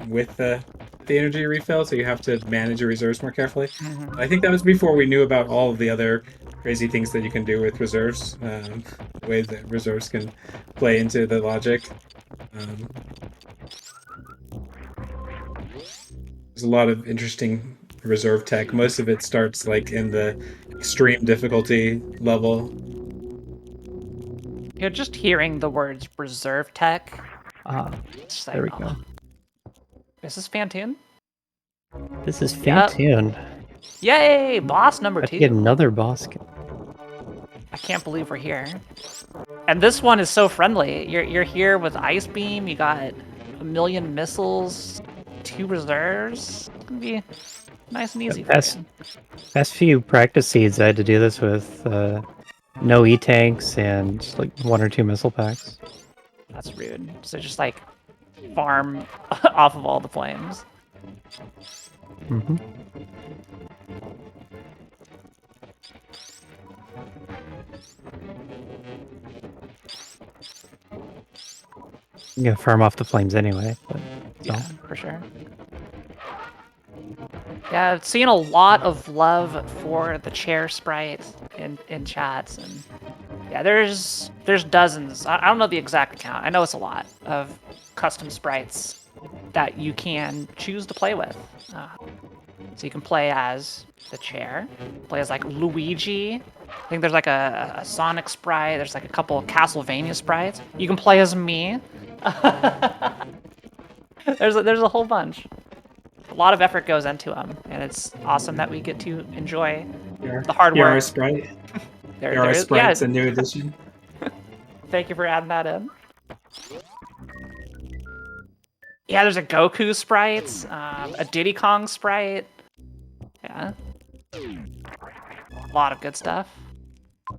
with the energy refill, so you have to manage your reserves more carefully. I think that was before we knew about all of the other crazy things that you can do with reserves, the way that reserves can play into the logic. There's a lot of interesting reserve tech. Most of it starts like in the extreme difficulty level. You're just hearing the words reserve tech. There we go. Is this Fantoon? This is Yep. Fantoon. Yay! Boss number About to get 2. another boss. I can't believe we're here. And this one is so friendly. You're here with Ice Beam. You got 1,000,000 missiles, 2 reserves. It's gonna be nice and easy for you. Past few practice seeds, I had to do this with no E-tanks and like 1 or 2 missile packs. That's rude. So just like farm off of all the flames. Mm-hmm. I'm gonna farm off the flames anyway. But, Yeah, for sure. Yeah, I've seen a lot of love for the chair sprite in chats, and yeah, there's dozens. I don't know the exact count. I know it's a lot of custom sprites that you can choose to play with. So you can play as the chair, play as like Luigi. I think there's like a Sonic sprite. There's like a couple of Castlevania sprites. You can play as me. there's a whole bunch. A lot of effort goes into them, and it's awesome that we get to enjoy the hard Here are work. sprite. There Here are is, sprites, yeah. a new edition. Thank you for adding that in. Yeah, there's a Goku sprite, a Diddy Kong sprite. Yeah. A lot of good stuff.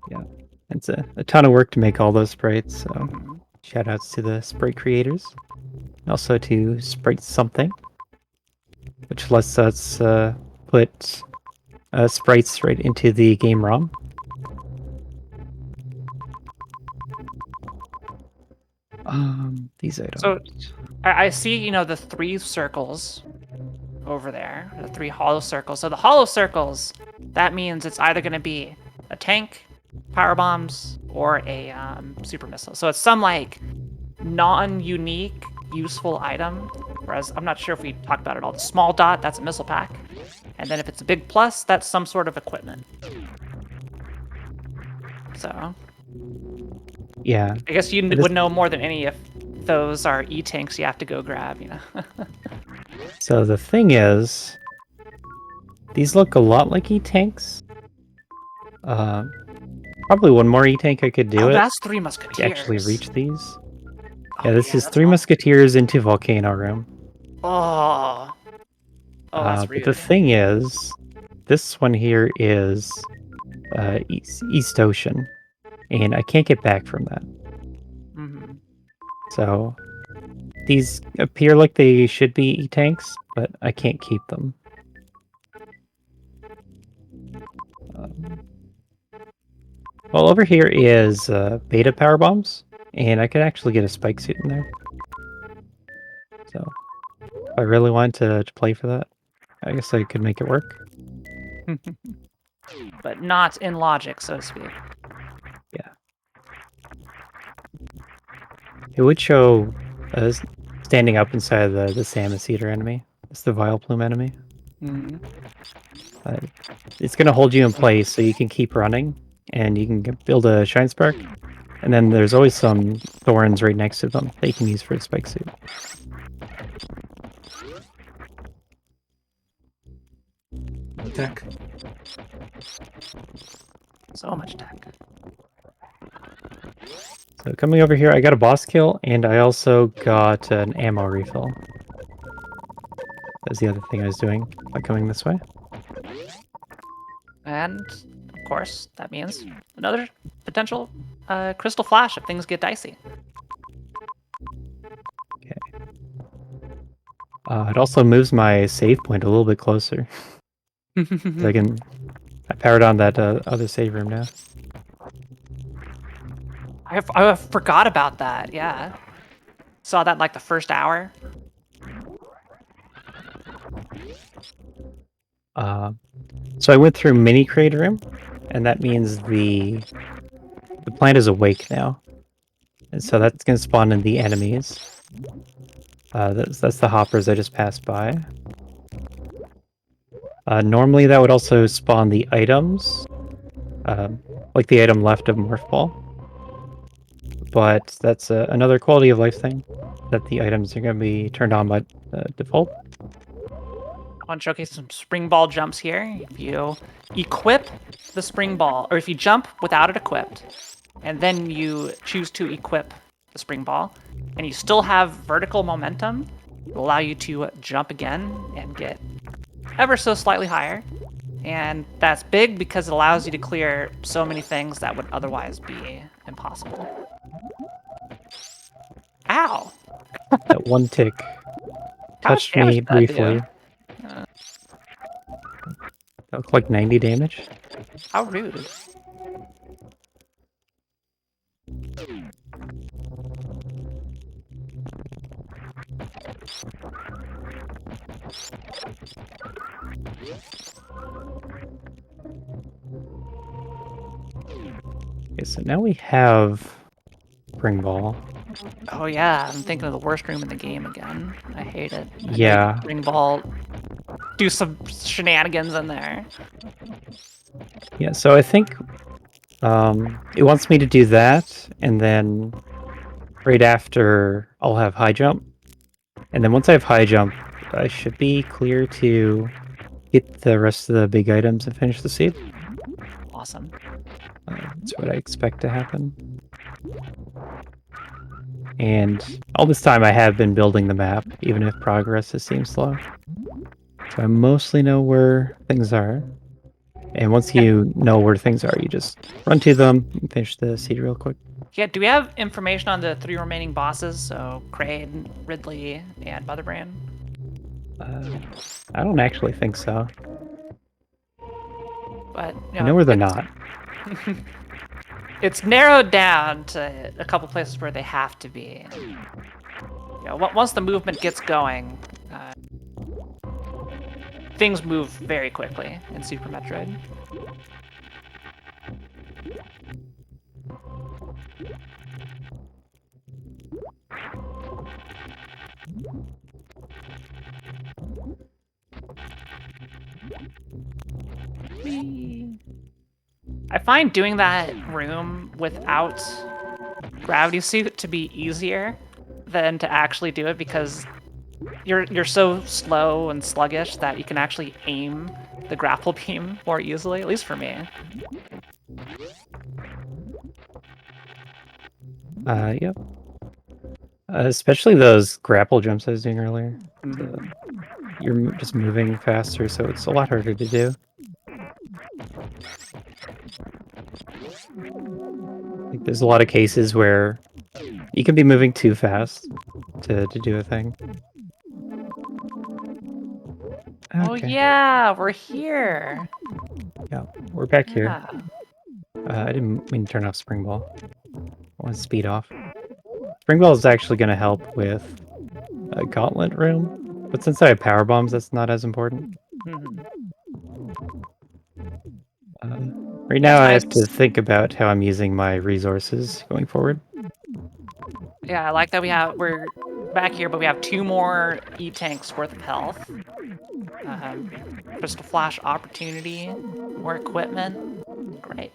yeah, it's a ton of work to make all those sprites. So shout outs to the sprite creators. And also to Sprite Something, which lets us put sprites right into the game ROM. These items. So I see, you know, the 3 circles over there, the 3 hollow circles. So the hollow circles, that means it's either going to be a tank, power bombs, or a super missile. So it's some like non-unique, useful item. Whereas I'm not sure if we talked about it all. The small dot, that's a missile pack. And then if it's a big plus, that's some sort of equipment. So Yeah. I guess you would know more than any if those are E-tanks you have to go grab, you know? So the thing is, these look a lot like E-tanks. Probably one more E-tank I could do Oh, it that's 3 to Musketeers. actually reach these. Oh, Yeah, this is that's 3 awesome. Musketeers into Volcano Room. Oh, that's rude. But the thing is, this one here is East Ocean, and I can't get back from that. Mm-hmm. So these appear like they should be E-tanks, but I can't keep them. Well, over here is beta power bombs, and I could actually get a spike suit in there. So if I really wanted to play for that, I guess I could make it work. But not in logic, so to speak. Yeah. It would show standing up inside the Samus Eater enemy. It's the Vile Plume enemy. Mm-hmm. It's going to hold you in place so you can keep running, and you can build a Shine Spark. And then there's always some thorns right next to them that you can use for a spike suit. Tech. So much tech. So coming over here, I got a boss kill, and I also got an ammo refill. That's the other thing I was doing by coming this way. And, of course, that means another potential crystal flash if things get dicey. Okay. It also moves my save point a little bit closer. So I powered on that other save room now. I forgot about that, yeah. Saw that like the first hour. So I went through mini creator room, and that means the plant is awake now. And so that's going to spawn in the enemies. That's the hoppers I just passed by. Normally that would also spawn the items, like the item left of Morph Ball. But that's another quality of life thing, that the items are going to be turned on by default. I want to showcase some spring ball jumps here. If you equip the spring ball, or if you jump without it equipped, and then you choose to equip the spring ball, and you still have vertical momentum, it will allow you to jump again and get ever so slightly higher. And that's big because it allows you to clear so many things that would otherwise be impossible. Ow! That one tick How much touched me damage did that do? briefly. That looked like 90 damage. How rude. Okay, so now we have spring ball. Oh yeah, I'm thinking of the worst room in the game again. I hate it. I hate Yeah. Spring ball. Do some shenanigans in there. Yeah, so I think it wants me to do that, and then right after I'll have high jump. And then once I have high jump, I should be clear to get the rest of the big items and finish the seed. Awesome. That's what I expect to happen. And all this time I have been building the map, even if progress has seemed slow. So I mostly know where things are. And once you know where things are, you just run to them and finish the seed real quick. Yeah, do we have information on the 3 remaining bosses? So Crane, Ridley, and Motherbrand? I don't actually think so. But I know where they're not. It's narrowed down to a couple places where they have to be. You know, once the movement gets going, things move very quickly in Super Metroid. I find doing that room without gravity suit to be easier than to actually do it because you're so slow and sluggish that you can actually aim the grapple beam more easily, at least for me. Yep. Especially those grapple jumps I was doing earlier. You're just moving faster, so it's a lot harder to do. Like, there's a lot of cases where you can be moving too fast to do a thing. Oh yeah, we're here. Yeah, we're back here. Yeah. I didn't mean to turn off Spring Ball. I want to speed off. Spring Ball is actually going to help with a Gauntlet room, but since I have power bombs, that's not as important. Right now, I have to think about how I'm using my resources going forward. Yeah, I like that we're back here, but we have 2 more E-tanks worth of health. Crystal Flash opportunity, more equipment. Great.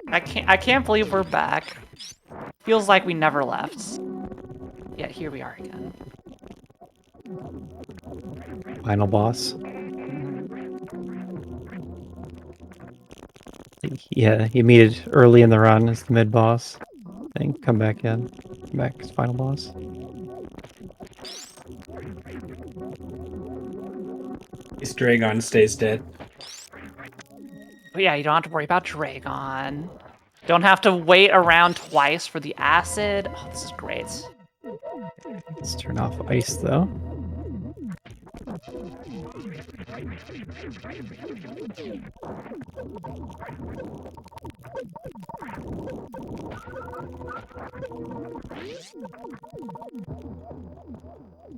I can't believe we're back. Feels like we never left. Yet here we are again. Final boss. Yeah, you meet it early in the run as the mid boss. Then come back in. Come back as final boss. This Dragon stays dead. But yeah, you don't have to worry about Dragon. Don't have to wait around twice for the acid. Oh, this is great. Let's turn off ice though.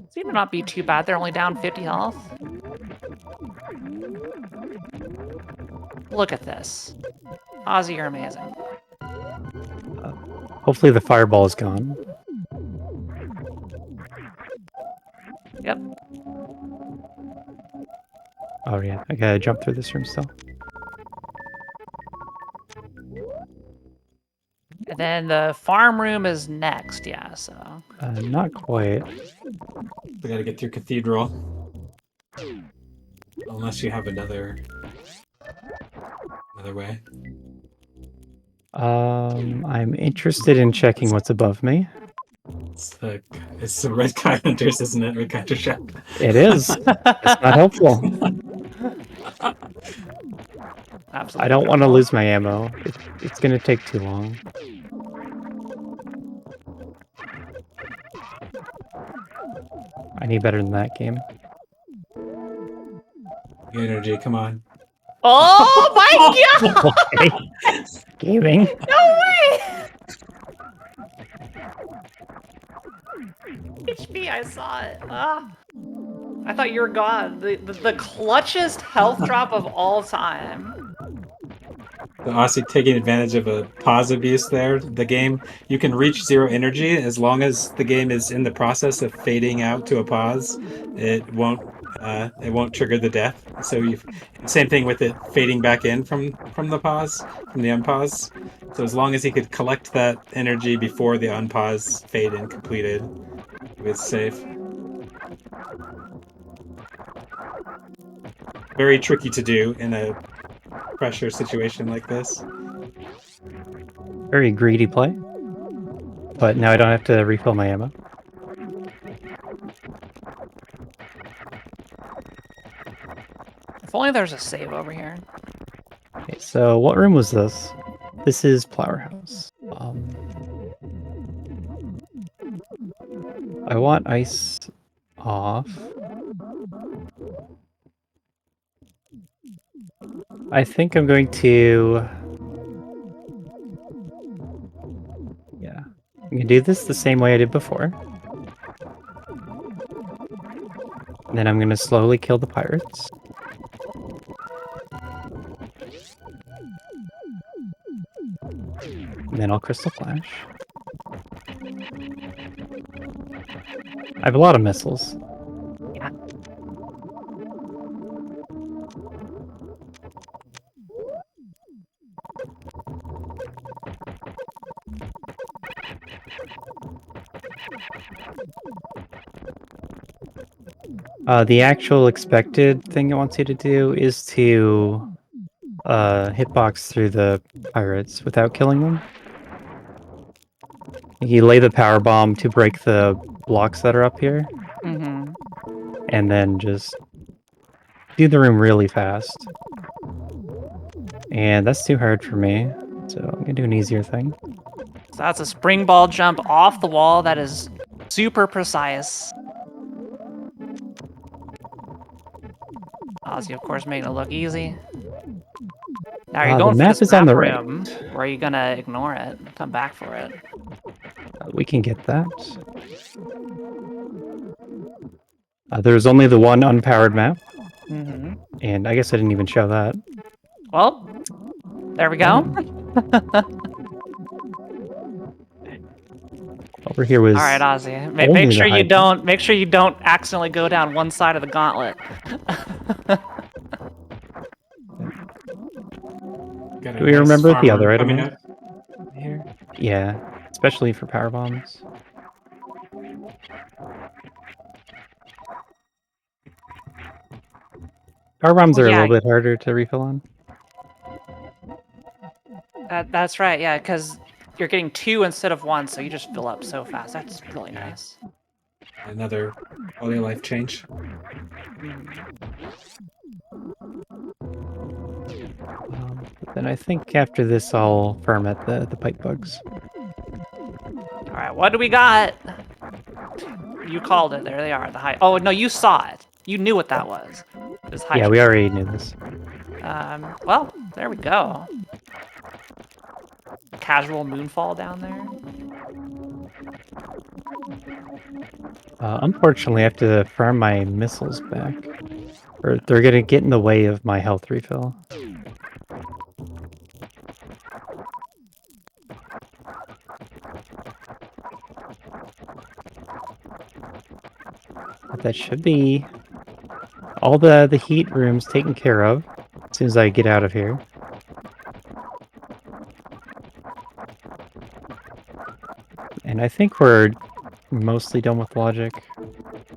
Seem to not be too bad. They're only down 50 health. Look at this. Ozzy, you're amazing. Hopefully the fireball is gone. Yep. Oh yeah, I gotta jump through this room still. And then the farm room is next, yeah, so. Not quite. We gotta get through Cathedral. Unless you have another way. I'm interested in checking what's above me. It's the Red Guy Hunters, isn't it? Red Guy Hunter Shack. It is. It's not helpful. Absolutely. I don't want to lose my ammo. It's going to take too long. I need better than that game. Energy, come on. Oh my god! Okay. Gaming. No way! HP, I saw it. I thought you were gone. The clutchest health drop of all time. The Aussie taking advantage of a pause abuse there. The game, you can reach 0 energy as long as the game is in the process of fading out to a pause. It won't trigger the death. So same thing with it fading back in from the pause, from the unpause. So as long as he could collect that energy before the unpause fade in completed, it's safe. Very tricky to do in a pressure situation like this. Very greedy play. But now I don't have to refill my ammo. If only there's a save over here. Okay, so what room was this? This is Flower House. I want ice off. I think I'm going to... Yeah. I'm going to do this the same way I did before. And then I'm going to slowly kill the pirates. And then I'll Crystal Flash. I have a lot of missiles. Yeah. The actual expected thing it wants you to do is to hitbox through the pirates without killing them. You lay the power bomb to break the blocks that are up here, Mm-hmm. and then just do the room really fast. And that's too hard for me, so I'm gonna do an easier thing. So that's a spring ball jump off the wall that is super precise. Ozzy, of course, making it look easy. Now you're The going for map this is on map the right. room, or are you gonna ignore it and come back for it? We can get that. There's only the one unpowered map, Mm-hmm. and I guess I didn't even show that. Well, there we go. Over here was All right, Ozzy. only Make the sure you high- don't. Make sure you don't accidentally go down one side of the gauntlet. Got a Do we nice remember the farmer other item coming is? up here? Yeah, especially for power bombs. Power bombs Well, are a yeah. little bit harder to refill on. That's right. Yeah, because you're getting 2 instead of 1, so you just fill up so fast. That's really Yeah. nice. Another quality of life change. Then I think after this I'll farm at the pipe bugs. All right, what do we got? You called it. There they are. The high. Oh no, you saw it. You knew what that was. It was high. Yeah, we already knew this. Well, there we go. Casual moonfall down there. Unfortunately, I have to farm my missiles back. Or they're gonna get in the way of my health refill. But that should be all the heat rooms taken care of as soon as I get out of here. And I think we're mostly done with logic.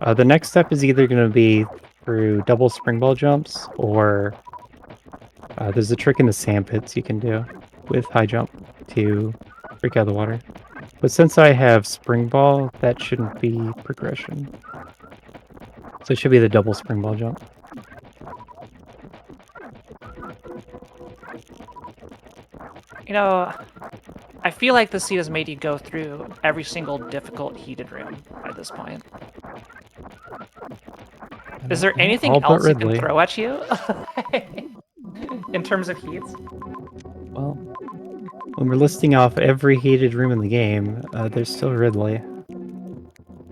The next step is either going to be through double springball jumps, or there's a trick in the sand pits you can do with high jump to break out of the water. But since I have springball, that shouldn't be progression. So it should be the double springball jump. You know, I feel like the seed has made you go through every single difficult heated room by this point. Is there anything All but else you can Ridley. throw at you? In terms of heats? Well, when we're listing off every heated room in the game, there's still Ridley.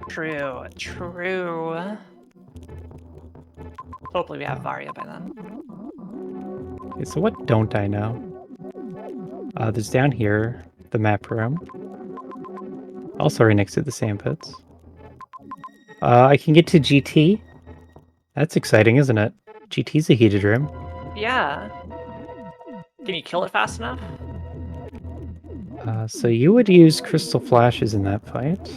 True, true. Hopefully we have Varia by then. Okay, so what don't I know? There's down here, the map room. Also right next to the sand pits. I can get to GT. That's exciting, isn't it? GT's a heated room. Yeah. Can you kill it fast enough? So you would use crystal flashes in that fight.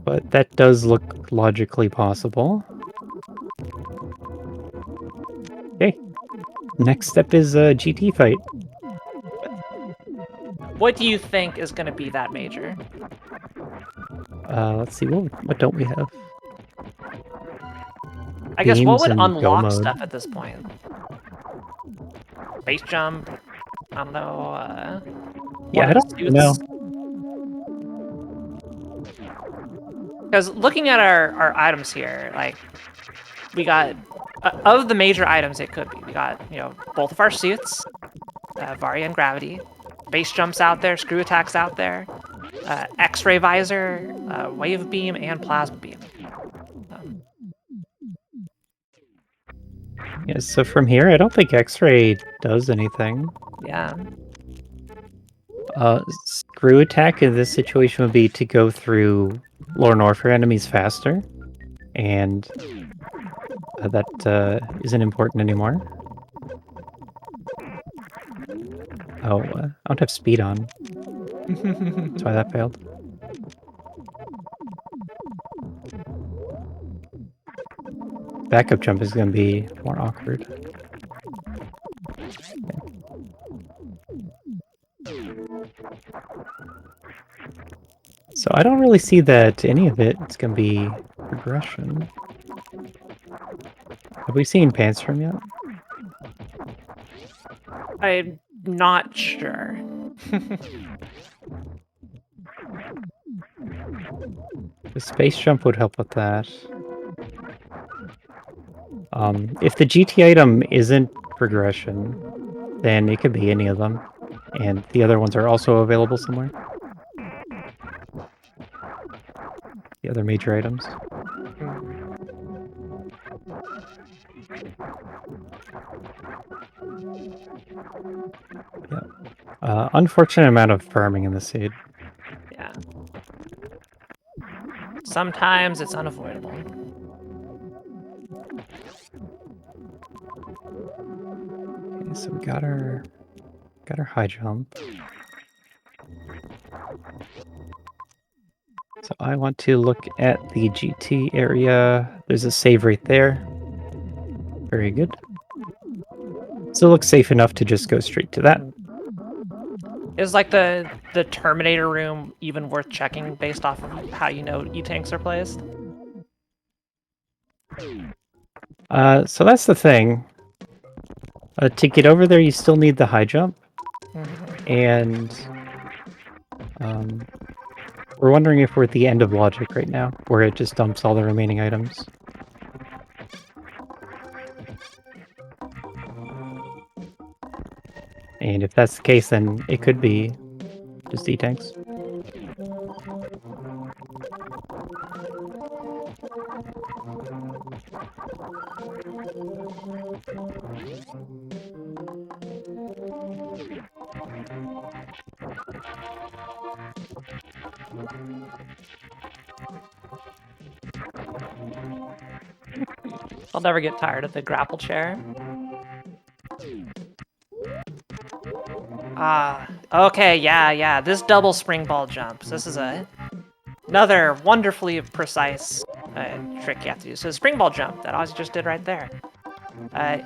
But that does look logically possible. Okay. Next step is a GT fight. What do you think is going to be that major? Let's see, what don't we have? I guess what Beams would and go unlock mode. stuff at this point? Base jump? I don't know. Yeah, I don't know. Because looking at our items here, like, we got, of the major items it could be, we got, you know, both of our suits, Varia and Gravity, base jumps out there, screw attacks out there, X-ray visor, wave beam, and plasma beam. Yeah, so from here, I don't think X-ray does anything. Yeah. Screw attack in this situation would be to go through Lore Norfair enemies faster, and that isn't important anymore. Oh, I don't have speed on. That's why that failed. Backup jump is going to be more awkward. So I don't really see that any of it's going to be progression. Have we seen Panstrom yet? I'm not sure. The space jump would help with that. If the GT item isn't progression, then it could be any of them. And the other ones are also available somewhere. The other major items. Yeah. Unfortunate amount of farming in the seed. Yeah. Sometimes it's unavoidable. Okay, so we got our high jump. So I want to look at the GT area. There's a save right there. Very good. Still looks safe enough to just go straight to that. Is like the Terminator room even worth checking based off of how you know E-tanks are placed? So that's the thing. To get over there, you still need the high jump. And we're wondering if we're at the end of logic right now, where it just dumps all the remaining items. And if that's the case, then it could be just E-tanks. I'll never get tired of the grapple chair. Okay, yeah. This double spring ball jumps. This is a Another wonderfully precise trick you have to do. So the spring ball jump that Ozzy just did right there.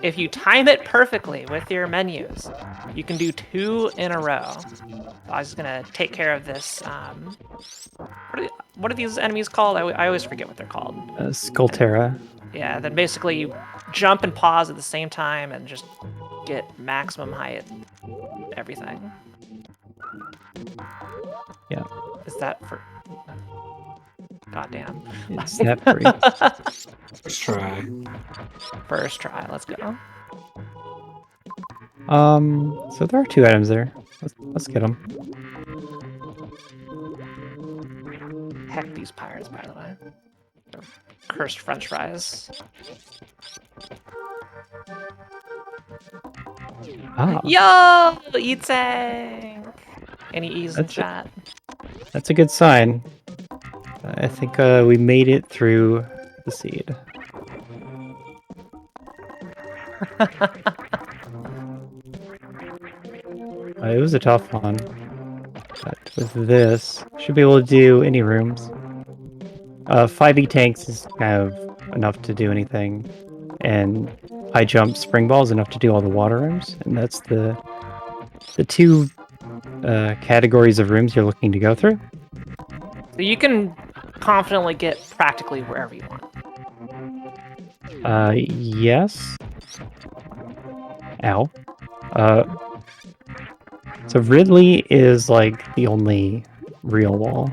If you time it perfectly with your menus, you can do 2 in a row. I was gonna take care of this. What are these enemies called? I always forget what they're called. Skullterra. Yeah, then basically you jump and pause at the same time and just get maximum height. Everything. Yeah. Is that for... Goddamn. It's that free. Let's try. First try, let's go. So there are 2 items there. Let's get them. Heck these pirates, by the way. They're cursed french fries. Ah, Yo! Eating! Any E's in That's it. chat? that's a good sign. I think we made it through the seed. It was a tough one. But with this, should be able to do any rooms. 5e tanks is kind of enough to do anything. And high jump spring ball is enough to do all the water rooms. And that's the 2 categories of rooms you're looking to go through. So you can confidently get practically wherever you want. Yes. Ow. So Ridley is like the only real wall.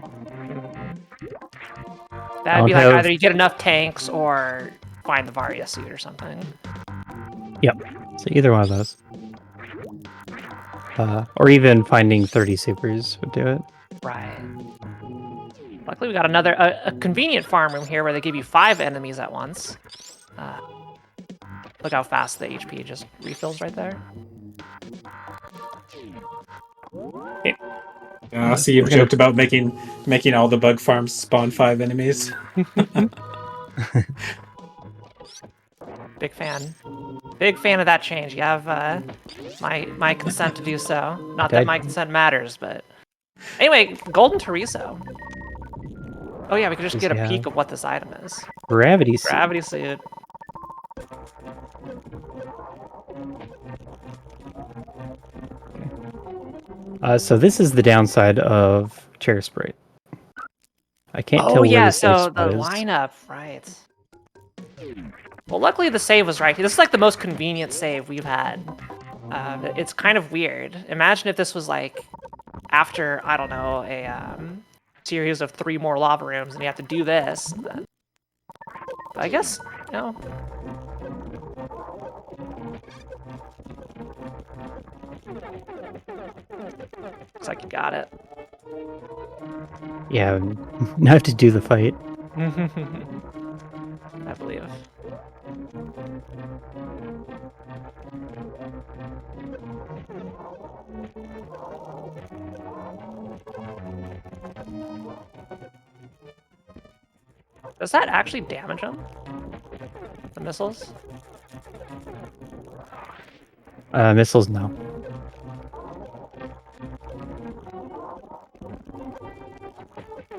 That'd be I'll like have- either you get enough tanks or find the Varia suit or something. Yep. So either one of those. Or even finding 30 supers would do it. Right. Luckily, we got another a convenient farm room here where they give you 5 enemies at once. Look how fast the HP just refills right there. I see you've joked about making all the bug farms spawn 5 enemies. Big fan. Big fan of that change. You have my consent to do so. Not that my consent matters, but... Anyway, Golden Teresa. Oh yeah, we could just get a peek of what this item is. Gravity suit. Gravity suit. So this is the downside of Chair Sprite. I can't tell Oh where yeah, the safe so spot the is. lineup, right. Well, luckily the save was right. This is like the most convenient save we've had. It's kind of weird. Imagine if this was like after, I don't know, a series of 3 more lava rooms and you have to do this. Then... But I guess, you know... Looks like you got it. Yeah, now I have to do the fight. I believe. Does that actually damage them? The missiles? Missiles, no.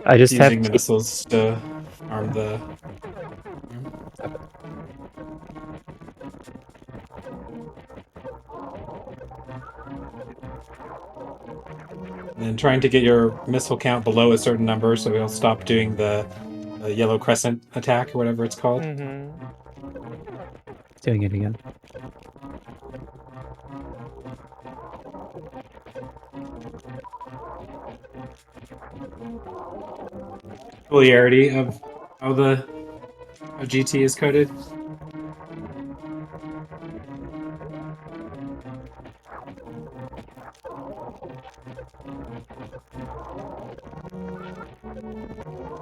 I just have Using the to... missiles to arm the... And trying to get your missile count below a certain number so it'll stop doing the yellow crescent attack or whatever it's called. Mm-hmm. Doing it again. Familiarity of how the GT is coded.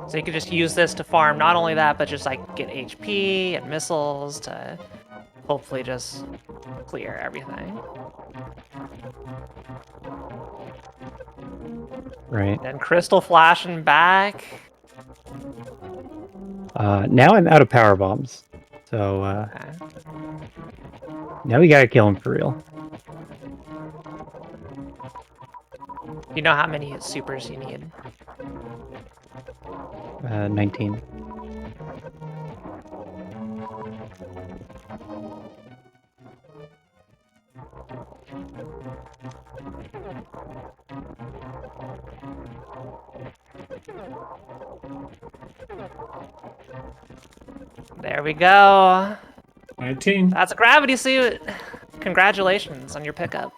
So you could just use this to farm not only that, but just like get HP and missiles to hopefully just clear everything. Right. And Crystal flashing back. Now I'm out of power bombs. So, Okay. now we gotta kill him for real. You know how many supers you need. 19. There we go. 19. That's a gravity suit. Congratulations on your pickup.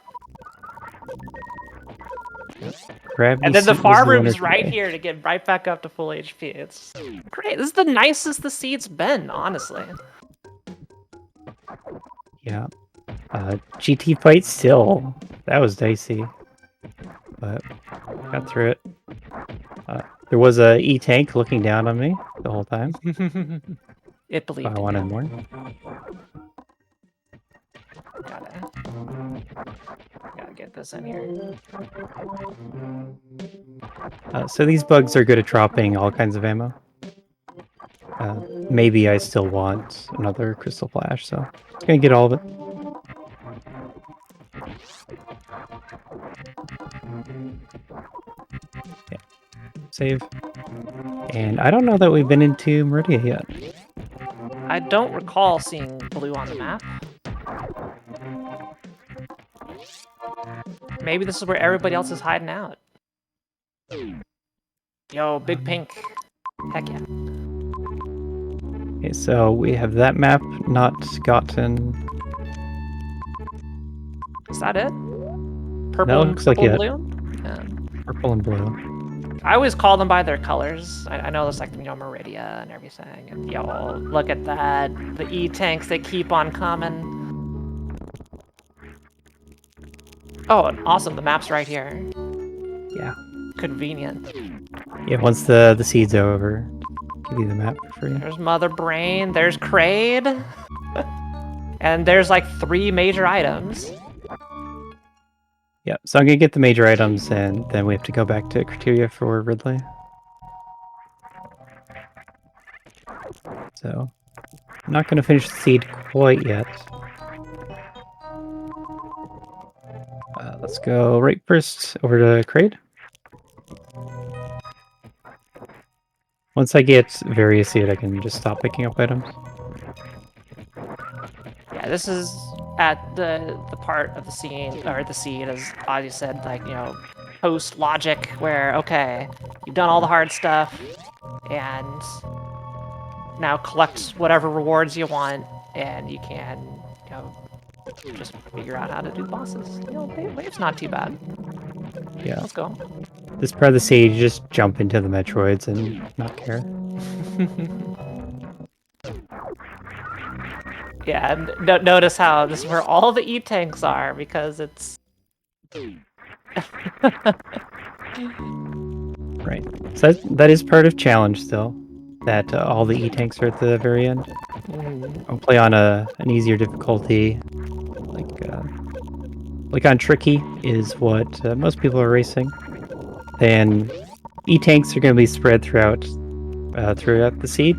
Gravity And then the suit was farm winner room's right today. here to get right back up to full HP. It's great. This is the nicest the seat's been, honestly. Yeah. GT fight still. That was dicey. But got through it. There was a E-tank looking down on me the whole time. It So believed I in wanted you. more. Gotta get this in here. So these bugs are good at dropping all kinds of ammo. Maybe I still want another crystal flash, so it's gonna get all of it. Yeah. Save. And I don't know that we've been into Meridia yet. I don't recall seeing blue on the map. Maybe this is where everybody else is hiding out. Yo, big pink. Heck yeah. Okay, so we have that map not gotten. Is that it? Purple That and looks like purple and it. blue? Yeah. Purple and blue. I always call them by their colors. I know it's like, you know, Meridia and everything. And yo, look at that. The E-tanks, they keep on coming. Oh, and awesome. The map's right here. Yeah. Convenient. Yeah, once the seed's over, give you the map for free. There's Mother Brain. There's Kraid. And there's like 3 major items. Yeah, so I'm gonna get the major items, and then we have to go back to criteria for Ridley. So, I'm not gonna finish the seed quite yet. Let's go right first over to Kraid. Once I get various seed, I can just stop picking up items. Yeah, this is at the part of the scene, or the seed, as Ozzy said, like, you know, post logic, where, okay, you've done all the hard stuff, and now collect whatever rewards you want, and you can, you know, just figure out how to do bosses. You know, wave's not too bad. Yeah. Let's go. This part of the seed, you just jump into the Metroids and not care. Yeah, and notice how this is where all the E-tanks are, because it's... Right. So that is part of challenge still. That all the E-tanks are at the very end. I'll play on an easier difficulty. Like on Tricky is what most people are racing. Then E-tanks are going to be spread throughout the seed.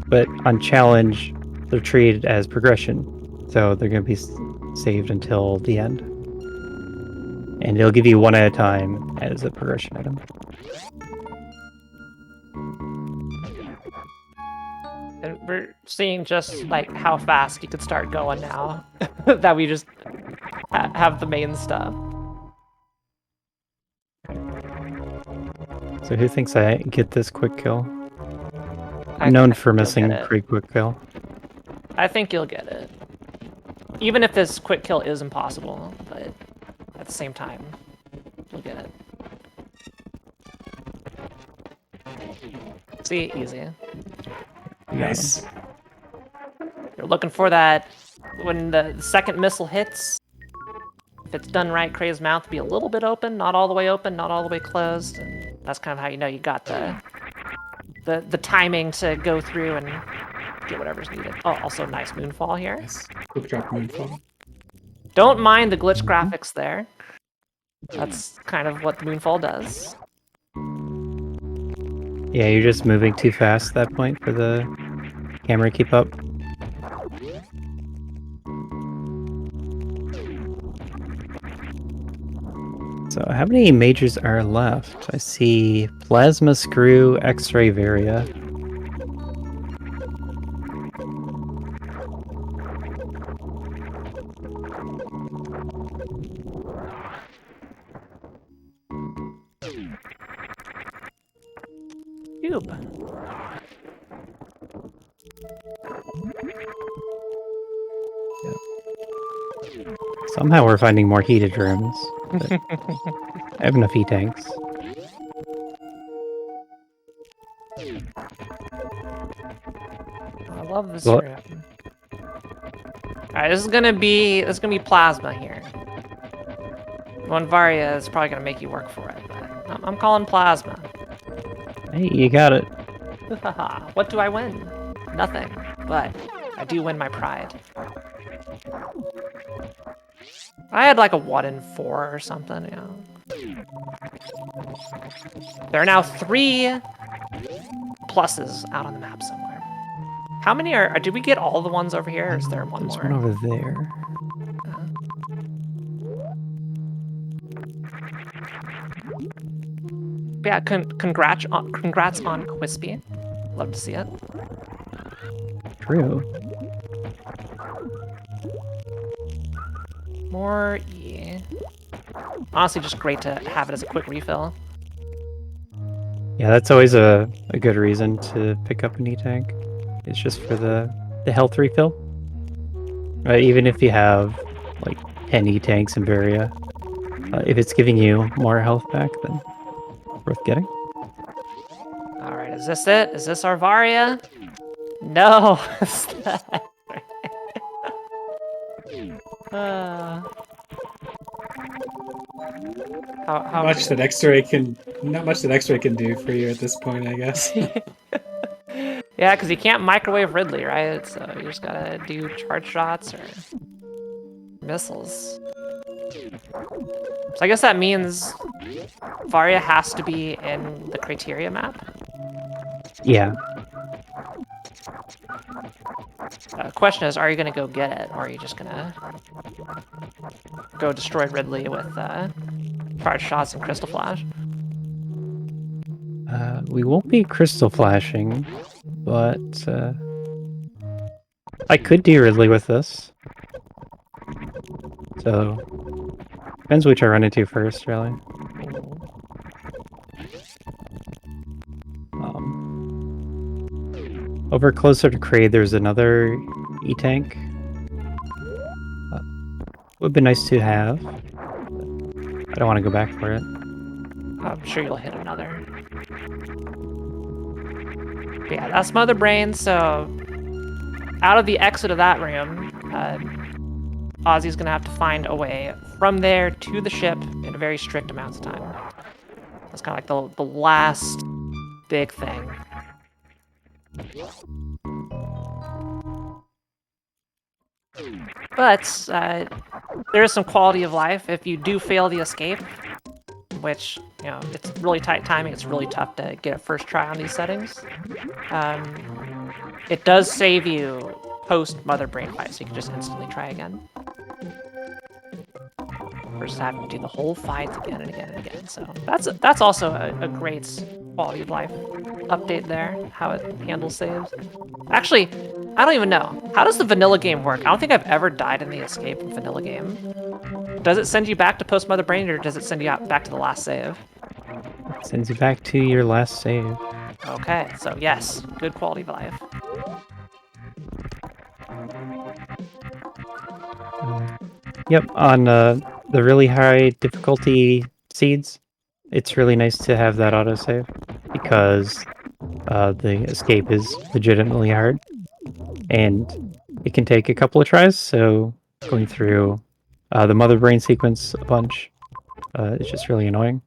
But on challenge, they're treated as progression. So they're going to be saved until the end. And it'll give you one at a time as a progression item. And we're seeing just, like, how fast you could start going now. That we just have the main stuff. So who thinks I get this quick kill? I I'm known think for you'll missing get it. pretty quick kill. I think you'll get it. Even if this quick kill is impossible, but at the same time, you'll get it. See? Easy. Nice. You're looking for that when the second missile hits. If it's done right, Kraid's mouth will be a little bit open, not all the way open, not all the way closed, and that's kind of how you know you got the timing to go through and get whatever's needed. Oh, also nice moonfall here. Nice. Quick drop moonfall. Don't mind the glitch graphics there. That's kind of what the moonfall does. Yeah, you're just moving too fast at that point for the camera to keep up. So how many majors are left? I see Plasma Screw, X-Ray Varia. Cube. Somehow we're finding more heated rooms. But I have enough E-tanks. I love this Well- room. Alright, this is gonna be plasma here. One Varia is probably gonna make you work for it, but I'm calling plasma. Hey, you got it. What do I win? Nothing, but I do win my pride. I had like a 1 in 4 or something, you know. There are now 3 pluses out on the map somewhere. How many are did we get all the ones over here, or is there one There's more? one over there. Yeah, congrats on Quispy. Love to see it. True. More E. Honestly, just great to have it as a quick refill. Yeah, that's always a good reason to pick up an E-tank. It's just for the health refill. Even if you have like 10 E-tanks in Varia, if it's giving you more health back, then worth getting. All right, is this it? Is this our Varia? No. How Much that X-ray can not much that X-ray can do for you at this point, I guess. Yeah, because you can't microwave Ridley, right? So you just gotta do charge shots or missiles. So I guess that means Varia has to be in the criteria map. Yeah. Question is, are you gonna go get it, or are you just gonna go destroy Ridley with charge shots and crystal flash? We won't be crystal flashing, but I could do Ridley with this. So depends which I run into first, really. Over closer to Kraid, there's another E-tank. Would be nice to have. I don't want to go back for it. I'm sure you'll hit another. But yeah, that's Mother Brain, so out of the exit of that room, Ozzy's gonna have to find a way from there to the ship in a very strict amounts of time. That's kind of like the last big thing. But there is some quality of life if you do fail the escape, which, you know, it's really tight timing. It's really tough to get a first try on these settings. It does save you post Mother Brain fight, so you can just instantly try again. Versus having to do the whole fight again and again and again. So that's also a great quality of life update there, how it handles saves. Actually, I don't even know. How does the vanilla game work? I don't think I've ever died in the escape in vanilla game. Does it send you back to post Mother Brain, or does it send you back to the last save? It sends you back to your last save. Okay, so yes, good quality of life. Yep, on the really high difficulty seeds, it's really nice to have that autosave because the escape is legitimately hard and it can take a couple of tries, so going through the Mother Brain sequence a bunch is just really annoying.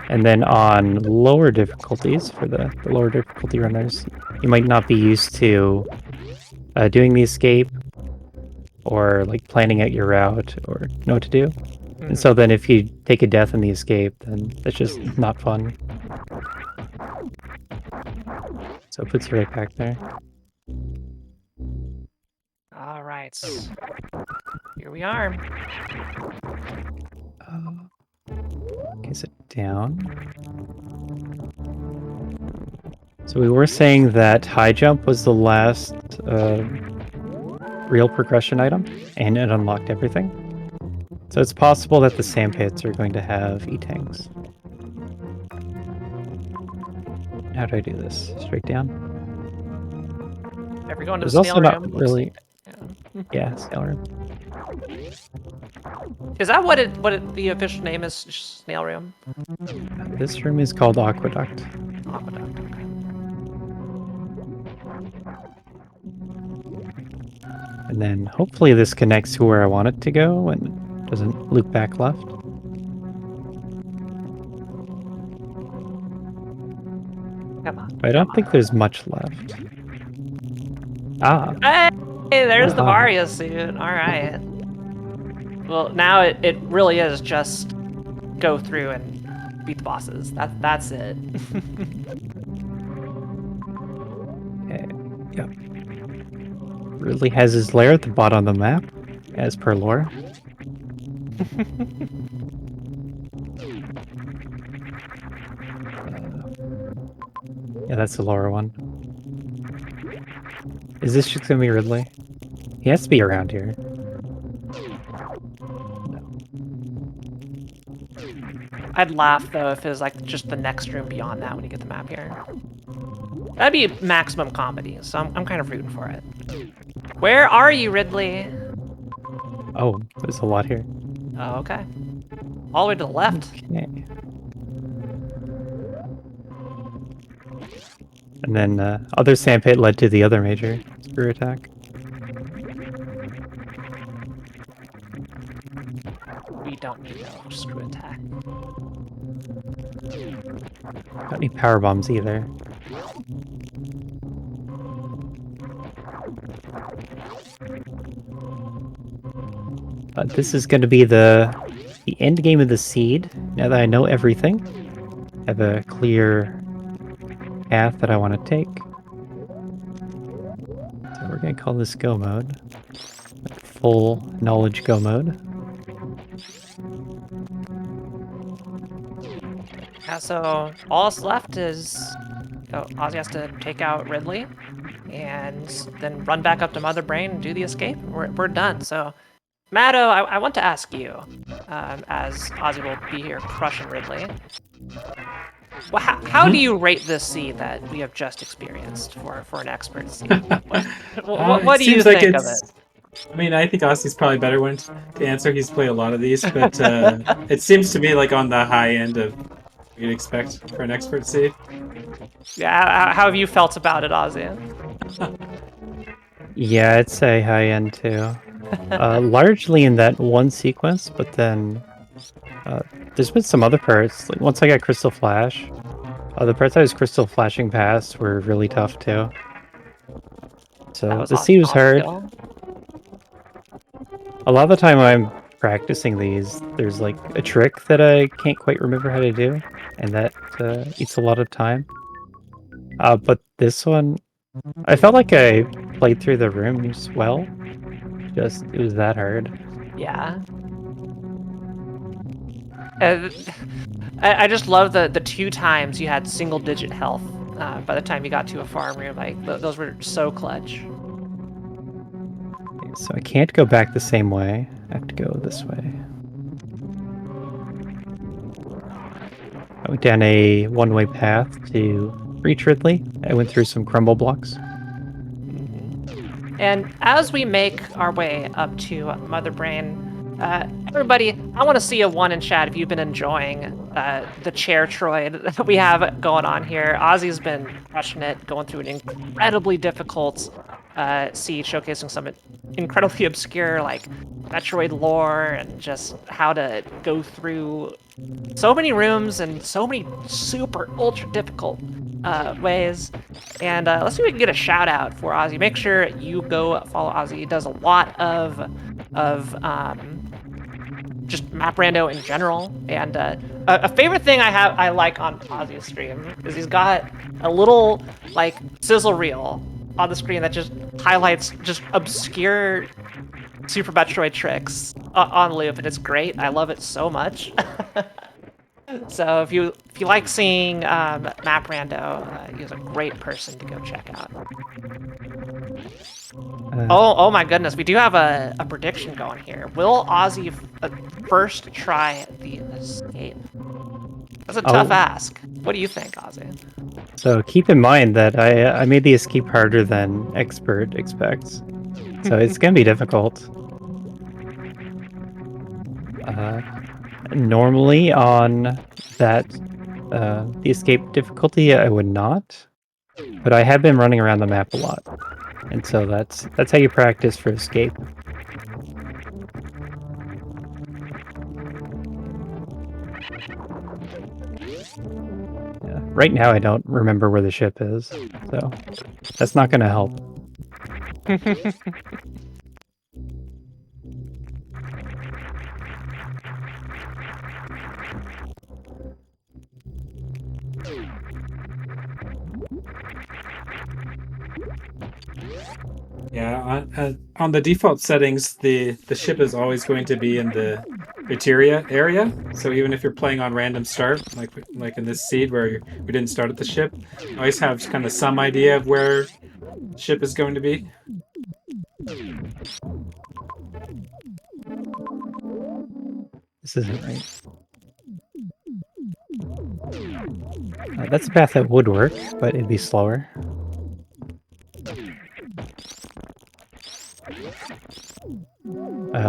And then on lower difficulties, for the lower difficulty runners, you might not be used to doing the escape or like planning out your route or know what to do. And so then if you take a death in the escape, then that's just not fun. So it puts you right back there. All right, here we are. Is it down? So we were saying that high jump was the last real progression item, and it unlocked everything. So it's possible that the sand pits are going to have E-tanks. How do I do this? Straight down? If you're going to There's the also snail not room, really... yeah. Yeah, snail room. Is that the official name is? Snail room? This room is called Aqueduct. Aqueduct. Okay. And then hopefully this connects to where I want it to go and doesn't loop back left. Come on. But I don't think there's much left. Ah. Hey, there's the Uh-huh. Mario suit. All right. Well, now it really is just go through and beat the bosses. That's it. Okay. Yep. Ridley has his lair at the bottom of the map, as per lore. Yeah, that's the lower one. Is this just gonna be Ridley? He has to be around here. I'd laugh though if it was like just the next room beyond that when you get the map here. That'd be maximum comedy, so I'm kind of rooting for it. Where are you, Ridley? Oh, there's a lot here. Oh, okay. All the way to the left. Okay. And then other sandpit led to the other major screw attack. We don't need no screw attack. Got any power bombs either. This is going to be the end game of the seed. Now that I know everything, I have a clear path that I want to take. So we're going to call this go mode. Full knowledge go mode. Yeah, so all that's left is Ozzy has to take out Ridley and then run back up to Mother Brain and do the escape. We're done. So, Matto, I want to ask you, as Ozzy will be here crushing Ridley. Well, how do you rate this seed that we have just experienced for an expert seed? What do you think of it? I mean, I think Ozzy's probably better one to answer. He's played a lot of these, but it seems to be like on the high end of what you'd expect for an expert seed. Yeah, how have you felt about it, Ozzy? Yeah, I'd say high end too. Largely in that one sequence, but then there's been some other parts. Like once I got Crystal Flash, the parts I was Crystal Flashing past were really tough too. So the seed was hard. A lot of the time I'm practicing these, there's like a trick that I can't quite remember how to do, and that eats a lot of time. But this one, I felt like I played through the rooms well. Just, it was that hard. Yeah. I just love the 2 times you had single-digit health by the time you got to a farm room. Like, those were so clutch. So I can't go back the same way. I have to go this way. I went down a one-way path to reach Ridley. I went through some crumble blocks. And as we make our way up to Mother Brain, everybody, I want to see a 1 in chat if you've been enjoying the chair Troid that we have going on here. Ozzy's been crushing it, going through an incredibly difficult seed, showcasing some incredibly obscure, like, Metroid lore and just how to go through so many rooms and so many super ultra difficult ways. And let's see if we can get a shout out for Ozzy. Make sure you go follow Ozzy. He does a lot of just map rando in general. And a favorite thing I like on Ozzy's stream is he's got a little like sizzle reel on the screen that just highlights just obscure Super Metroid tricks on loop, and it's great. I love it so much. So if you like seeing Map Rando, he's a great person to go check out. Oh my goodness, we do have a prediction going here. Will Ozzy first try the escape? That's a tough ask. What do you think, Ozzy? So keep in mind that I made the escape harder than expert expects. So it's gonna be difficult. Normally on that the escape difficulty I would not, but I have been running around the map a lot, and so that's how you practice for escape. Yeah. Right now I don't remember where the ship is, so that's not going to help. Yeah, on the default settings, the ship is always going to be in the criteria area. So even if you're playing on random start, like in this seed where we didn't start at the ship, you always have kind of some idea of where the ship is going to be. This isn't right. That's a path that would work, but it'd be slower.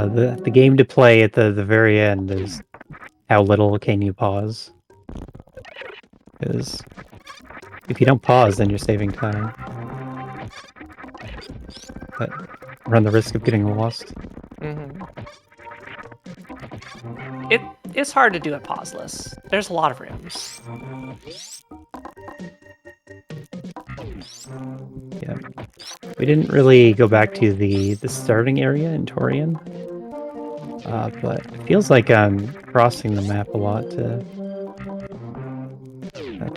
The game to play at the very end is how little can you pause. Because if you don't pause, then you're saving time. But run the risk of getting lost. It's hard to do it pauseless. There's a lot of rooms. Yeah. We didn't really go back to the starting area in Torian. But it feels like I'm crossing the map a lot to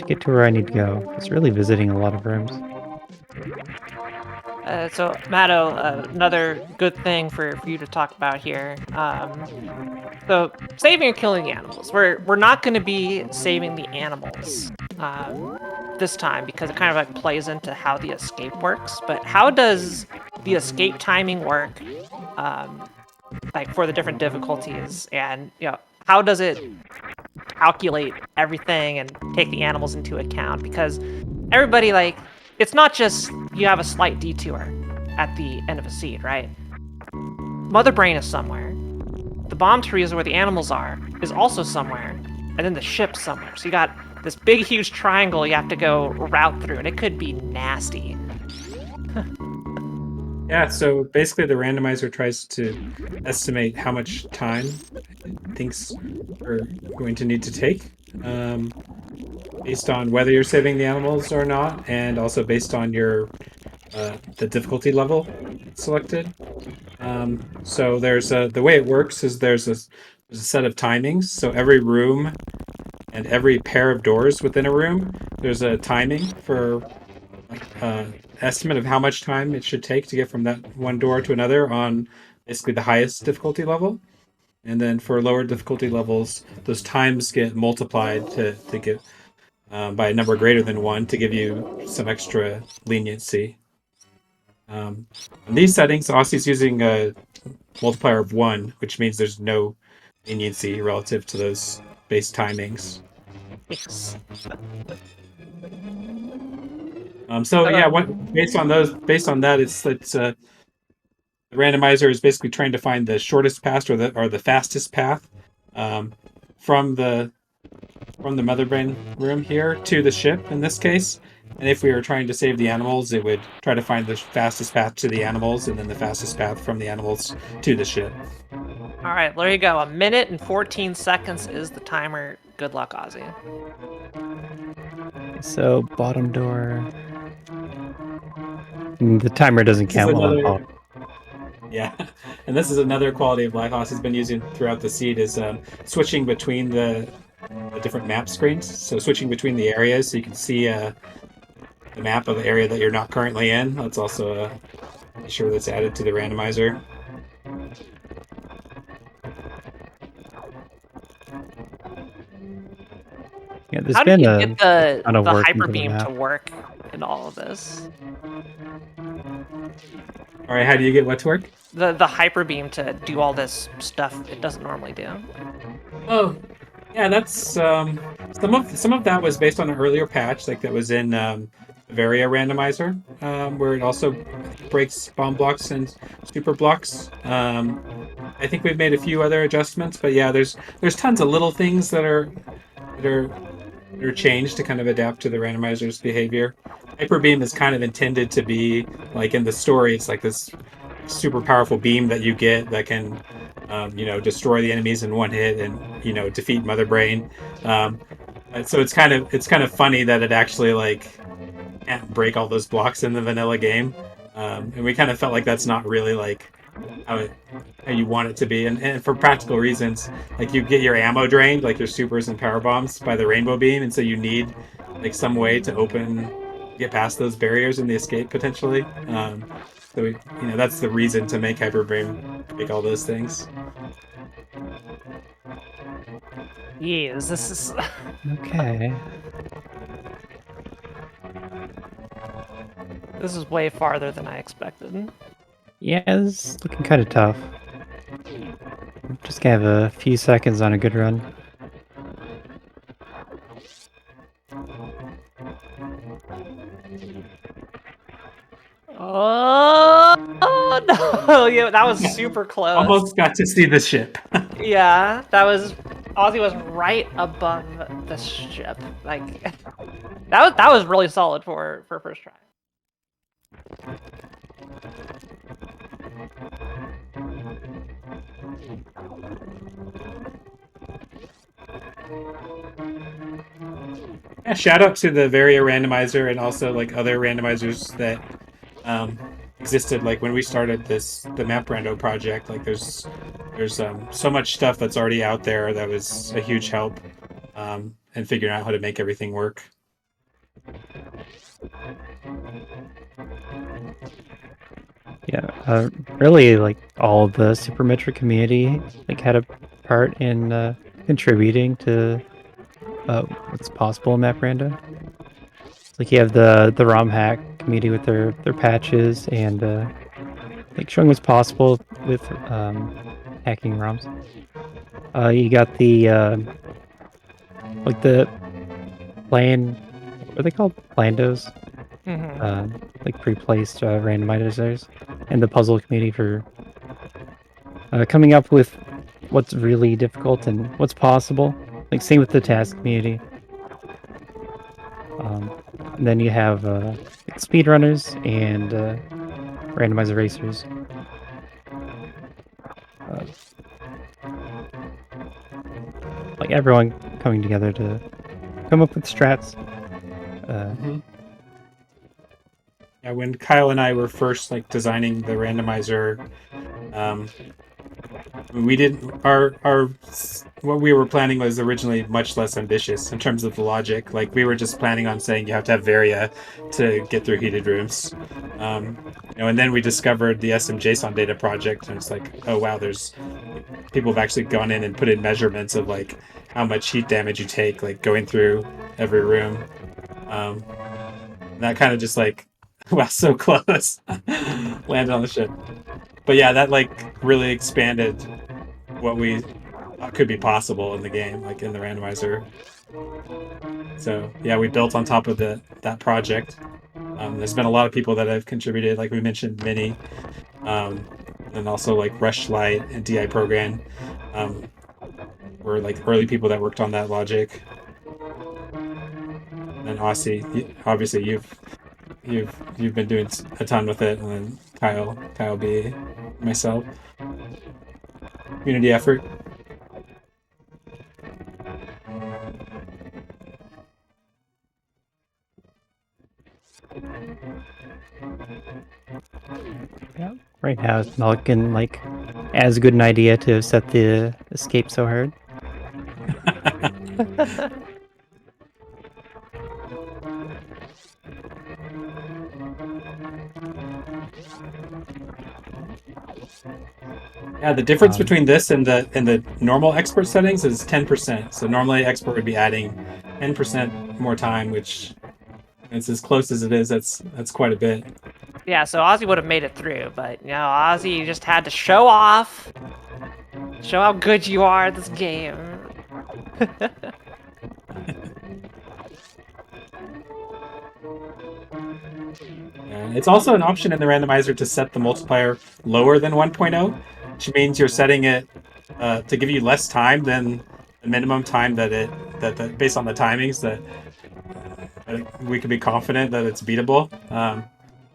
get to where I need to go. It's really visiting a lot of rooms. So, Matto, another good thing for you to talk about here. So, saving and killing the animals. We're not going to be saving the animals this time because it kind of like plays into how the escape works. But how does the escape timing work, like for the different difficulties, and how does it calculate everything and take the animals into account? Because everybody it's not just you have a slight detour at the end of a seed, right? Mother Brain is somewhere. The bomb tree is where the animals are, is also somewhere, and then the ship's somewhere. So you got this big, huge triangle you have to go route through, and it could be nasty. Yeah, so basically the randomizer tries to estimate how much time it thinks you're going to need to take, based on whether you're saving the animals or not, and also based on your the difficulty level selected. So there's the way it works is there's a set of timings. So every room and every pair of doors within a room, there's a timing for estimate of how much time it should take to get from that one door to another on basically the highest difficulty level. And then for lower difficulty levels, those times get multiplied to get by a number greater than 1 to give you some extra leniency. In these settings, Aussie's using a multiplier of 1, which means there's no leniency relative to those base timings. Yes. So yeah, based on that, it's the randomizer is basically trying to find the shortest path or the fastest path from the Mother Brain room here to the ship in this case. And if we were trying to save the animals, it would try to find the fastest path to the animals and then the fastest path from the animals to the ship. All right, there you go. 1 minute and 14 seconds is the timer. Good luck, Ozzy. So bottom door. The timer doesn't count while I'm bottom. Yeah, and this is another quality of life Aussie's been using throughout the seed is switching between the different map screens. So switching between the areas so you can see the map of the area that you're not currently in. That's also a feature that's added to the randomizer. Yeah, there's How do been you a get the ton of the work hyper into the beam to map. work in all of this? All right, how do you get what to work? The hyper beam to do all this stuff it doesn't normally do. Oh, yeah, that's some of that was based on an earlier patch, like that was in Varia randomizer, where it also breaks bomb blocks and super blocks. I think we've made a few other adjustments, but yeah, there's tons of little things that are that are changed to kind of adapt to the randomizer's behavior. Hyper beam is kind of intended to be like in the story, it's like this super powerful beam that you get that can destroy the enemies in one hit and defeat Mother Brain. Um, so it's kind of funny that it actually like can't break all those blocks in the vanilla game, and we kind of felt like that's not really like how it how you want it to be, and for practical reasons, like you get your ammo drained, like your supers and power bombs by the rainbow beam, and so you need like some way to get past those barriers in the escape potentially. So that's the reason to make hyper beam break all those things. Yes, this is Okay. this is way farther than I expected. Yeah, this is looking kind of tough. Just gonna have a few seconds on a good run. Oh no! Yeah, that was super close. Almost got to see the ship. Yeah, that was Ozzy was right above the ship. Like that was really solid for first try. Yeah, shout out to the Varia randomizer and also like other randomizers that um, existed like when we started the map rando project. Like there's so much stuff that's already out there that was a huge help in figuring out how to make everything work. Yeah, really, like all of the Super Metroid community, like had a part in contributing to what's possible in Map Rando. Like you have the ROM hack community with their patches and like showing what's possible with hacking ROMs. You got the like the plan, what are they called? Plandos? Like pre-placed randomizers, and the puzzle community for coming up with what's really difficult and what's possible. Like same with the task community. And then you have like speedrunners and randomizer racers. Uh, like everyone coming together to come up with strats. Yeah, when Kyle and I were first like designing the randomizer, we didn't our what we were planning was originally much less ambitious in terms of the logic. Like we were just planning on saying you have to have Varia to get through heated rooms. And then we discovered the SM-JSON data project, and it's like, oh wow, there's people have actually gone in and put in measurements of like how much heat damage you take, like going through every room. And that kind of just like, wow, so close, landed on the ship. But yeah, that like really expanded what we thought could be possible in the game, like in the randomizer. So yeah, we built on top of that project. There's been a lot of people that have contributed, like we mentioned, Minnie, and also like Rushlight and DI Program were like early people that worked on that logic. And Aussie, obviously you've been doing a ton with it, and then Kyle B, myself. Community effort. Yeah. Right now it's not looking like as good an idea to set the escape so hard. Yeah, the difference between this and the normal expert settings is 10%. So normally expert would be adding 10% more time, which it's as close as it is. That's quite a bit. Yeah, so Ozzy would have made it through, but Ozzy just had to show off, show how good you are at this game. Yeah, it's also an option in the randomizer to set the multiplier lower than 1.0, which means you're setting it to give you less time than the minimum time that based on the timings that we can be confident that it's beatable.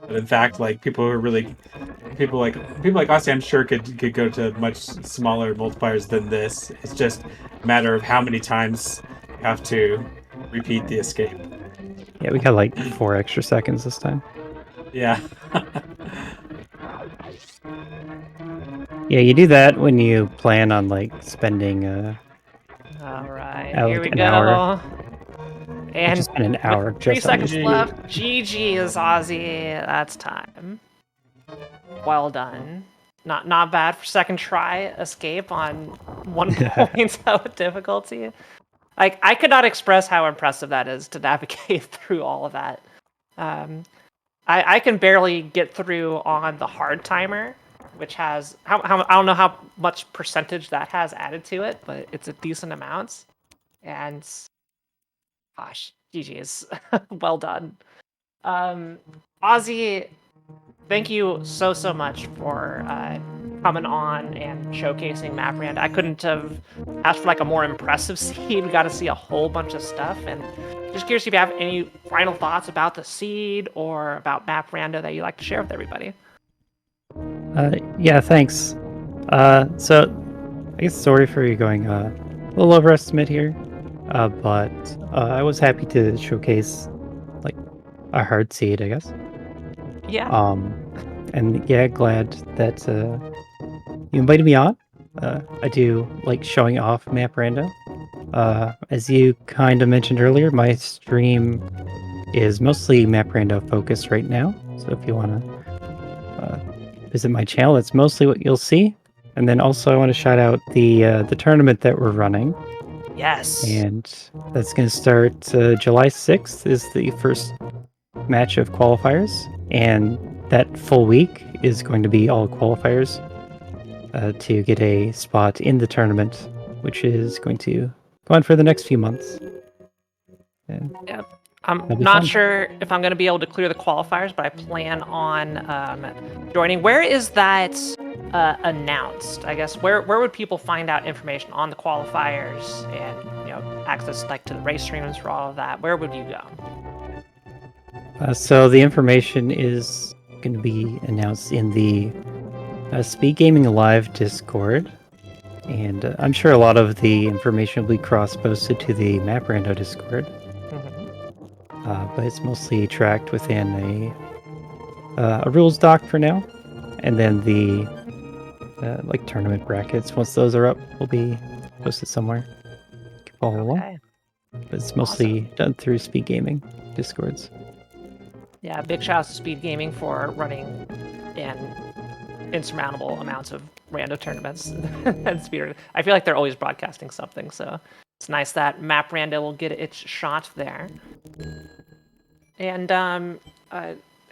But in fact, like people like us, I'm sure could go to much smaller multipliers than this. It's just a matter of how many times you have to repeat the escape. Yeah, we got like 4 extra seconds this time. Yeah. Yeah, you do that when you plan on like spending All right, like here we an go. hour. And Just spend an hour with 3 just on seconds this. left, GG is Ozzy. That's time. Well done. Not bad for second try escape on 1.0 difficulty. Like, I could not express how impressive that is to navigate through all of that. I can barely get through on the hard timer, which has how I don't know how much percentage that has added to it, but it's a decent amount. And gosh, GG's. Well done. Ozzy, thank you so much for coming on and showcasing MapRand. I couldn't have asked for like a more impressive seed. We got to see a whole bunch of stuff, and just curious if you have any final thoughts about the seed or about MapRando that you'd like to share with everybody. Yeah, thanks. So I guess sorry for you going a little overestimate here, but I was happy to showcase like a hard seed, I guess. Yeah. And yeah, glad that you invited me on. I do like showing off Map Rando. As you kind of mentioned earlier, my stream is mostly Map Rando focused right now. So if you want to visit my channel, that's mostly what you'll see. And then also I want to shout out the tournament that we're running. Yes. And that's going to start July 6th is the first match of qualifiers. And that full week is going to be all qualifiers to get a spot in the tournament, which is going to go on for the next few months. And Yeah. I'm that'll be not fun. sure if I'm going to be able to clear the qualifiers, but I plan on joining. Where is that announced? I guess where would people find out information on the qualifiers and access like to the race streams for all of that? Where would you go? So the information is going to be announced in the Speed Gaming Live Discord, and I'm sure a lot of the information will be cross-posted to the MapRando Discord. But it's mostly tracked within a rules doc for now, and then the like tournament brackets. Once those are up, will be posted somewhere. You can follow along. Okay. But it's mostly done through Speed Gaming Discords. Yeah, big shout out to Speed Gaming for running in insurmountable amounts of rando tournaments and speed. I feel like they're always broadcasting something, so it's nice that Map Rando will get its shot there. And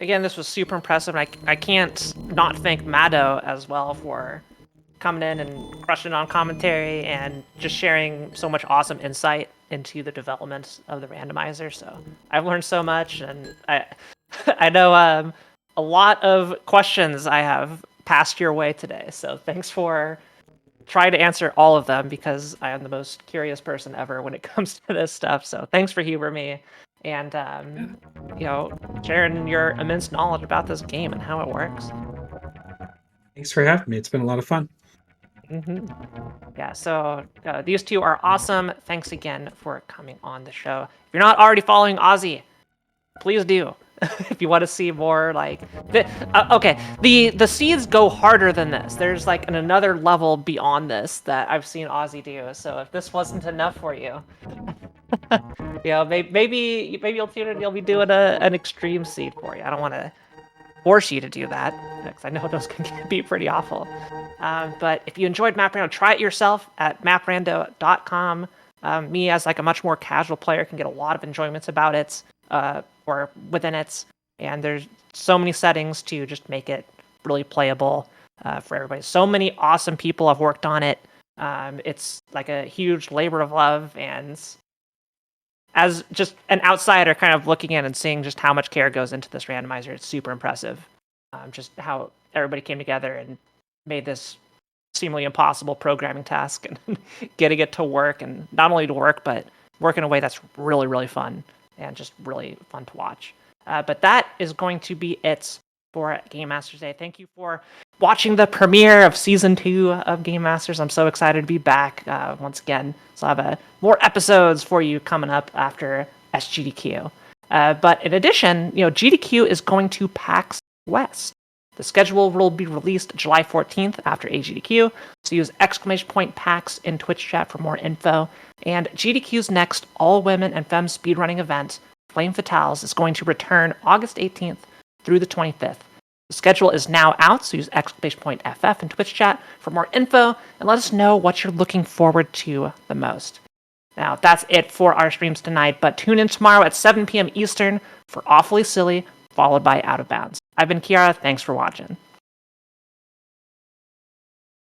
again, this was super impressive. I can't not thank Mado as well for coming in and crushing on commentary and just sharing so much awesome insight into the development of the randomizer. So I've learned so much, and I know a lot of questions I have passed your way today. So thanks for trying to answer all of them, because I am the most curious person ever when it comes to this stuff. So thanks for humoring me and sharing your immense knowledge about this game and how it works. Thanks for having me. It's been a lot of fun. Yeah, so these two are awesome. Thanks again for coming on the show. If you're not already following Ozzy, please do. If you want to see more, like the seeds go harder than this. There's like another level beyond this that I've seen Ozzy do. So if this wasn't enough for you, maybe you'll tune in. You'll be doing an extreme seed for you. I don't want to force you to do that, because I know those can be pretty awful. But if you enjoyed MapRando, try it yourself at maprando.com. Me as like a much more casual player can get a lot of enjoyments about it, or within it. And there's so many settings to just make it really playable for everybody. So many awesome people have worked on it. It's like a huge labor of love, and as just an outsider kind of looking in and seeing just how much care goes into this randomizer, it's super impressive. Just how everybody came together and made this seemingly impossible programming task and getting it to work, and not only to work, but work in a way that's really, really fun and just really fun to watch. But that is going to be it for Game Masters Day. Thank you for watching the premiere of Season 2 of Game Masters. I'm so excited to be back once again. So I have more episodes for you coming up after SGDQ. But in addition, GDQ is going to PAX West. The schedule will be released July 14th after AGDQ, so use !PAX in Twitch chat for more info. And GDQ's next all-women and femme speedrunning event, Flame Fatales, is going to return August 18th through the 25th. The schedule is now out, so use !FF in Twitch chat for more info, and let us know what you're looking forward to the most. Now, that's it for our streams tonight, but tune in tomorrow at 7 p.m. Eastern for Awfully Silly, followed by Out of Bounds. I've been Kiara, thanks for watching.